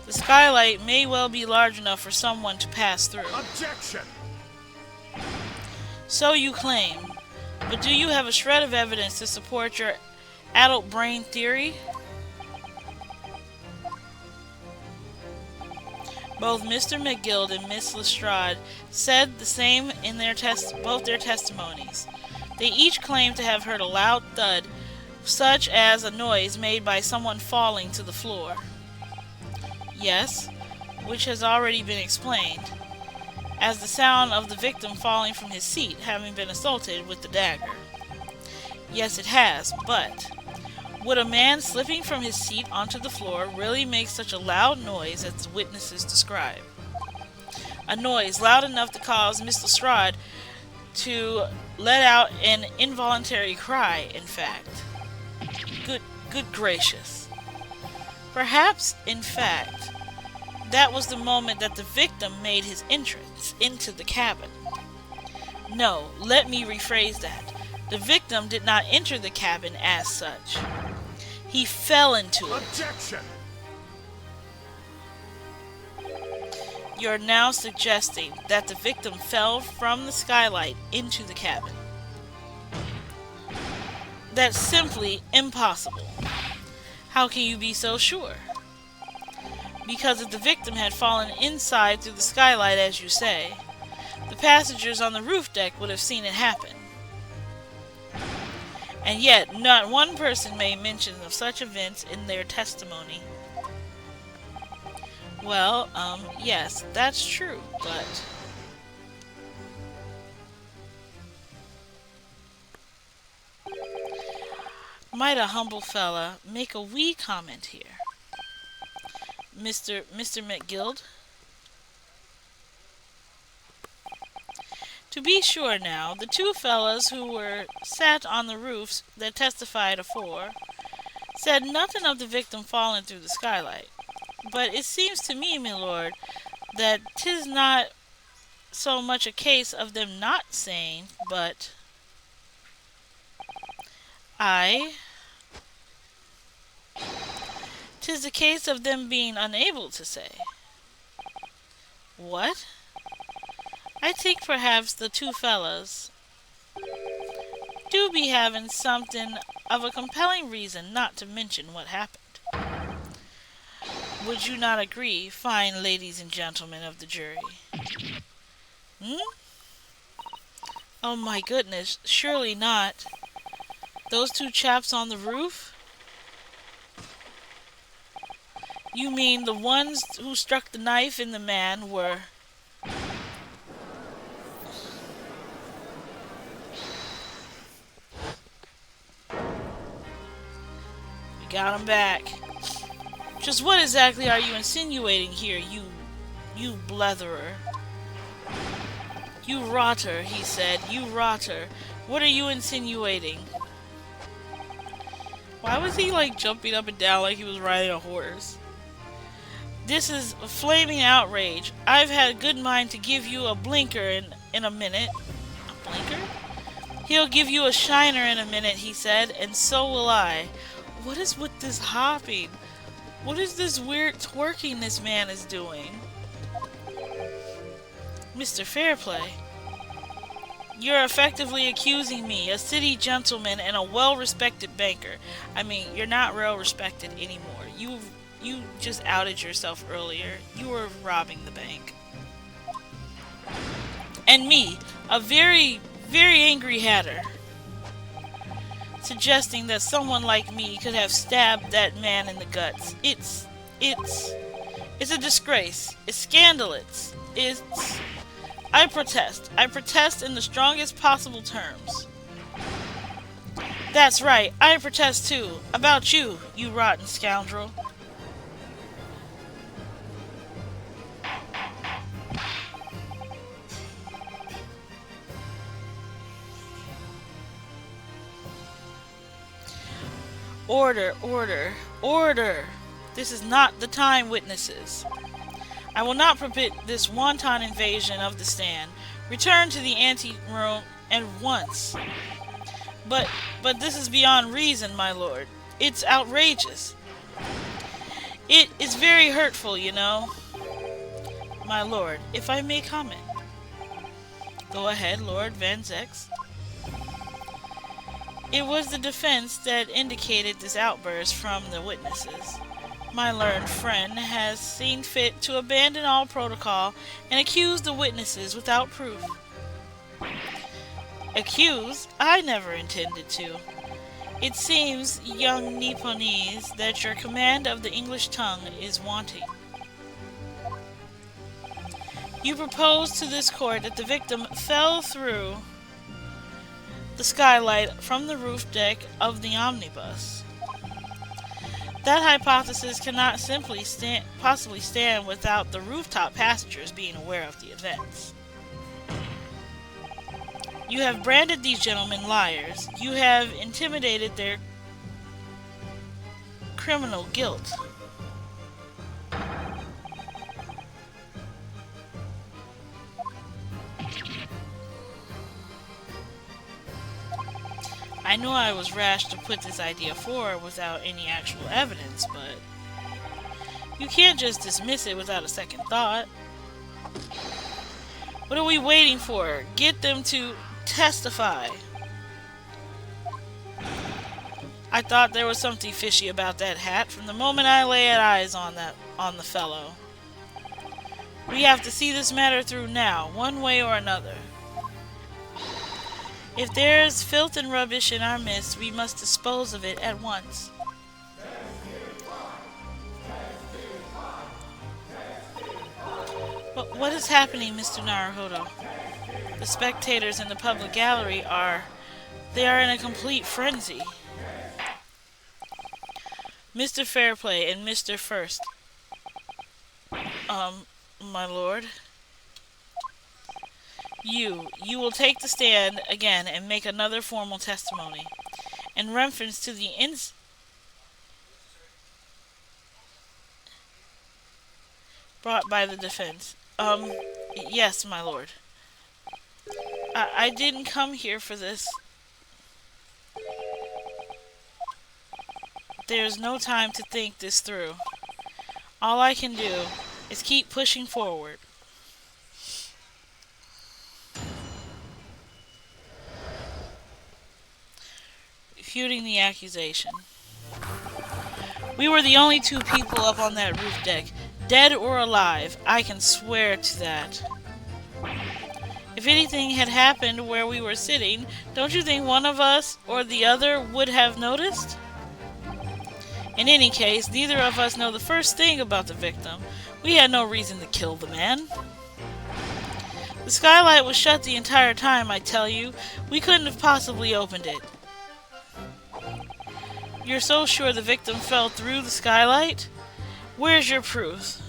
the skylight may well be large enough for someone to pass through. Objection! So you claim. But do you have a shred of evidence to support your adult brain theory? Both Mr. McGill and Miss Lestrade said the same in both their testimonies. They each claimed to have heard a loud thud, such as a noise made by someone falling to the floor. Yes, which has already been explained, as the sound of the victim falling from his seat, having been assaulted with the dagger. Yes, it has, but would a man slipping from his seat onto the floor really make such a loud noise as the witnesses describe? A noise loud enough to cause Miss Lestrade to let out an involuntary cry, in fact. Good gracious. Perhaps, in fact, that was the moment that the victim made his entrance into the cabin. No, let me rephrase that. The victim did not enter the cabin as such. He fell into it. Objection! You're now suggesting that the victim fell from the skylight into the cabin. That's simply impossible. How can you be so sure? Because if the victim had fallen inside through the skylight, as you say, the passengers on the roof deck would have seen it happen. And yet, not one person made mention of such events in their testimony. Well, yes, that's true, but might a humble fella make a wee comment here? Mr. McGill? To be sure now, the two fellas who were sat on the roofs that testified afore said nothing of the victim falling through the skylight. But it seems to me, my lord, that 'tis not so much a case of them not saying, but I. 'Tis a case of them being unable to say. What? I think perhaps the two fellas do be having something of a compelling reason not to mention what happened. Would you not agree, fine ladies and gentlemen of the jury? Hmm? Oh my goodness, surely not. Those two chaps on the roof? You mean the ones who struck the knife in the man were... We got 'em back. Just what exactly are you insinuating here, you bletherer? You rotter, he said. You rotter. What are you insinuating? Why was he like jumping up and down like he was riding a horse? This is a flaming outrage. I've had a good mind to give you a blinker in a minute. A blinker? He'll give you a shiner in a minute, he said, and so will I. What is with this hopping? What is this weird twerking this man is doing? Mr. Fairplay, you're effectively accusing me, a city gentleman and a well-respected banker. I mean, you're not well-respected anymore. You just outed yourself earlier. You were robbing the bank. And me, a very, very angry hatter, suggesting that someone like me could have stabbed that man in the guts. It's a disgrace. It's scandalous. I protest. I protest in the strongest possible terms. That's right. I protest too. About you, you rotten scoundrel. Order, order, order! This is not the time, witnesses. I will not permit this wanton invasion of the stand. Return to the ante-room at once. But this is beyond reason, my lord. It's outrageous. It is very hurtful, you know. My lord, if I may comment. Go ahead, Lord Van Zex. It was the defense that indicated this outburst from the witnesses. My learned friend has seen fit to abandon all protocol and accuse the witnesses without proof. Accuse? I never intended to. It seems, young Nipponese, that your command of the English tongue is wanting. You propose to this court that the victim fell through the skylight from the roof deck of the omnibus. That hypothesis cannot possibly stand without the rooftop passengers being aware of the events. You have branded these gentlemen liars. You have intimidated their criminal guilt. I know I was rash to put this idea forward without any actual evidence, but you can't just dismiss it without a second thought. What are we waiting for? Get them to testify. I thought there was something fishy about that hat from the moment I laid eyes on the fellow. We have to see this matter through now, one way or another. If there is filth and rubbish in our midst, we must dispose of it at once. What is happening, Mr. Naruhodo? The spectators in the public gallery they are in a complete frenzy. Mr. Fairplay and Mr. First. My lord. You will take the stand again and make another formal testimony. In reference to the brought by the defense. Yes, my lord. I didn't come here for this. There's no time to think this through. All I can do is keep pushing forward. Refuting the accusation. We were the only two people up on that roof deck, dead or alive. I can swear to that. If anything had happened where we were sitting, don't you think one of us or the other would have noticed? In any case, neither of us know the first thing about the victim. We had no reason to kill the man. The skylight was shut the entire time, I tell you. We couldn't have possibly opened it. You're so sure the victim fell through the skylight? Where's your proof?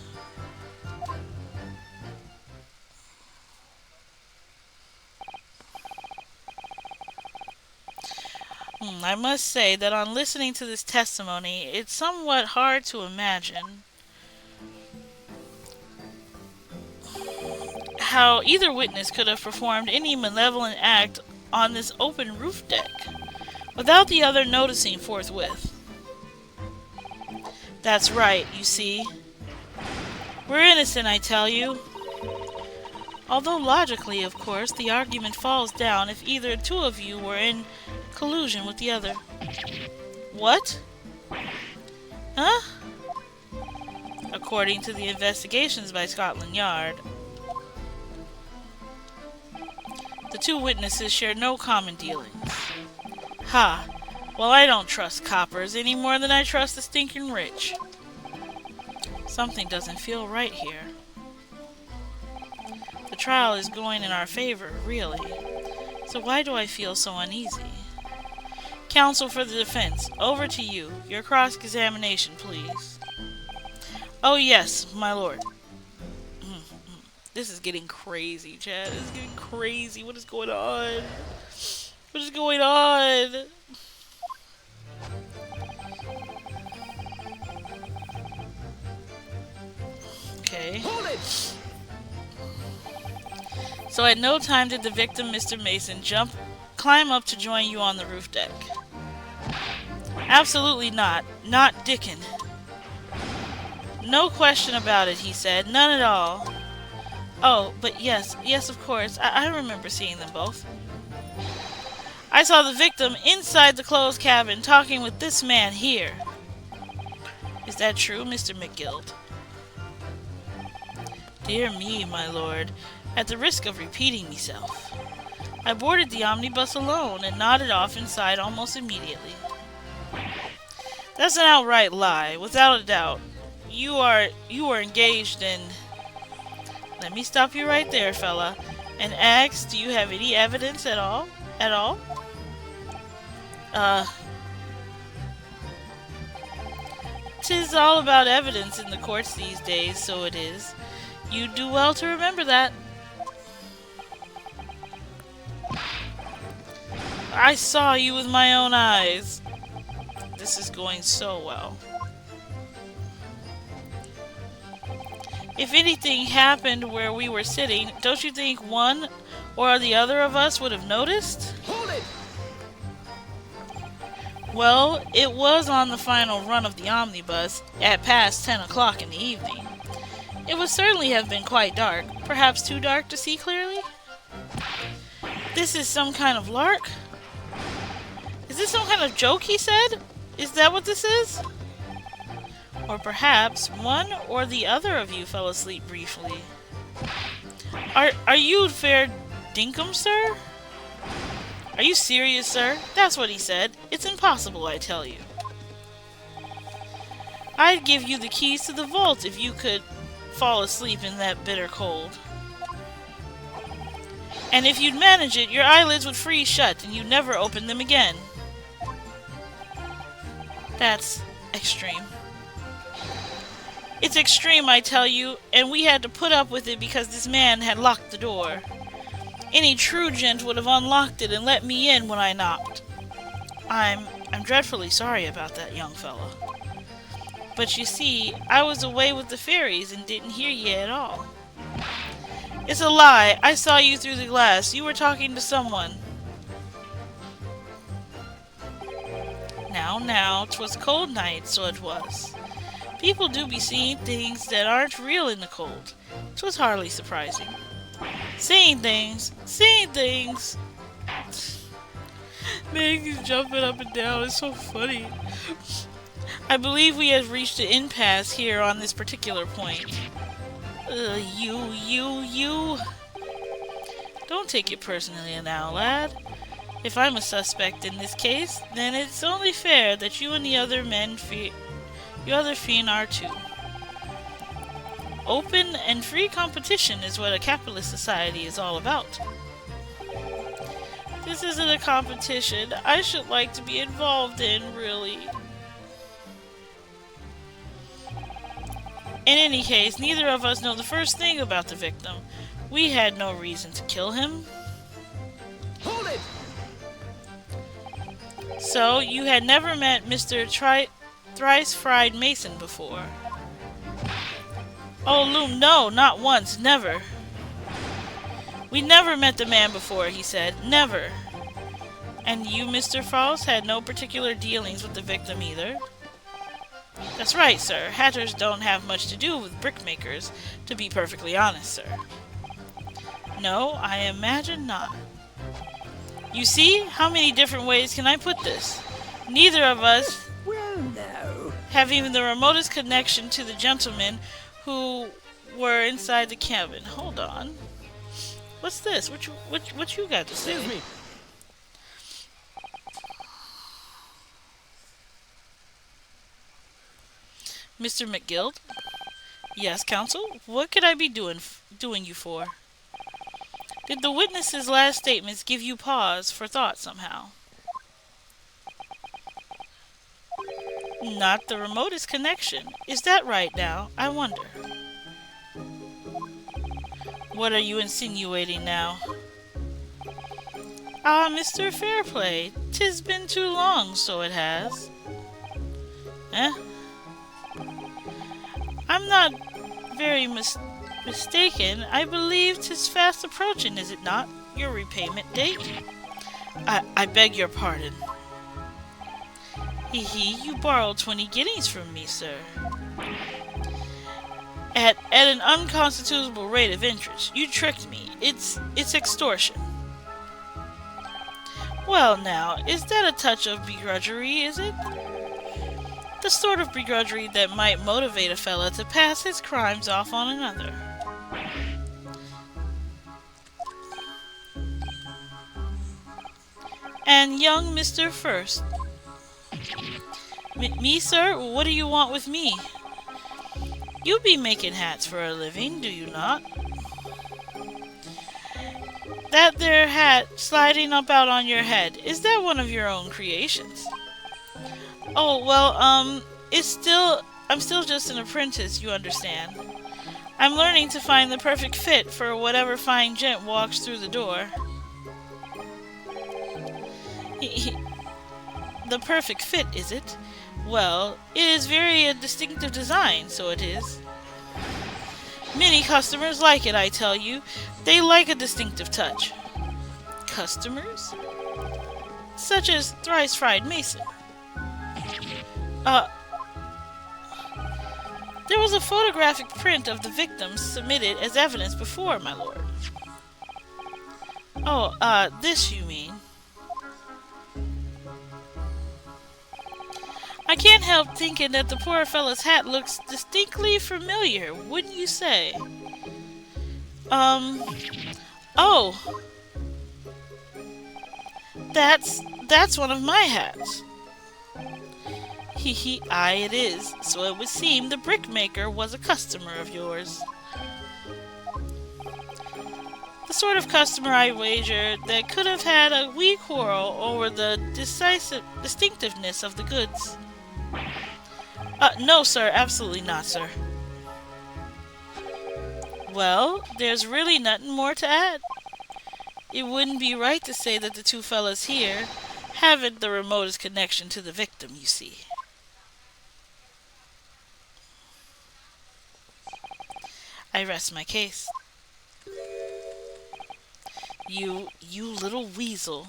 I must say that on listening to this testimony, it's somewhat hard to imagine how either witness could have performed any malevolent act on this open roof deck without the other noticing forthwith. That's right, you see. We're innocent, I tell you. Although logically, of course, the argument falls down if either two of you were in collusion with the other. What? Huh? According to the investigations by Scotland Yard, the two witnesses shared no common dealings. Ha! Well, I don't trust coppers any more than I trust the stinking rich. Something doesn't feel right here. The trial is going in our favor, really. So why do I feel so uneasy? Counsel for the defense, over to you. Your cross-examination, please. Oh yes, my lord. This is getting crazy, Chad. This is getting crazy. What is going on? What is going on? Okay. Hold it! So at no time did the victim, Mr. Mason, climb up to join you on the roof deck. Absolutely not. Not Dickon. No question about it, he said. None at all. Oh, but yes, of course. I remember seeing them both. I saw the victim inside the closed cabin talking with this man here. Is that true, Mr. McGill? Dear me, my lord. At the risk of repeating myself, I boarded the omnibus alone and nodded off inside almost immediately. That's an outright lie, without a doubt. You were engaged in... Let me stop you right there, fella, and ask, do you have any evidence at all? At all? 'Tis all about evidence in the courts these days, so it is. You'd do well to remember that. I saw you with my own eyes. This is going so well. If anything happened where we were sitting, don't you think one or the other of us would have noticed? Hold it! Well, it was on the final run of the omnibus at past 10 o'clock in the evening. It would certainly have been quite dark, perhaps too dark to see clearly. This is some kind of lark? Is this some kind of joke, he said? Is that what this is? Or perhaps one or the other of you fell asleep briefly. Are you fair dinkum, sir? Are you serious, sir? That's what he said. It's impossible, I tell you. I'd give you the keys to the vault if you could fall asleep in that bitter cold. And if you'd manage it, your eyelids would freeze shut and you'd never open them again. That's extreme. It's extreme, I tell you, and we had to put up with it because this man had locked the door. Any true gent would have unlocked it and let me in when I knocked. I'm dreadfully sorry about that, young fella. But you see, I was away with the fairies and didn't hear ye at all. It's a lie. I saw you through the glass. You were talking to someone. Now, Now, 'twas a cold night, so it was. People do be seeing things that aren't real in the cold. 'Twas hardly surprising. Seeing things. Man, he's jumping up and down. It's so funny. I believe we have reached an impasse here on this particular point. You. Don't take it personally now, lad. If I'm a suspect in this case, then it's only fair that you and the other fiend are too. Open and free competition is what a capitalist society is all about. This isn't a competition I should like to be involved in, really. In any case, neither of us know the first thing about the victim. We had no reason to kill him. Hold it! So, you had never met Mr. Thrice-Fried Mason before? Oh, Loom, no, not once, never. We never met the man before, he said. Never. And you, Mr. Faust, had no particular dealings with the victim either? That's right, sir. Hatters don't have much to do with brickmakers, to be perfectly honest, sir. No, I imagine not. You see? How many different ways can I put this? Neither of us Well, no. have even the remotest connection to the gentlemen who were inside the cabin. Hold on. What's this? What you got to say? Excuse me. Mr. McGill? Yes, counsel? What could I be doing you for? Did the witness's last statements give you pause for thought somehow? Not the remotest connection. Is that right now? I wonder. What are you insinuating now? Ah, Mr. Fairplay, 'tis been too long, so it has. Eh? I'm not very mistaken. I believe 'tis fast approaching, is it not? Your repayment date? I beg your pardon. Hee, you borrowed 20 guineas from me, sir. At an unconstitutable rate of interest. You tricked me. It's extortion. Well now, is that a touch of begrudgery, is it? The sort of begrudgery that might motivate a fella to pass his crimes off on another. And young Mr. First. Me, sir? What do you want with me? You be making hats for a living, do you not? That there hat sliding about on your head, is that one of your own creations? Oh, well, I'm still just an apprentice, you understand. I'm learning to find the perfect fit for whatever fine gent walks through the door. The perfect fit, is it? Well, it is very a distinctive design, so it is. Many customers like it, I tell you. They like a distinctive touch. Customers? Such as Thrice-Fried Mason. There was a photographic print of the victim submitted as evidence before, my lord. Oh, this you mean. I can't help thinking that the poor fellow's hat looks distinctly familiar, wouldn't you say? Oh. That's one of my hats. Aye it is. So it would seem the brickmaker was a customer of yours. The sort of customer, I wager, that could have had a wee quarrel over the distinctiveness of the goods. No, sir, absolutely not, sir. Well, there's really nothing more to add. It wouldn't be right to say that the two fellas here haven't the remotest connection to the victim, you see. I rest my case. You little weasel.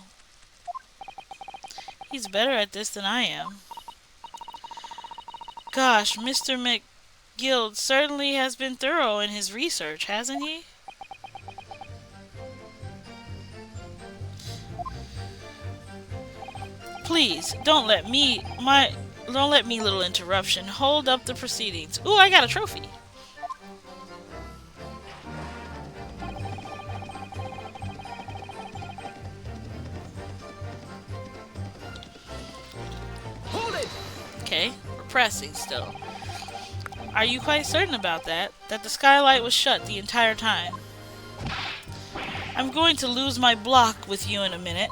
He's better at this than I am. Gosh, Mr. McGill certainly has been thorough in his research, hasn't he? Please, don't let me little interruption hold up the proceedings. Ooh, I got a trophy. Hold it! Okay, we're pressing still. Are you quite certain about that? That the skylight was shut the entire time? I'm going to lose my block with you in a minute.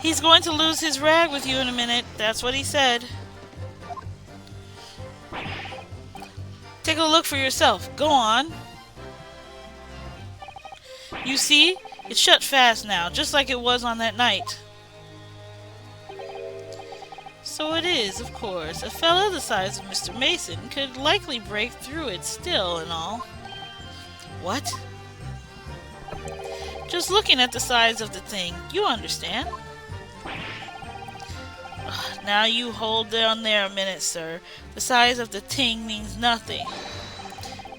He's going to lose his rag with you in a minute. That's what he said. Take a look for yourself. Go on. You see? It's shut fast now, just like it was on that night. So it is, of course. A fellow the size of Mr. Mason could likely break through it still and all. What? Just looking at the size of the thing, you understand. Now you hold down there a minute, sir. The size of the ting means nothing.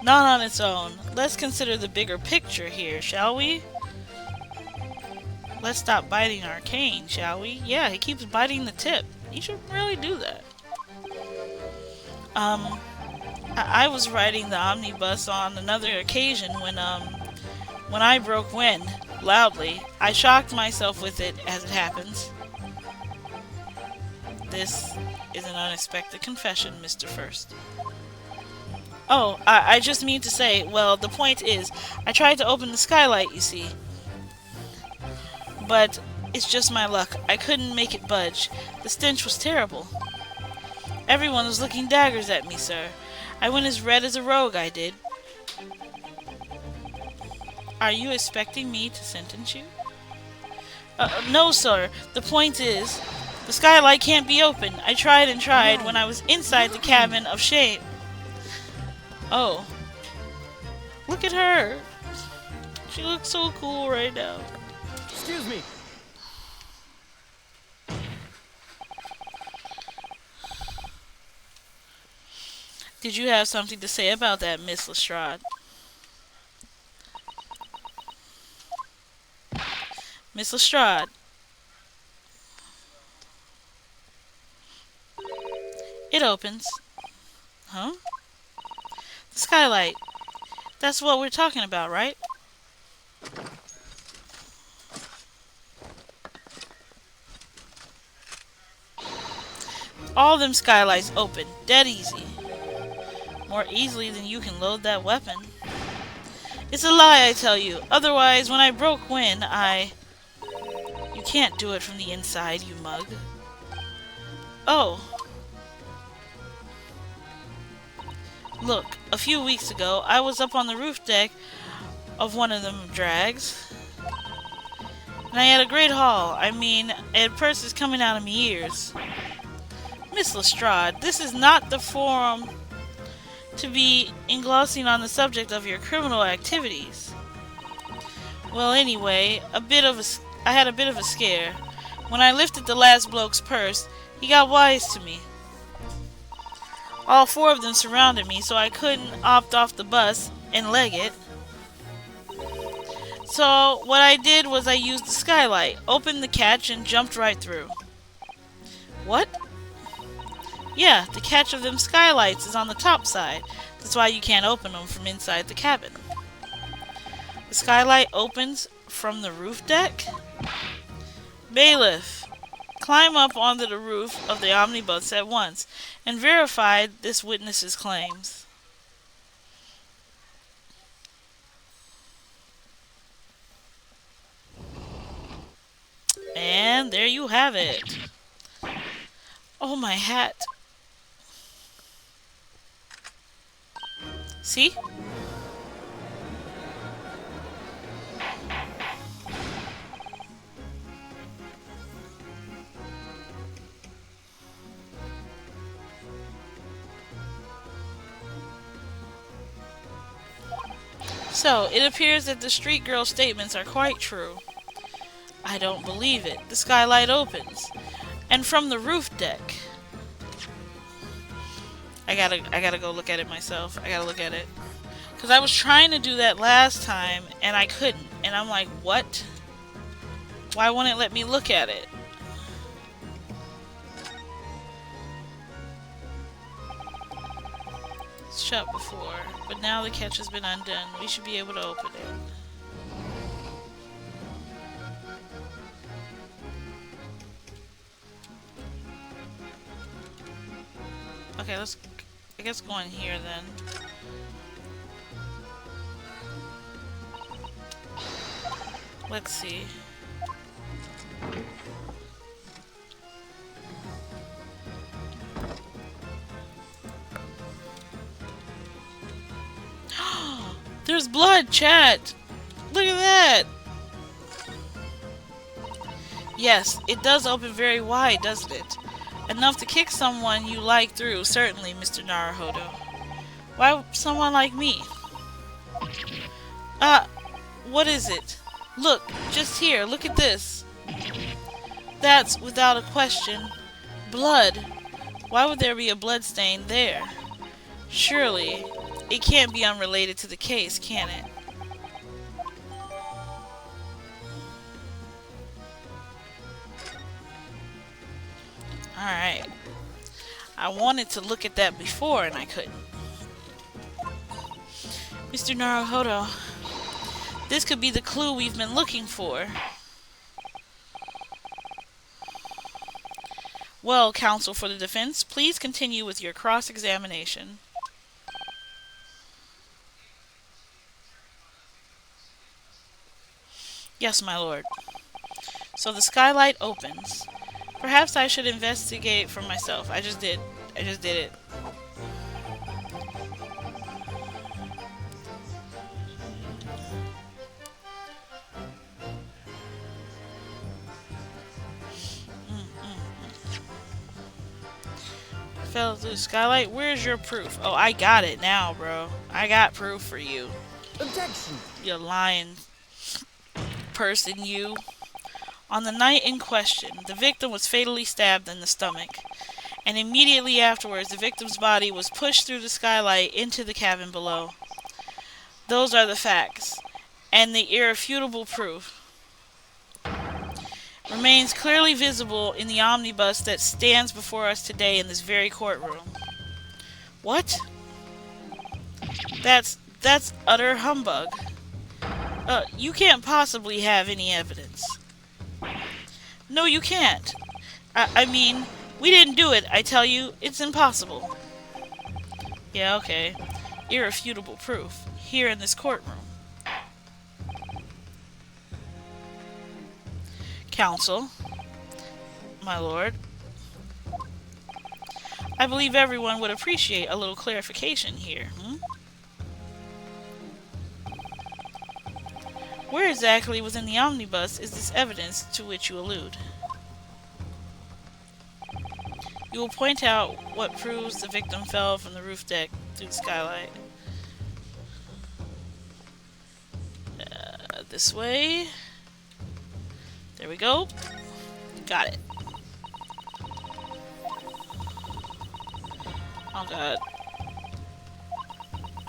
Not on its own. Let's consider the bigger picture here, shall we? Let's stop biting our cane, shall we? Yeah, he keeps biting the tip. He should really do that. I was riding the omnibus on another occasion when I broke wind, loudly. I shocked myself with it, as it happens. This is an unexpected confession, Mr. First. Oh, I just mean to say, well, the point is, I tried to open the skylight, you see. But it's just my luck. I couldn't make it budge. The stench was terrible. Everyone was looking daggers at me, sir. I went as red as a rogue, I did. Are you expecting me to sentence you? No, sir. The point is, the skylight can't be opened. I tried and tried when I was inside the cabin of shame. Oh. Look at her. She looks so cool right now. Excuse me. Did you have something to say about that, Miss Lestrade? Miss Lestrade. It opens. Huh? The skylight. That's what we're talking about, right? All them skylights open. Dead easy. More easily than you can load that weapon. It's a lie, I tell you. Otherwise, when I broke wind, You can't do it from the inside, you mug. Oh. Look, a few weeks ago, I was up on the roof deck of one of them drags. And I had a great haul. I mean, I had purses coming out of my ears. Miss Lestrade, this is not the forum to be engrossing on the subject of your criminal activities. Well, anyway, I had a bit of a scare. When I lifted the last bloke's purse, he got wise to me. All four of them surrounded me, so I couldn't opt off the bus and leg it. So what I did was I used the skylight, opened the catch, and jumped right through. What? Yeah, the catch of them skylights is on the top side. That's why you can't open them from inside the cabin. The skylight opens from the roof deck? Bailiff, climb up onto the roof of the omnibus at once and verify this witness's claims. And there you have it. Oh, my hat. See? So, it appears that the street girl's statements are quite true. I don't believe it. The skylight opens. And from the roof deck. I gotta go look at it myself. I gotta look at it. Because I was trying to do that last time, and I couldn't. And I'm like, what? Why won't it let me look at it? It's shut before, but now the catch has been undone. We should be able to open it. Okay, let's, I guess, go in here then. Let's see. There's blood, chat! Look at that! Yes, it does open very wide, doesn't it? Enough to kick someone you like through, certainly, Mr. Naruhodo. Why someone like me? What is it? Look, just here, look at this. That's, without a question, blood. Why would there be a blood stain there? Surely, it can't be unrelated to the case, can it? Alright. I wanted to look at that before and I couldn't. Mr. Naruhodo, this could be the clue we've been looking for. Well, counsel for the defense, please continue with your cross-examination. Yes, my lord. So the skylight opens. Perhaps I should investigate for myself. I just did it. Fell through the skylight. Where's your proof? Oh, I got it now, bro. I got proof for you. Objection! You lying person, you. On the night in question, the victim was fatally stabbed in the stomach, and immediately afterwards, the victim's body was pushed through the skylight into the cabin below. Those are the facts, and the irrefutable proof remains clearly visible in the omnibus that stands before us today in this very courtroom. What? That's utter humbug. You can't possibly have any evidence. No, you can't. I mean, we didn't do it, I tell you. It's impossible. Yeah, okay. Irrefutable proof. Here in this courtroom. Counsel. My lord. I believe everyone would appreciate a little clarification here. Where exactly within the omnibus is this evidence to which you allude? You will point out what proves the victim fell from the roof deck through the skylight. This way. There we go. Got it. Oh god.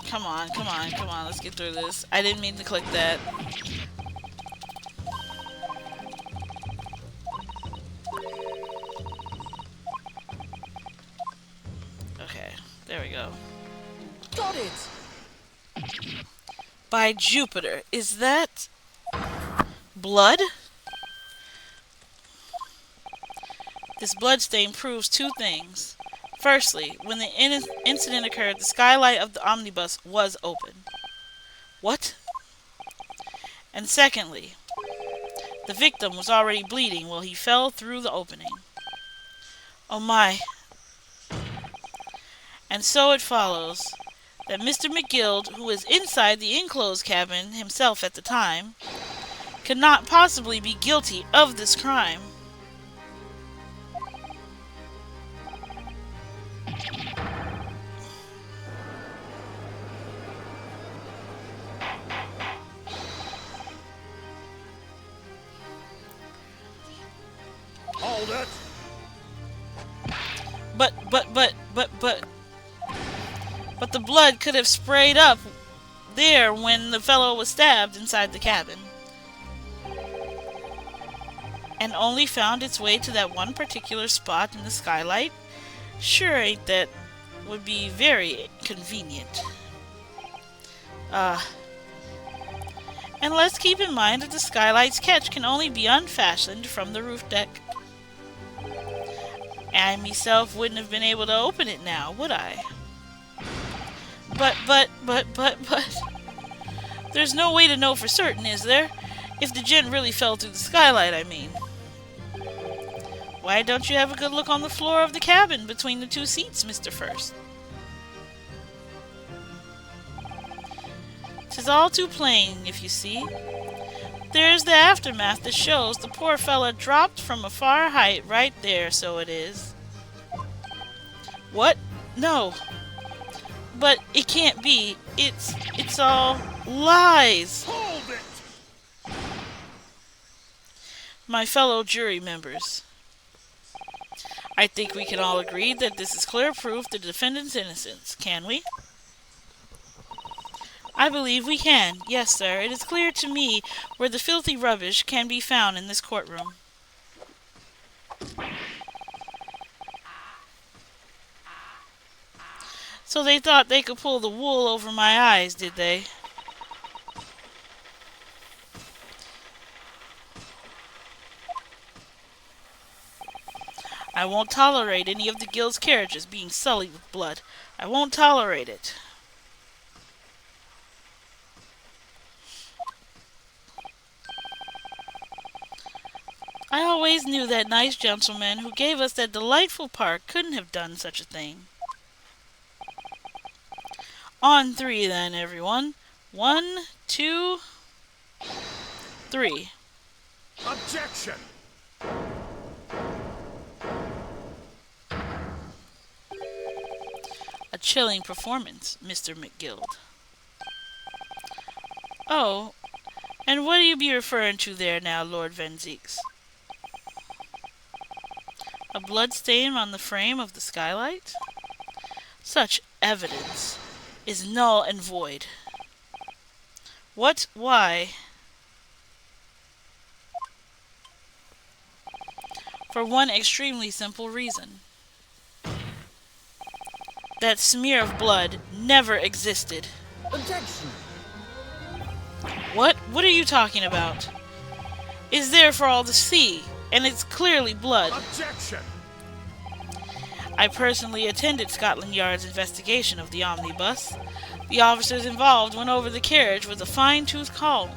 Come on, come on, come on. Let's get through this. I didn't mean to click that. Okay, there we go. Got it! By Jupiter, is that blood? This bloodstain proves two things. Firstly, when the incident occurred, the skylight of the omnibus was open. What? And secondly, the victim was already bleeding while he fell through the opening. Oh my. And so it follows that Mr. McGill, who was inside the enclosed cabin himself at the time, could not possibly be guilty of this crime. Hold it! But blood could have sprayed up there when the fellow was stabbed inside the cabin, and only found its way to that one particular spot in the skylight? Sure ain't that would be very convenient. And let's keep in mind that the skylight's catch can only be unfastened from the roof deck. I myself wouldn't have been able to open it now, would I? But... There's no way to know for certain, is there? If the gent really fell through the skylight, I mean. Why don't you have a good look on the floor of the cabin between the two seats, Mr. First? 'Tis all too plain, if you see. There's the aftermath that shows the poor fella dropped from a far height right there, so it is. What? No. But it can't be. It's all lies. Hold it! My fellow jury members, I think we can all agree that this is clear proof the defendant's innocence, can we? I believe we can. Yes, sir. It is clear to me where the filthy rubbish can be found in this courtroom. So they thought they could pull the wool over my eyes, did they? I won't tolerate any of the guild's carriages being sullied with blood. I won't tolerate it. I always knew that nice gentleman who gave us that delightful park couldn't have done such a thing. On three, then, everyone. 1, 2, 3. Objection! A chilling performance, Mr. McGill. Oh, and what do you be referring to there now, Lord Van Zeeks? A blood stain on the frame of the skylight? Such evidence is null and void. What? Why? For one extremely simple reason. That smear of blood never existed. Objection! What? What are you talking about? It's there for all to see, and it's clearly blood. Objection! I personally attended Scotland Yard's investigation of the omnibus. The officers involved went over the carriage with a fine-tooth comb.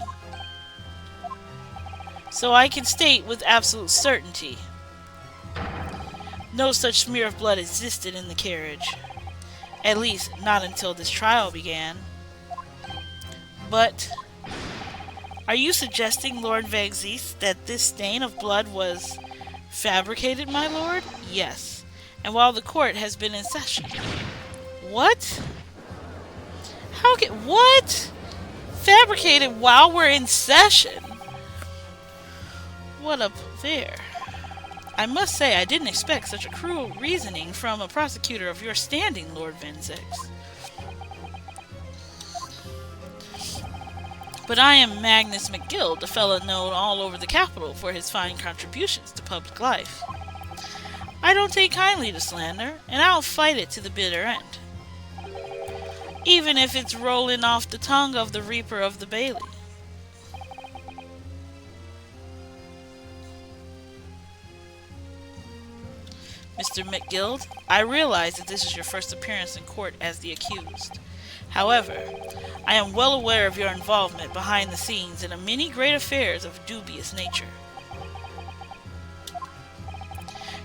So I can state with absolute certainty, no such smear of blood existed in the carriage. At least, not until this trial began. But, are you suggesting, Lord Van Zeeks, that this stain of blood was fabricated, my lord? Yes. And while the court has been in session. What? How can... What? Fabricated while we're in session? What up there? I must say I didn't expect such a cruel reasoning from a prosecutor of your standing, Lord Van Zeeks. But I am Magnus McGill, the fellow known all over the capital for his fine contributions to public life. I don't take kindly to slander, and I'll fight it to the bitter end. Even if it's rolling off the tongue of the Reaper of the Bailey. Mr. McGill, I realize that this is your first appearance in court as the accused. However, I am well aware of your involvement behind the scenes in many great affairs of dubious nature.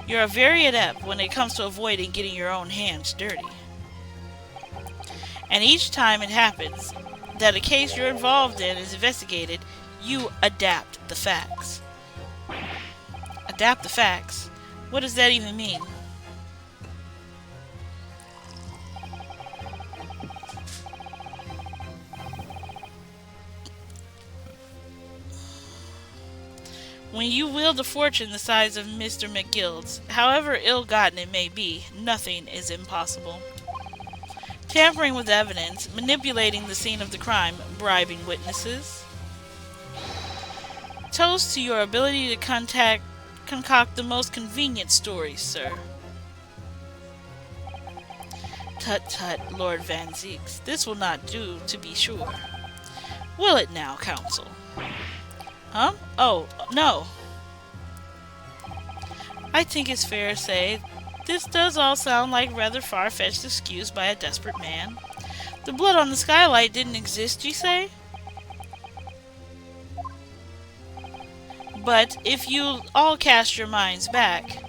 You are very adept when it comes to avoiding getting your own hands dirty. And each time it happens that a case you're involved in is investigated, you adapt the facts. Adapt the facts? What does that even mean? When you wield a fortune the size of Mr. McGill's, however ill-gotten it may be, nothing is impossible. tampering with evidence, manipulating the scene of the crime, bribing witnesses. Toast to your ability to concoct the most convenient stories, sir. Tut tut, Lord Van Zeeks, this will not do, to be sure. Will it now, counsel? Huh? Oh, no. I think it's fair to say this does all sound like rather far-fetched excuse by a desperate man. The blood on the skylight didn't exist, you say? But if you all cast your minds back,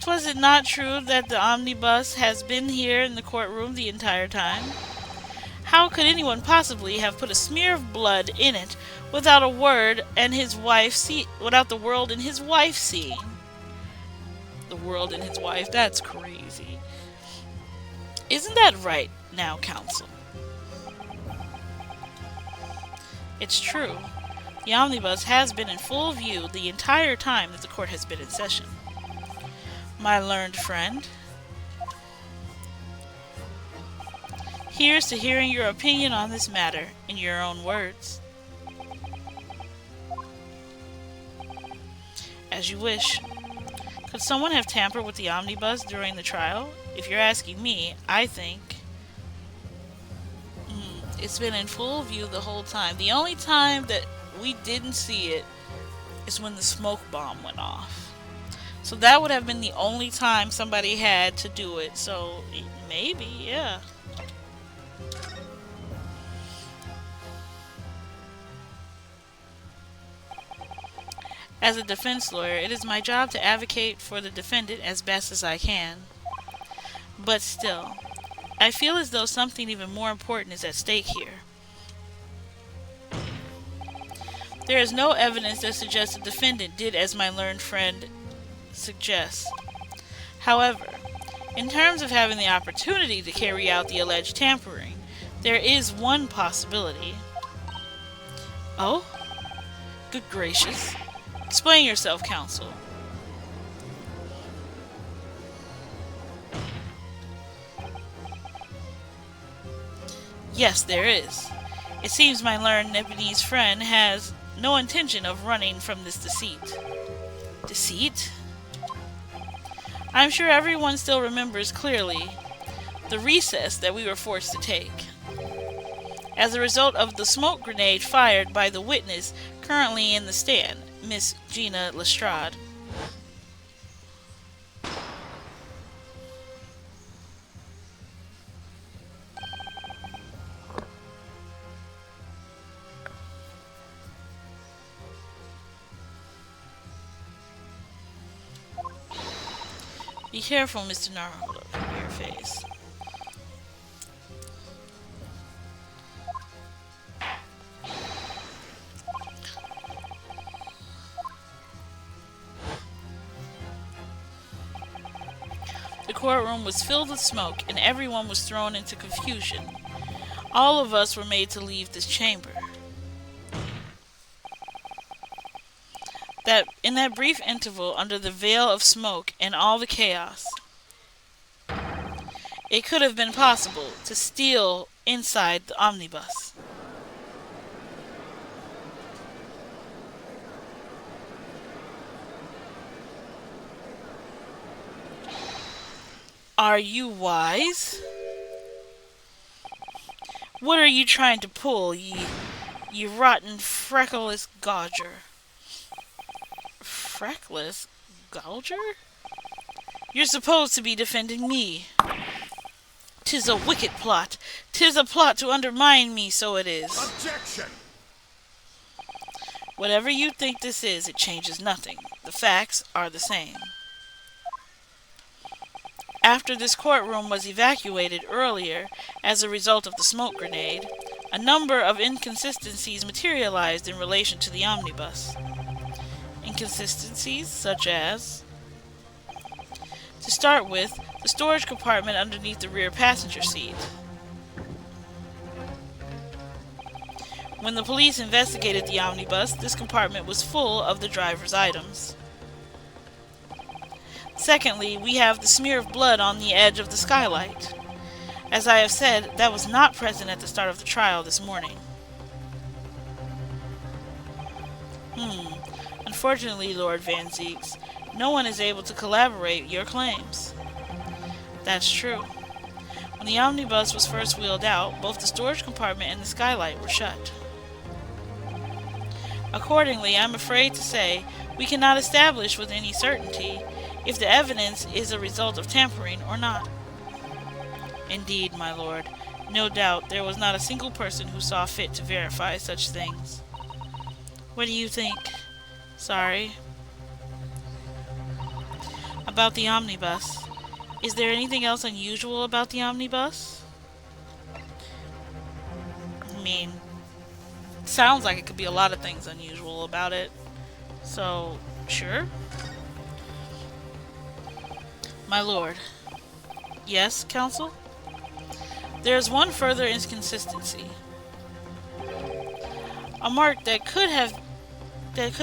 was it not true that the omnibus has been here in the courtroom the entire time? How could anyone possibly have put a smear of blood in it without a word and without the world and his wife seeing? The world and his wife, that's crazy. Isn't that right now, counsel? It's true. The omnibus has been in full view the entire time that the court has been in session. My learned friend, here's to hearing your opinion on this matter in your own words. As you wish. Could someone have tampered with the omnibus during the trial? If you're asking me, I think it's been in full view the whole time. The only time that we didn't see it is when the smoke bomb went off. So that would have been the only time somebody had to do it. So maybe, yeah. As a defense lawyer, it is my job to advocate for the defendant as best as I can. But still, I feel as though something even more important is at stake here. There is no evidence that suggests the defendant did as my learned friend suggests. However, in terms of having the opportunity to carry out the alleged tampering, there is one possibility. Oh? Good gracious. Explain yourself, counsel. Yes, there is. It seems my learned Nepalese friend has no intention of running from this deceit. Deceit? I'm sure everyone still remembers clearly the recess that we were forced to take as a result of the smoke grenade fired by the witness currently in the stand, Miss Gina Lestrade. Be careful, Mr. Naruto, your face. The courtroom was filled with smoke, and everyone was thrown into confusion. All of us were made to leave this chamber. In that brief interval under the veil of smoke and all the chaos, it could have been possible to steal inside the omnibus. Are you wise? What are you trying to pull, ye rotten freckless gauger? Freckless gauger? You're supposed to be defending me. 'Tis a wicked plot. 'Tis a plot to undermine me, so it is. Objection! Whatever you think this is, it changes nothing. The facts are the same. After this courtroom was evacuated earlier as a result of the smoke grenade, a number of inconsistencies materialized in relation to the omnibus. Inconsistencies such as, to start with, the storage compartment underneath the rear passenger seat. When the police investigated the omnibus, this compartment was full of the driver's items. Secondly, we have the smear of blood on the edge of the skylight. As I have said, that was not present at the start of the trial this morning. Unfortunately, Lord Van Zeeks, no one is able to corroborate your claims. That's true. When the omnibus was first wheeled out, both the storage compartment and the skylight were shut. Accordingly, I'm afraid to say we cannot establish with any certainty if the evidence is a result of tampering or not. Indeed, my lord, no doubt there was not a single person who saw fit to verify such things. What do you think? Sorry. About the omnibus. Is there anything else unusual about the omnibus? I mean, it sounds like it could be a lot of things unusual about it. So, sure. My lord. Yes, counsel? There is one further inconsistency. A mark that could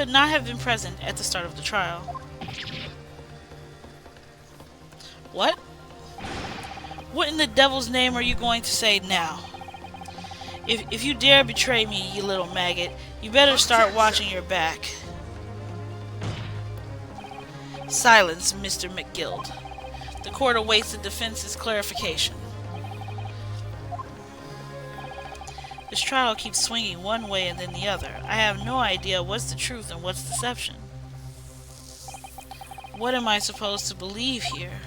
not have been present at the start of the trial. What? What in the devil's name are you going to say now? If you dare betray me, you little maggot, you better start watching your back. Silence, Mr. McGild. The court awaits the defense's clarification. This trial keeps swinging one way and then the other. I have no idea what's the truth and what's deception. What am I supposed to believe here?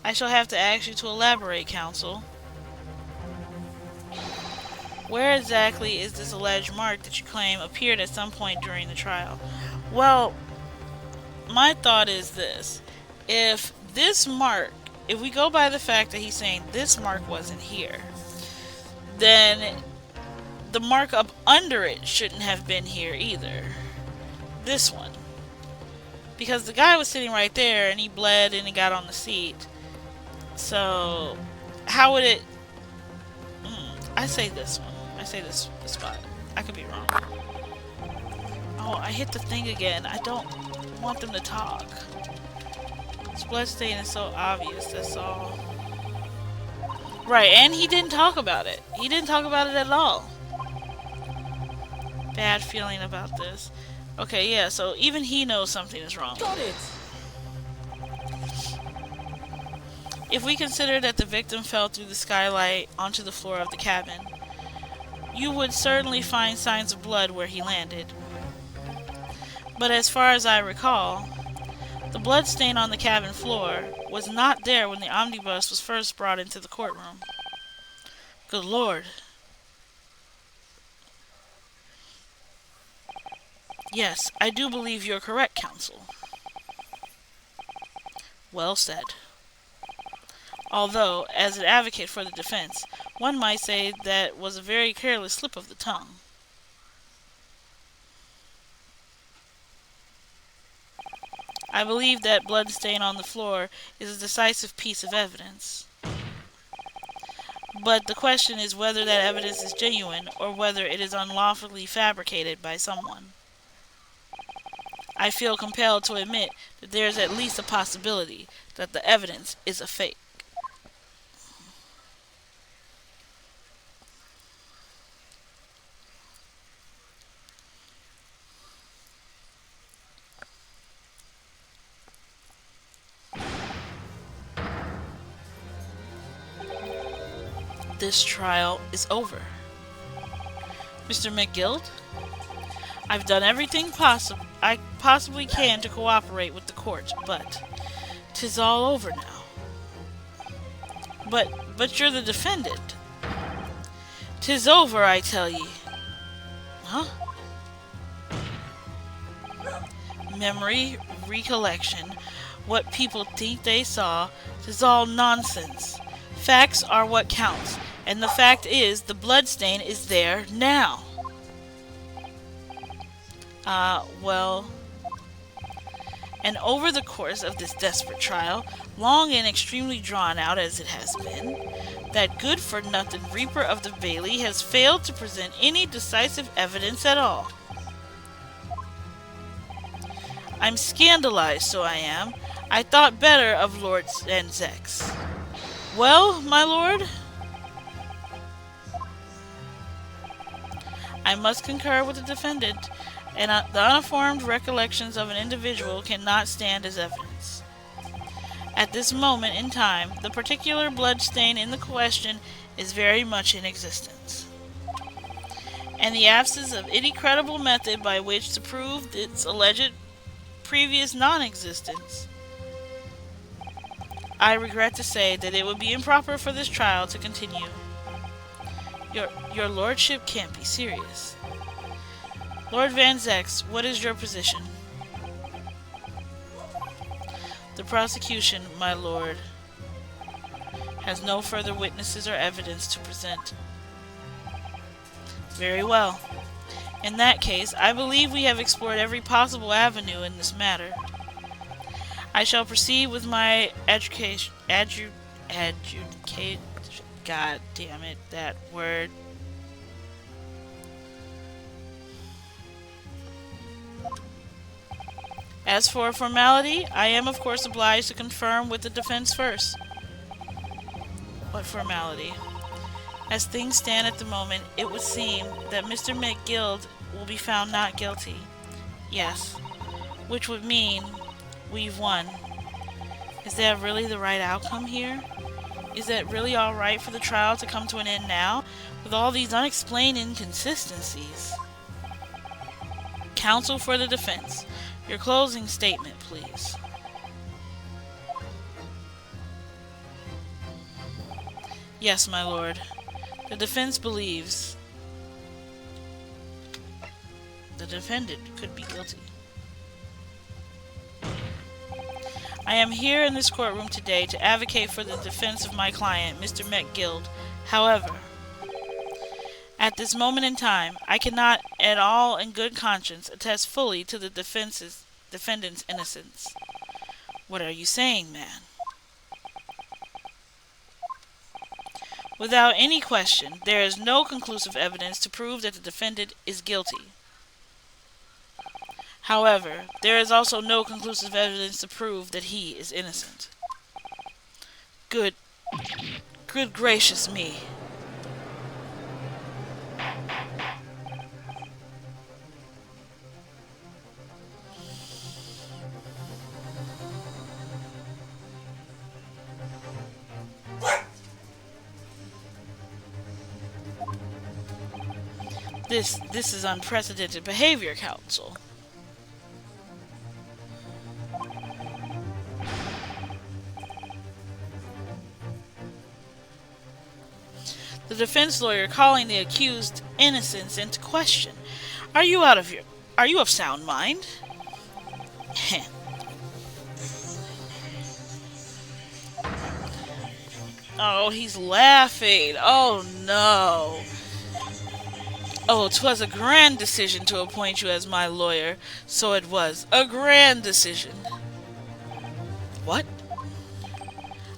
I shall have to ask you to elaborate, counsel. Where exactly is this alleged mark that you claim appeared at some point during the trial? Well, my thought is this. If we go by the fact that he's saying this mark wasn't here, then the mark up under it shouldn't have been here either. This one. Because the guy was sitting right there and he bled and he got on the seat. So, how would it... I say this one. I say this spot. I could be wrong. Oh, I hit the thing again. I don't want them to talk. This bloodstain is so obvious, that's all. Right, and he didn't talk about it. He didn't talk about it at all. Bad feeling about this. Okay, yeah, so even he knows something is wrong. Got it! If we consider that the victim fell through the skylight onto the floor of the cabin, you would certainly find signs of blood where he landed. But as far as I recall, the blood stain on the cabin floor was not there when the omnibus was first brought into the courtroom. Good Lord. Yes, I do believe you're correct, counsel. Well said. Although, as an advocate for the defense, one might say that was a very careless slip of the tongue. I believe that blood stain on the floor is a decisive piece of evidence. But the question is whether that evidence is genuine or whether it is unlawfully fabricated by someone. I feel compelled to admit that there is at least a possibility that the evidence is a fake. This trial is over. Mr. McGild, I've done everything I possibly can to cooperate with the court, but 'tis all over now. But you're the defendant. 'Tis over, I tell ye. Huh? Memory, recollection, what people think they saw, 'tis all nonsense. Facts are what counts, and the fact is the bloodstain is there now. Well... And over the course of this desperate trial, long and extremely drawn out as it has been, that good-for-nothing Reaper of the Bailey has failed to present any decisive evidence at all. I'm scandalized, so I am. I thought better of Lord Zex. Well, my lord, I must concur with the defendant, and the uninformed recollections of an individual cannot stand as evidence. At this moment in time, the particular bloodstain in the question is very much in existence, and the absence of any credible method by which to prove its alleged previous non-existence. I regret to say that it would be improper for this trial to continue. Your lordship can't be serious. Lord Van Zex, what is your position? The prosecution, my lord, has no further witnesses or evidence to present. Very well. In that case, I believe we have explored every possible avenue in this matter. I shall proceed with my education. God damn it, that word. As for a formality, I am of course obliged to confirm with the defense first. What formality? As things stand at the moment, it would seem that Mr. McGill will be found not guilty. Yes. Which would mean we've won. Is that really the right outcome here? Is that really alright for the trial to come to an end now, with all these unexplained inconsistencies? Counsel for the defense. Your closing statement, please. Yes, my lord. The defense believes the defendant could be guilty. I am here in this courtroom today to advocate for the defense of my client, Mr. McGill. However, at this moment in time, I cannot at all in good conscience attest fully to the defendant's innocence. What are you saying, man? Without any question, there is no conclusive evidence to prove that the defendant is guilty. However, there is also no conclusive evidence to prove that he is innocent. Good gracious me. This is unprecedented behavior, counsel. The defense lawyer calling the accused innocence into question. Are you of sound mind? Oh, he's laughing. Oh no. Oh, 'twas a grand decision to appoint you as my lawyer. So it was. A grand decision. What?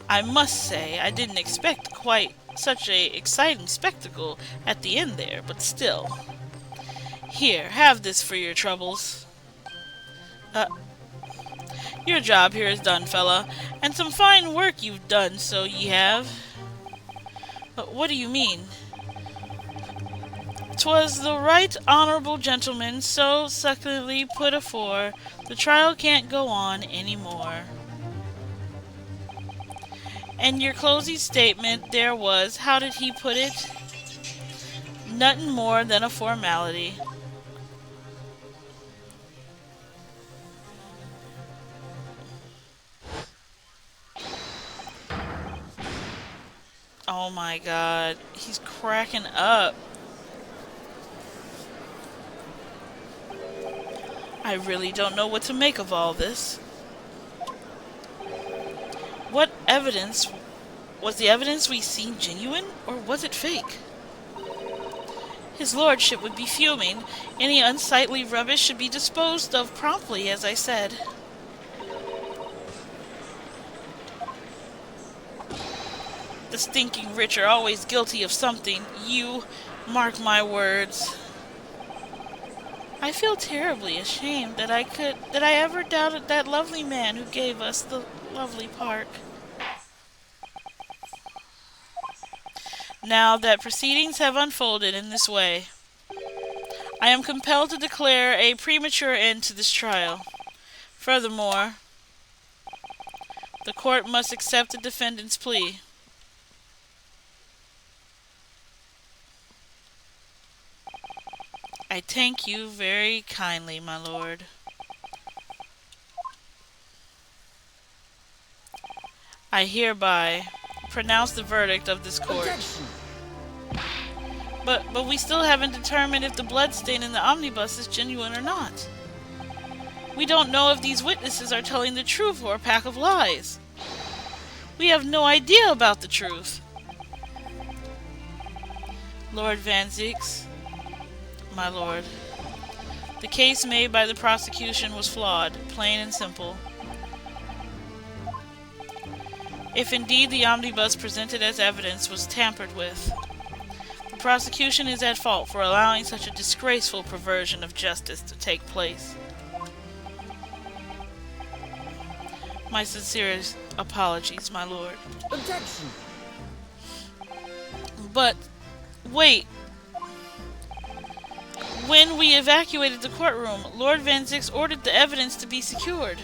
I must say, I didn't expect quite such a exciting spectacle at the end there, but still. Here, have this for your troubles. Your job here is done, fella, and some fine work you've done, so ye have. What do you mean? 'Twas the right honorable gentleman so succinctly put afore, the trial can't go on any more. And your closing statement there was, how did he put it? Nothing more than a formality. Oh my god, he's cracking up. I really don't know what to make of all this. What evidence? Was the evidence we seen genuine, or was it fake? His lordship would be fuming. Any unsightly rubbish should be disposed of promptly, as I said. The stinking rich are always guilty of something. You, mark my words. I feel terribly ashamed that I ever doubted that lovely man who gave us the lovely park. Now that proceedings have unfolded in this way, I am compelled to declare a premature end to this trial. Furthermore, the court must accept the defendant's plea. I thank you very kindly, my lord. I hereby pronounce the verdict of this court. Objection. But we still haven't determined if the bloodstain in the omnibus is genuine or not. We don't know if these witnesses are telling the truth or a pack of lies. We have no idea about the truth. Lord Van Zieks, my lord, the case made by the prosecution was flawed, plain and simple. If indeed the omnibus presented as evidence was tampered with, the prosecution is at fault for allowing such a disgraceful perversion of justice to take place. My sincerest apologies, my lord. Objection. But, wait. When we evacuated the courtroom, Lord Van Zieks ordered the evidence to be secured.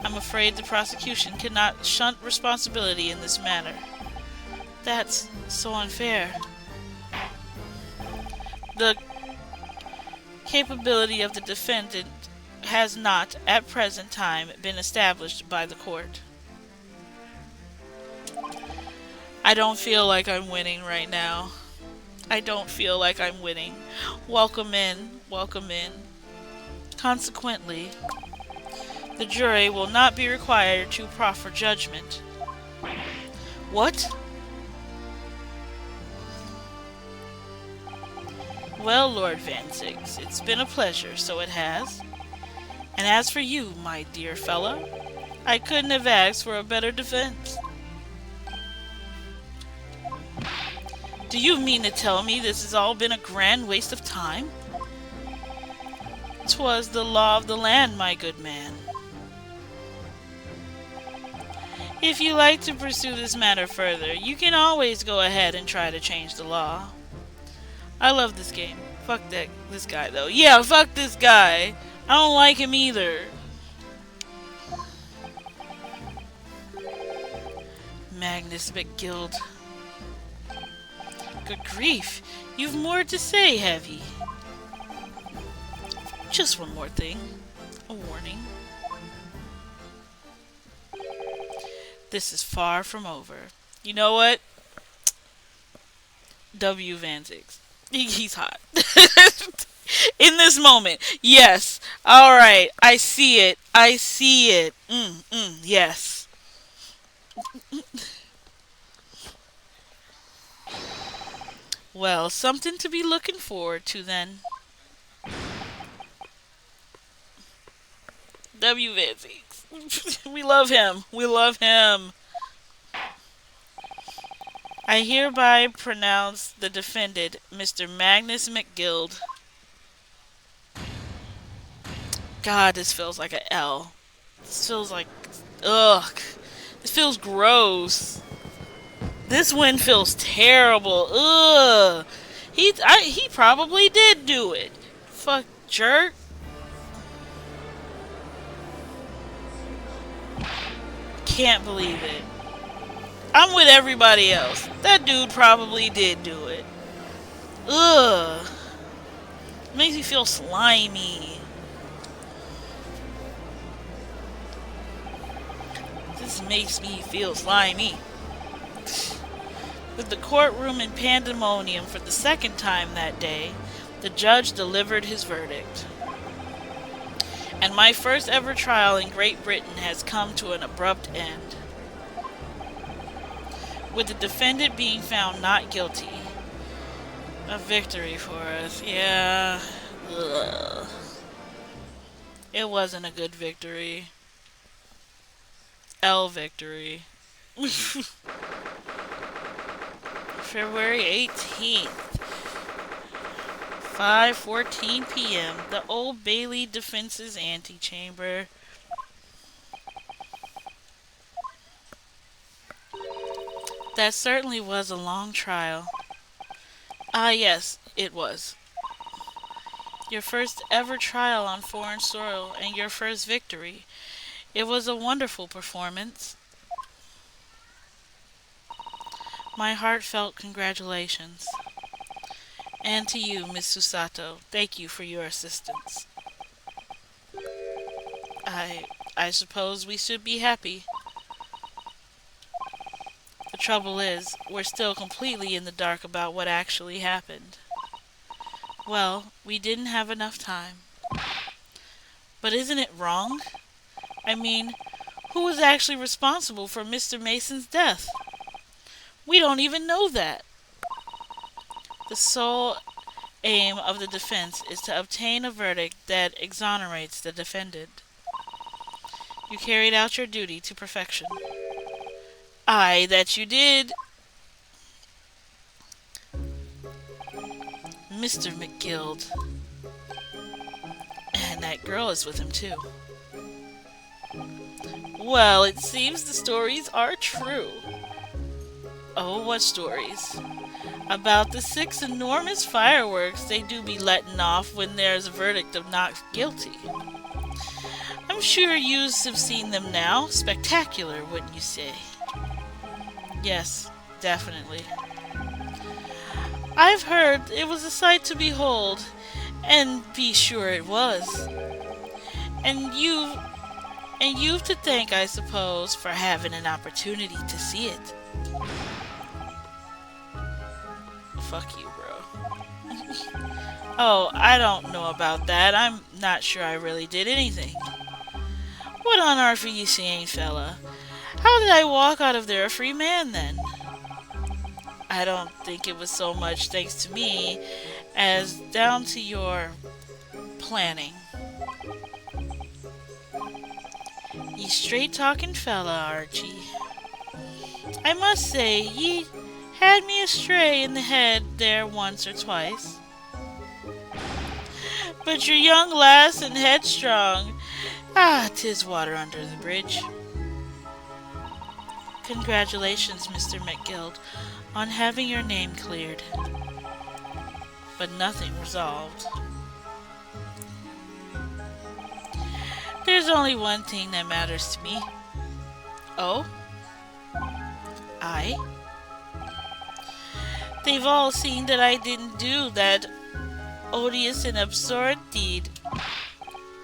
I'm afraid the prosecution cannot shunt responsibility in this manner. That's so unfair. The capability of the defendant has not, at present time, been established by the court. I don't feel like I'm winning right now. I don't feel like I'm winning. Welcome in, welcome in. Consequently, the jury will not be required to proffer judgment. What? Well, Lord Van Zieks, it's been a pleasure, so it has. And as for you, my dear fellow, I couldn't have asked for a better defense. Do you mean to tell me this has all been a grand waste of time? 'Twas the law of the land, my good man. If you like to pursue this matter further, you can always go ahead and try to change the law. I love this game. Fuck this guy, though. Yeah, fuck this guy. I don't like him either. Magnus McGild. Good grief. You've more to say, have ye? Just one more thing. A warning. This is far from over. You know what? W. Van Zieks. He's hot. In this moment. Yes. Alright. I see it. I see it. Yes. Well, something to be looking forward to then. W. Van Zieks. We love him. We love him. I hereby pronounce the defendant, Mr. Magnus McGild. God, this feels like a L. This feels like... Ugh. This feels gross. This win feels terrible. Ugh. He probably did do it. Fuck jerk. Can't believe it. I'm with everybody else. That dude probably did do it. Ugh. Makes me feel slimy. This makes me feel slimy. With the courtroom in pandemonium for the second time that day, the judge delivered his verdict. And my first ever trial in Great Britain has come to an abrupt end, with the defendant being found not guilty. A victory for us, yeah. Ugh. It wasn't a good victory. L victory. February 18th. 5:14 p.m. The Old Bailey Defense's antechamber. That certainly was a long trial. Ah, yes, it was. Your first ever trial on foreign soil and your first victory. It was a wonderful performance. My heartfelt congratulations. And to you, Miss Susato, thank you for your assistance. I I suppose we should be happy. The trouble is, we're still completely in the dark about what actually happened. Well, we didn't have enough time. But isn't it wrong? I mean, who was actually responsible for Mr. Mason's death? We don't even know that. The sole aim of the defense is to obtain a verdict that exonerates the defendant. You carried out your duty to perfection. Aye, that you did. Mr. McGild. And that girl is with him, too. Well, it seems the stories are true. Oh, what stories? About the 6 enormous fireworks they do be letting off when there's a verdict of not guilty. I'm sure yous have seen them now. Spectacular, wouldn't you say? Yes, definitely. I've heard it was a sight to behold, and be sure it was. And you've to thank, I suppose, for having an opportunity to see it. Fuck you, bro. Oh, I don't know about that. I'm not sure I really did anything. What on earth are you saying, fella? How did I walk out of there a free man, then? I don't think it was so much thanks to me as down to your planning. Ye straight-talking fella, Archie. I must say, ye had me astray in the head there once or twice. But you're young lass and headstrong. Ah, 'tis water under the bridge. Congratulations, Mr. McGild, on having your name cleared. But nothing resolved. There's only one thing that matters to me. Oh? I? They've all seen that I didn't do that odious and absurd deed.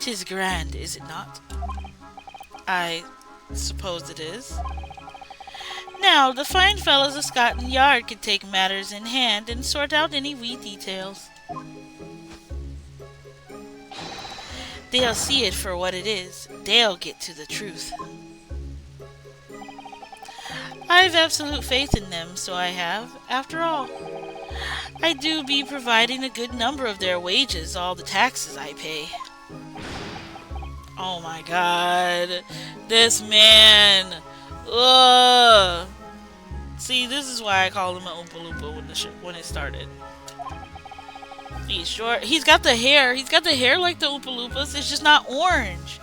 'Tis grand, is it not? I suppose it is. Now, the fine fellows of Scotland Yard can take matters in hand and sort out any wee details. They'll see it for what it is. They'll get to the truth. I've absolute faith in them, so I have. After all, I do be providing a good number of their wages, all the taxes I pay. Oh my god. This man. Ugh. See, this is why I called him an Oompa Loompa when it started. He's short. He's got the hair. He's got the hair like the Oompa Loompas. It's just not orange.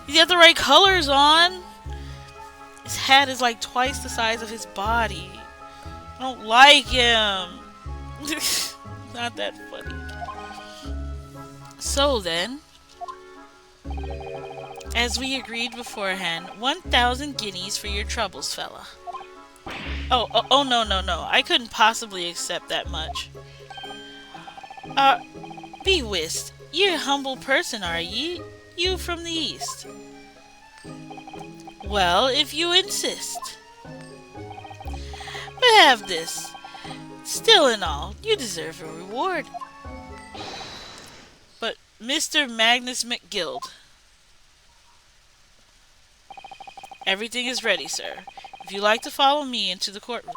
He's got the right colors on. His head is like twice the size of his body. I don't like him. Not that funny. So then, as we agreed beforehand, 1,000 guineas for your troubles, fella. Oh, no. I couldn't possibly accept that much. Be whist. You're a humble person, are ye? You from the East. Well, if you insist. But have this. Still and all, you deserve a reward. But Mr. Magnus McGild. Everything is ready, sir. If you like to follow me into the courtroom.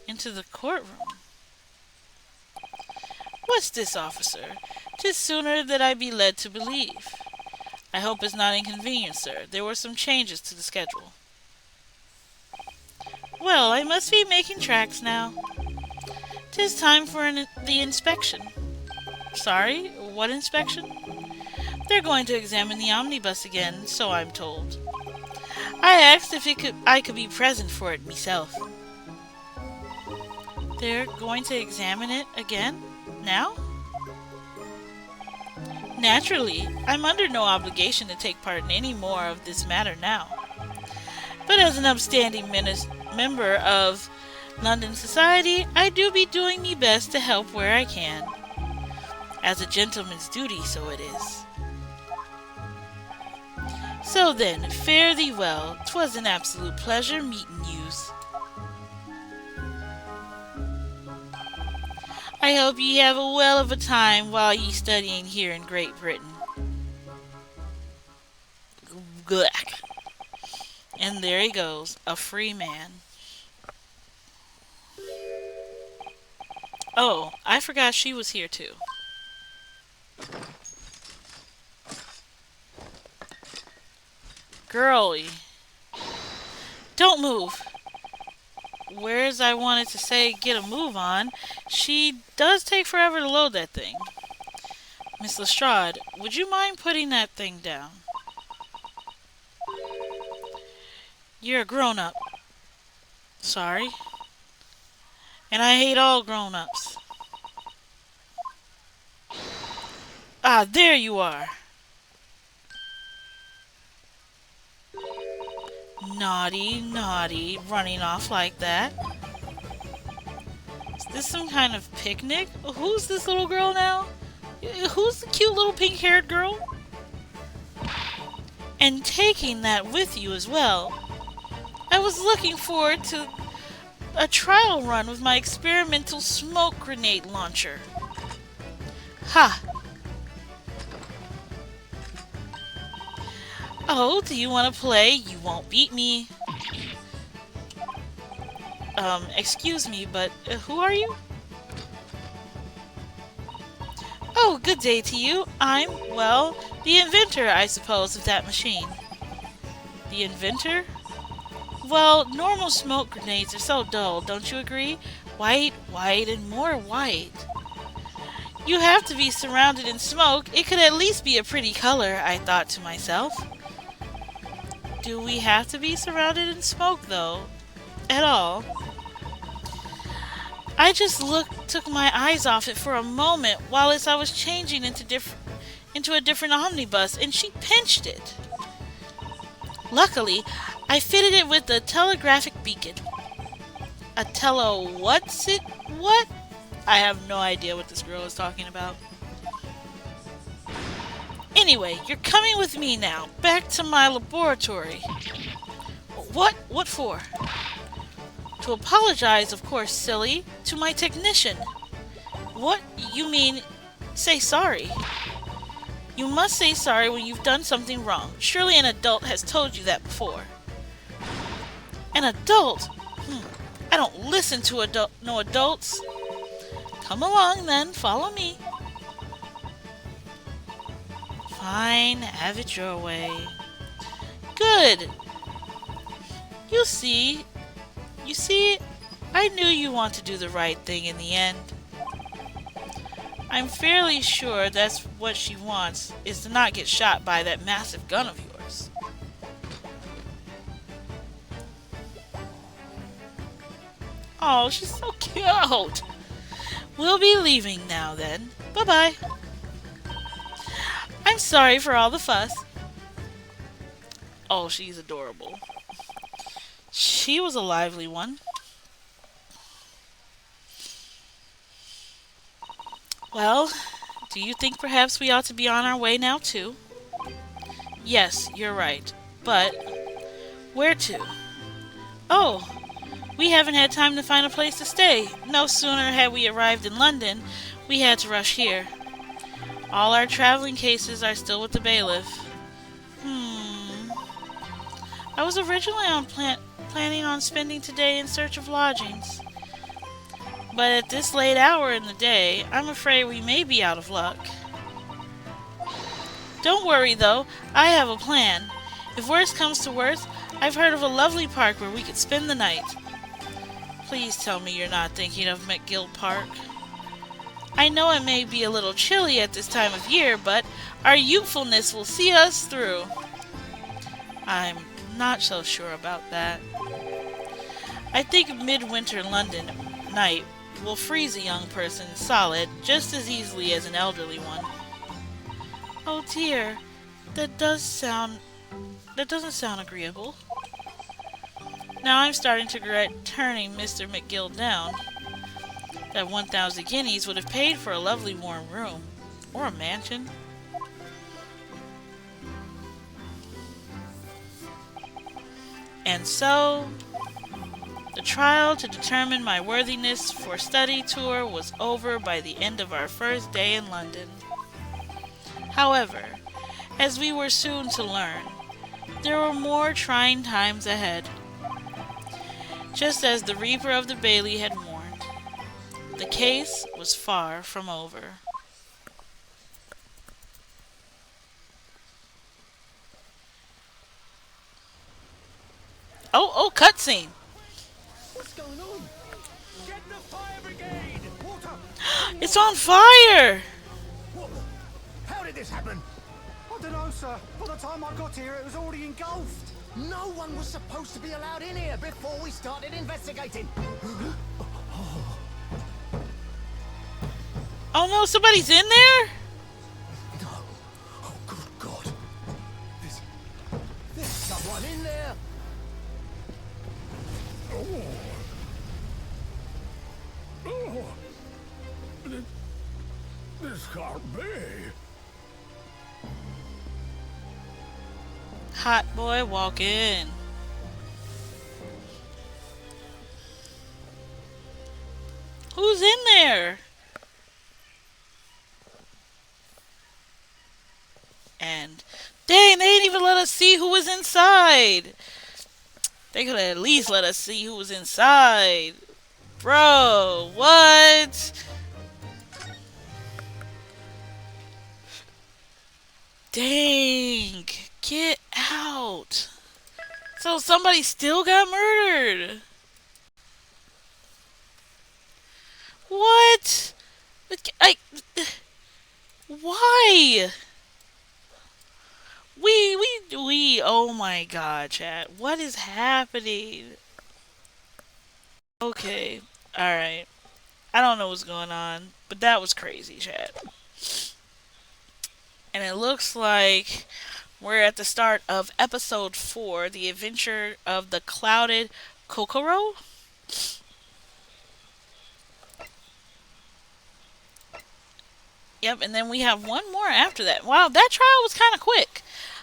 Into the courtroom? What's this, officer? 'Tis sooner that I be led to believe. I hope it's not inconvenient, sir. There were some changes to the schedule. Well, I must be making tracks now. 'Tis time for the inspection. Sorry, what inspection? They're going to examine the omnibus again, so I'm told. I asked if I could be present for it myself. They're going to examine it again? Now? Naturally, I'm under no obligation to take part in any more of this matter now. But as an upstanding member of London society, I do be doing me best to help where I can. As a gentleman's duty, so it is. So then, fare thee well. 'Twas an absolute pleasure meeting yous. I hope ye have a well of a time while ye studying here in Great Britain. Gluck. And there he goes, a free man. Oh, I forgot she was here too. Girlie, don't move. Whereas I wanted to say get a move on, she does take forever to load that thing. Miss Lestrade, would you mind putting that thing down? You're a grown-up. Sorry. And I hate all grown-ups. Ah, there you are. Naughty, naughty, running off like that. Is this some kind of picnic? Who's this little girl now? Who's the cute little pink-haired girl? And taking that with you as well. I was looking forward to a trial run with my experimental smoke grenade launcher. Ha! Oh, do you want to play? You won't beat me. Excuse me, but who are you? Oh, good day to you. I'm, well, the inventor, I suppose, of that machine. The inventor? Well, normal smoke grenades are so dull, don't you agree? White, white, and more white. You have to be surrounded in smoke. It could at least be a pretty color, I thought to myself. Do we have to be surrounded in smoke, though? At all? I just took my eyes off it for a moment while I was changing into a different omnibus, and she pinched it. Luckily, I fitted it with a telegraphic beacon. A what's it? What? I have no idea what this girl is talking about. Anyway, you're coming with me now, back to my laboratory. What? What for? To apologize, of course, silly, to my technician. What? You mean, say sorry. You must say sorry when you've done something wrong. Surely an adult has told you that before. An adult? I don't listen to no adults. Come along then, follow me. Fine, have it your way. Good. You see, I knew you want to do the right thing in the end. I'm fairly sure that's what she wants, is to not get shot by that massive gun of yours. Oh, she's so cute. We'll be leaving now then. Bye-bye. I'm sorry for all the fuss. Oh, she's adorable. She was a lively one. Well, do you think perhaps we ought to be on our way now too? Yes, you're right. But where to? Oh, we haven't had time to find a place to stay. No sooner had we arrived in London, we had to rush here. All our traveling cases are still with the bailiff. I was originally planning on spending today in search of lodgings. But at this late hour in the day, I'm afraid we may be out of luck. Don't worry though, I have a plan. If worst comes to worst, I've heard of a lovely park where we could spend the night. Please tell me you're not thinking of McGill Park. I know it may be a little chilly at this time of year, but our youthfulness will see us through. I'm not so sure about that. I think midwinter London night will freeze a young person solid just as easily as an elderly one. Oh dear, that does sound that doesn't sound agreeable. Now I'm starting to regret turning Mr. McGill down. That 1,000 guineas would have paid for a lovely warm room. Or a mansion. And so, the trial to determine my worthiness for study tour was over by the end of our first day in London. However, as we were soon to learn, there were more trying times ahead. Just as the Reaper of the Bailey had warned, the case was far from over. Oh, cutscene! What's going on? Get the fire brigade! Water! It's on fire! What the? How did this happen? I don't know, sir. By the time I got here, it was already engulfed. No one was supposed to be allowed in here before we started investigating. Oh no, somebody's in there? No. Oh, good God. There's someone in there. Oh. Oh. This can't be. Hot boy, walk in. Who's in there? And dang, they didn't even let us see who was inside. They could have at least let us see who was inside. Bro, what? Dang, get out. So somebody still got murdered. What? I. Why? Oh my god, chat. What is happening? Okay, alright. I don't know what's going on, but that was crazy, chat. And it looks like we're at the start of episode 4, The Adventure of the Clouded Kokoro. Yep, and then we have one more after that. Wow, that trial was kind of quick.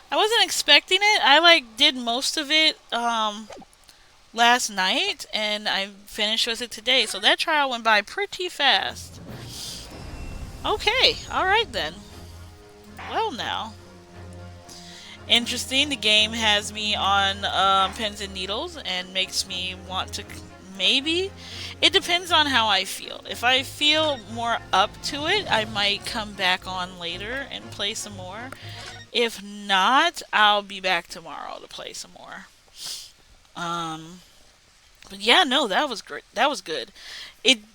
I wasn't expecting it. I did most of it last night and I finished with it today. So that trial went by pretty fast. Okay, all right then. Well now. Interesting. The game has me on pins and needles and makes me want to maybe. It depends on how I feel. If I feel more up to it, I might come back on later and play some more. If not, I'll be back tomorrow to play some more. But yeah, no, that was great. That was good.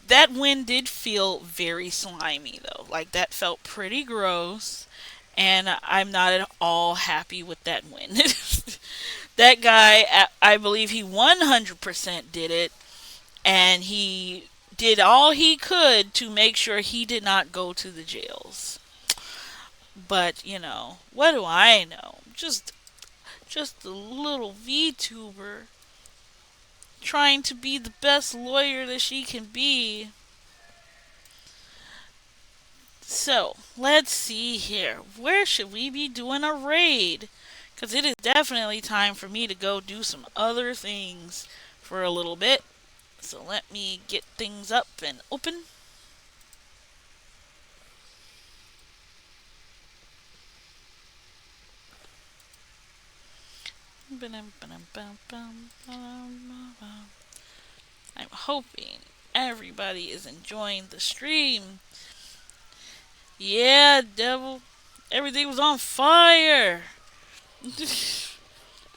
That win did feel very slimy though. Like that felt pretty gross, and I'm not at all happy with that win. That guy, I believe he 100% did it, and he did all he could to make sure he did not go to the jails. But what do I know? Just a little VTuber trying to be the best lawyer that she can be. So, let's see here. Where should we be doing a raid? Because it is definitely time for me to go do some other things for a little bit. So let me get things up and open. I'm hoping everybody is enjoying the stream. Yeah, devil. Everything was on fire.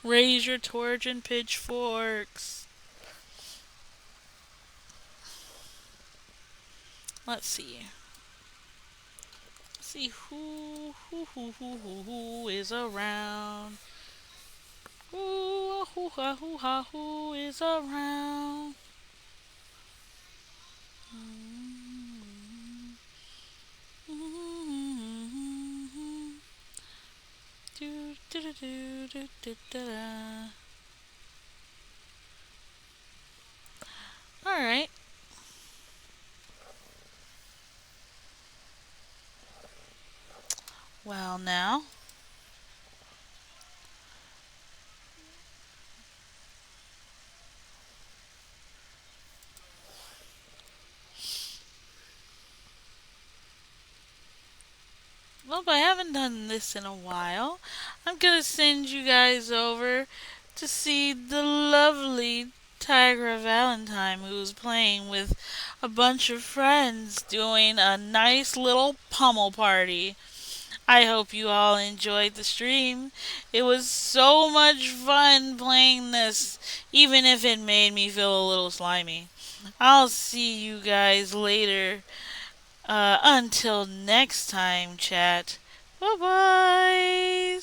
Raise your torch and pitchforks. Let's see. see who is around. Who is around. Do, do, do, do, do, do, da. All right. Well, now. Well, I haven't done this in a while. I'm gonna send you guys over to see the lovely Tigra Valentine, who's playing with a bunch of friends doing a nice little pummel party. I hope you all enjoyed the stream. It was so much fun playing this, even if it made me feel a little slimy. I'll see you guys later. Until next time, chat. Bye bye.